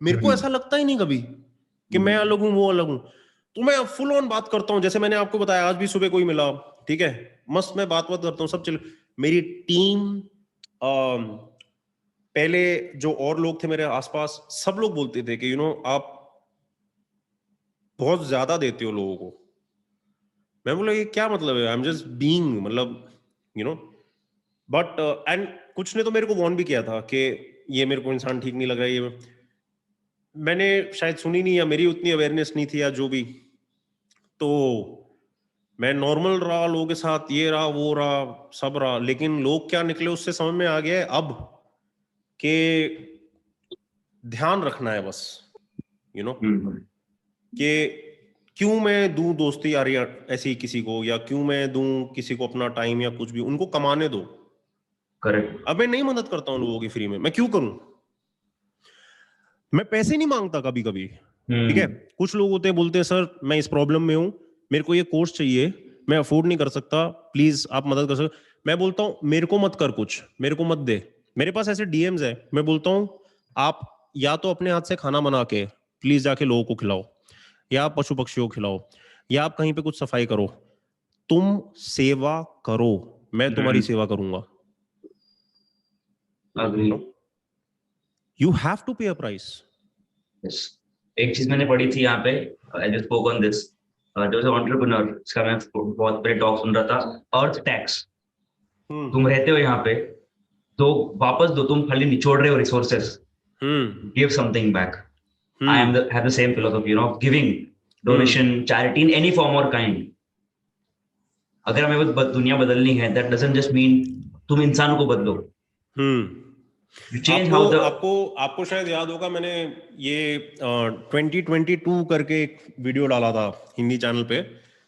Speaker 1: मेरे को ऐसा लगता ही नहीं कभी कि मैं अलग हूं वो अलग हूं। तो मैं फुल ऑन बात करता हूँ, जैसे मैंने आपको बताया आज भी सुबह कोई मिला, ठीक है, मस्त मैं बात करता हूँ, सब चल। मेरी टीम, पहले जो और लोग थे मेरे आसपास, सब लोग बोलते थे कि आप बहुत ज्यादा देते हो लोगों को। मैं बोला ये क्या मतलब है? आई एम जस्ट बीइंग, मतलब बट एंड कुछ ने तो मेरे को वार्न भी किया था कि ये मेरे को इंसान ठीक नहीं लग रहा है, ये मैंने शायद सुनी नहीं या मेरी उतनी अवेयरनेस नहीं थी या जो भी। तो मैं नॉर्मल रहा लोगों के साथ, ये रहा वो रहा सब रहा, लेकिन लोग क्या निकले उससे समझ में आ गया है अब कि ध्यान रखना है बस, कि क्यों मैं दूं दोस्ती यारी ऐसी किसी को, या क्यों मैं दूं किसी को अपना टाइम या कुछ भी, उनको कमाने दो।
Speaker 2: करेक्ट।
Speaker 1: अब मैं नहीं मदद करता हूं लोगों की फ्री में, मैं क्यों करूं? मैं पैसे नहीं मांगता कभी कभी, ठीक है। कुछ लोग होते हैं बोलते हैं सर मैं इस प्रॉब्लम में हूं, मेरे को ये कोर्स चाहिए, मैं अफोर्ड नहीं कर सकता, प्लीज आप मदद कर सकते। मैं बोलता हूं मेरे को मत कर, कुछ मेरे को मत दे। मेरे पास ऐसे डीएम्स है, मैं बोलता हूं आप या तो अपने हाथ से खाना बना के प्लीज जाके लोगों को खिलाओ, या आप पशु पक्षियों को खिलाओ, या आप कहीं पे कुछ सफाई करो, तुम सेवा करो, मैं तुम्हारी सेवा करूंगा।
Speaker 2: अग्री।
Speaker 1: यू हैव टू पे अ प्राइस।
Speaker 2: Yes. एक चीज मैंने पढ़ी थी यहाँ पे, I just spoke on this, जो एंटरप्रेन्योर, इसका मैं बहुत पहले टॉक सुन रहा था, अर्थ टैक्स। तुम रहते हो यहाँ पे तो वापस दो, तुम खाली निचोड़ रहे हो resources, give something back. I am have the same philosophy, giving, donation, charity in any form और काइंड। अगर हमें दुनिया बदलनी है, दैट डजंट जस्ट मीन तुम इंसानों को बदलो।
Speaker 1: आपको आपको आपको शायद याद होगा, मैंने ये 2022 करके एक वीडियो डाला था हिंदी चैनल पे,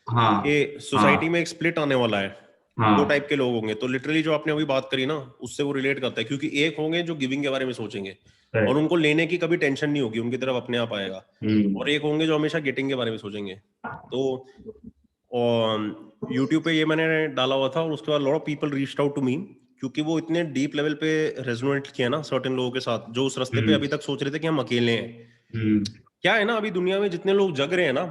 Speaker 1: कि सोसाइटी में एक स्प्लिट आने वाला है, 2 टाइप के लोग होंगे। तो लिटरली जो आपने अभी बात करी ना, उससे वो रिलेट करता है, क्योंकि एक होंगे जो गिविंग के बारे में सोचेंगे और उनको लेने की कभी टेंशन नहीं होगी, उनकी तरफ अपने आप आएगा, और एक होंगे जो हमेशा गेटिंग के बारे में सोचेंगे। तो यूट्यूब पे ये मैंने डाला हुआ था, और उसके बाद lot of people reached out to me, क्योंकि वो इतने डीप लेवल पे रेजोनेट किया ना सर्टेन लोगों के साथ, जो उस रास्ते पे अभी तक सोच रहे थे कि हम अकेले हैं। क्या है ना, अभी दुनिया में जितने लोग जग रहे हैं ना,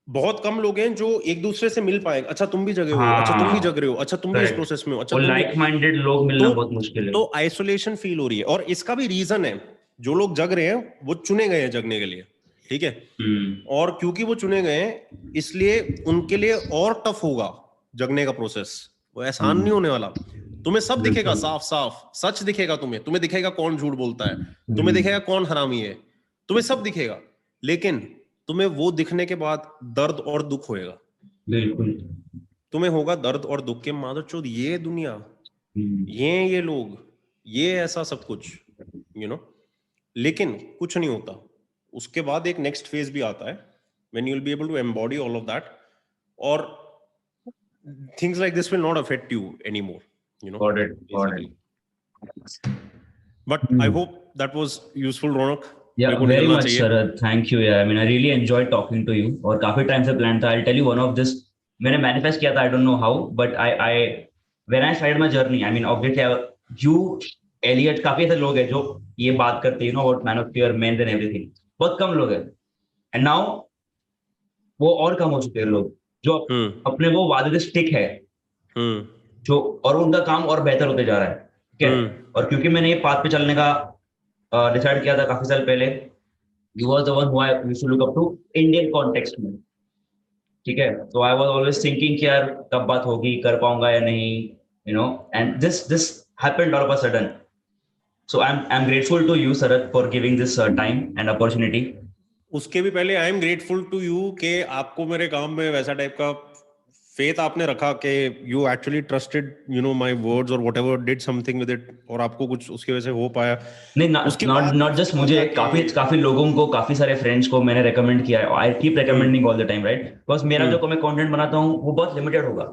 Speaker 1: बहुत कम लोग हैं जो एक दूसरे से मिल पाएंगे। अच्छा तुम भी जगे हो, अच्छा तुम भी जग रहे हो, अच्छा तुम भी इस प्रोसेस में हो, अच्छा
Speaker 2: लाइक माइंडेड लोग मिलना बहुत मुश्किल है।
Speaker 1: तो आइसोलेशन फील हो रही है, और इसका भी रीजन है जो लोग जग रहे हैं वो चुने गए हैं जगने के लिए, ठीक है। और क्योंकि वो चुने गए हैं इसलिए उनके लिए और टफ होगा जगने का प्रोसेस, वो आसान नहीं होने वाला। तुम्हें सब दिखेगा साफ साफ, सच दिखेगा तुम्हें दिखेगा कौन झूठ बोलता है, तुम्हें दिखेगा कौन हरामी है, तुम्हें सब दिखेगा, लेकिन तुम्हें वो दिखने के बाद दर्द और दुख होएगा।
Speaker 2: बिल्कुल।
Speaker 1: तुम्हें होगा दर्द और दुख के मादरचोद, ये दुनिया, ये लोग, ये ऐसा सब कुछ, यू नो। लेकिन कुछ नहीं होता, उसके बाद एक नेक्स्ट फेज भी आता है when you'll be able to embody all of that, or things like this will not affect you anymore, you know.
Speaker 2: Got it.
Speaker 1: But I hope that was useful, Ronak.
Speaker 2: Yeah, very much, Sharad. Thank you. Yeah, I mean, I really enjoyed talking to you. और काफी time से plan था. I'll tell you one of this. मैंने manifest किया था. I don't know how, but when I started my journey, I mean, obviously, you, Elliot, काफी ऐसे लोग हैं जो ये बात करते हैं, you know, about manosphere, men and everything. बहुत कम लोग हैं. And now, वो और कम हो चुके हैं लोग जो अपने वो वादे से स्टिक है, जो और उनका काम और बेहतर होते जा रहा है, ठीक है। और क्योंकि मैंने ये पाथ पे चलने का डिसाइड किया था काफी साल पहले, you was the one who I used to look up to Indian context में, ठीक है। तो आई वाज ऑलवेज थिंकिंग कि यार कब बात होगी, कर पाऊंगा या नहीं, you know, and this happened all of a sudden. So I am grateful to you Sharad for giving this time and opportunity.
Speaker 1: उसके भी पहले I am grateful to you कि आपको मेरे काम में वैसा टाइप का फेथ आपने रखा कि you actually trusted, you know, my words और whatever, did something with it, और आपको कुछ उसकी वजह से हो पाया।
Speaker 2: नहीं, नॉट जस्ट मुझे, काफी लोगों को, काफी सारे फ्रेंड्स को मैंने रेकमेंड किया है। I keep recommending all the time, right, because मेरा जो मैं कंटेंट बनाता हूँ वो बहुत लिमिटेड होगा,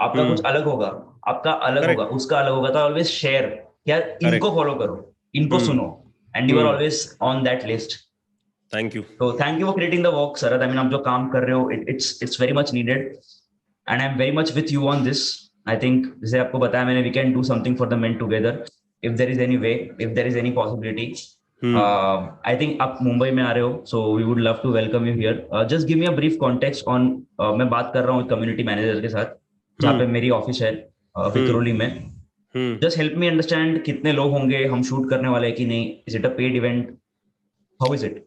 Speaker 2: आपका कुछ अलग होगा, आपका अलग होगा, उसका अलग होगा। तो ऑलवेज शेयर, यार इनको फॉलो करो, इनको सुनो, and you are always on that list.
Speaker 1: Thank you.
Speaker 2: तो thank you for creating the work Sharad. I mean, आप जो काम कर रहे हो, it's very much needed, and I am very much with you on this. I think जैसे आपको बताया मैंने, we can do something for the men together if there is any way, if there is any possibility. I think आप मुंबई में आ रहे हो, so we would love to welcome you here. Just give me a brief context on, मैं बात कर रहा हूँ community manager के साथ जहाँ पे मेरी ऑफिस है विक्रोली में। Just help me understand कितने लोग होंगे, हम शूट करने वाले हैं कि नहीं, is it a paid event, how is it?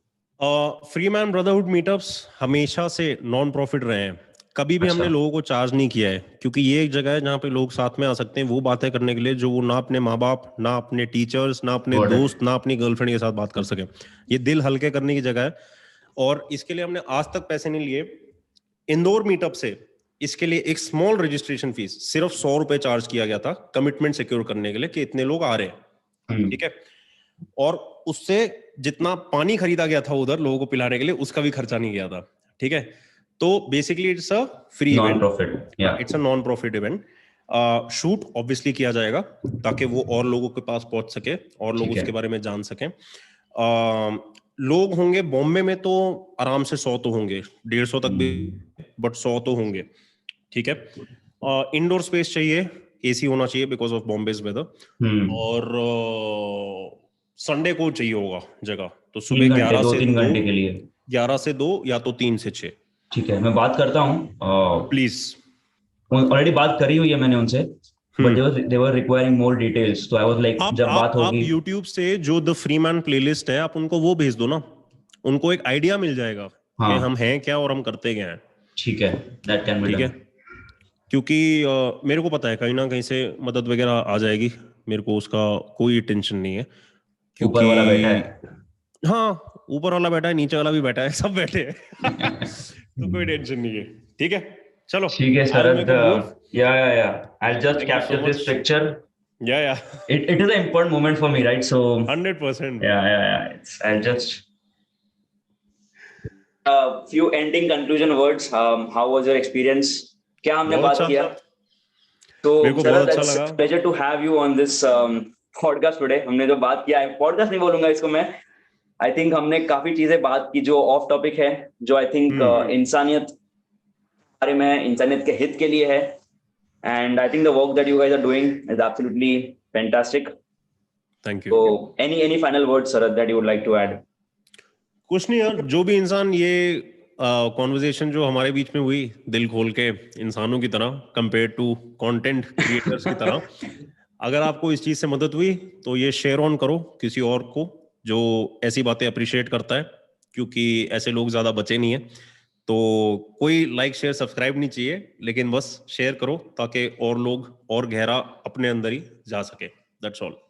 Speaker 1: Freeman brotherhood meetups हमेशा से नॉन प्रॉफिट रहे हैं, कभी भी हमने लोगों को चार्ज नहीं किया है, क्योंकि ये एक जगह है जहाँ पे लोग साथ में आ सकते हैं वो बातें करने के लिए जो वो ना अपने माँ बाप, ना अपने टीचर्स, ना अपने दोस्त, ना अपनी गर्लफ्रेंड के साथ बात कर सके। ये दिल हल्के करने की जगह है, और इसके लिए हमने आज तक पैसे नहीं लिए। इंदौर मीटअप से इसके लिए एक स्मॉल रजिस्ट्रेशन फीस सिर्फ 100 रुपए चार्ज किया गया था, कमिटमेंट सिक्योर करने के लिए कि इतने लोग आ रहे हैं, ठीक है। और उससे जितना पानी खरीदा गया था उधर लोगों को पिलाने के लिए, उसका भी खर्चा नहीं गया था, ठीक है। तो basically it's a free event, it's a non profit event. Shoot obviously किया जाएगा ताकि वो और लोगों के पास पहुंच सके और लोग उसके बारे में जान सकें। लोग होंगे बॉम्बे में तो आराम से 100 तो होंगे, 150 तक भी, बट 100 तो होंगे, ठीक है। इंडोर स्पेस चाहिए, एसी होना चाहिए बिकॉज ऑफ बॉम्बेज वेदर, और संडे को चाहिए होगा जगह, तो सुबह 11 से 2 या तो 3 से 6।
Speaker 2: ठीक है, मैं बात करता हूँ,
Speaker 1: प्लीज।
Speaker 2: ऑलरेडी बात करी हुई है मैंने उनसे, but they were requiring more details, so I was like, जब बात होगी,
Speaker 1: आप YouTube से जो द फ्रीमैन प्लेलिस्ट है आप उनको वो भेज दो ना, उनको एक आइडिया मिल जाएगा कि हम हैं क्या और हम करते क्या हैं।
Speaker 2: ठीक है, that can be done।
Speaker 1: ठीक है, क्योंकि मेरे को पता है कहीं ना कहीं से मदद वगैरह आ जाएगी, मेरे को उसका कोई टेंशन नहीं है,
Speaker 2: ऊपर वाला बैठा है।
Speaker 1: हाँ, ऊपर वाला बैठा है, नीचे वाला भी बैठा है, सब बैठे हैं तो कोई टेंशन नहीं है, ठीक है। चलो
Speaker 2: ठीक है शरद, I'll just capture this picture. It is an important moment for me, right? So
Speaker 1: 100%.
Speaker 2: I'll just few ending conclusion words. How was your experience? क्या हमने बात किया? तो शरद, it's a pleasure to have you on this podcast today. हमने जो बात किया है, podcast नहीं बोलूंगा इसको मैं, I think हमने काफी चीजें बात की जो ऑफ टॉपिक है, जो I think इंसानियत बारे में, इंसानियत के हित के लिए है, and I think the work that you guys are doing is absolutely fantastic.
Speaker 1: Thank you.
Speaker 2: So any final words, Sharad, that you would like to add?
Speaker 1: कुछ नहीं यार, जो भी इंसान ये कॉन्वर्सेशन जो हमारे बीच में हुई दिल खोल के इंसानों की तरह कंपेयर टू कंटेंट क्रिएटर्स की तरह, अगर आपको इस चीज से मदद हुई तो ये शेयर ऑन करो किसी और को, जो ऐसी बातें अप्रिशिएट करता है, क्योंकि ऐसे लोग ज्यादा बचे नहीं है। तो कोई लाइक शेयर सब्सक्राइब नहीं चाहिए, लेकिन बस शेयर करो ताकि और लोग और गहरा अपने अंदर ही जा सके। That's all.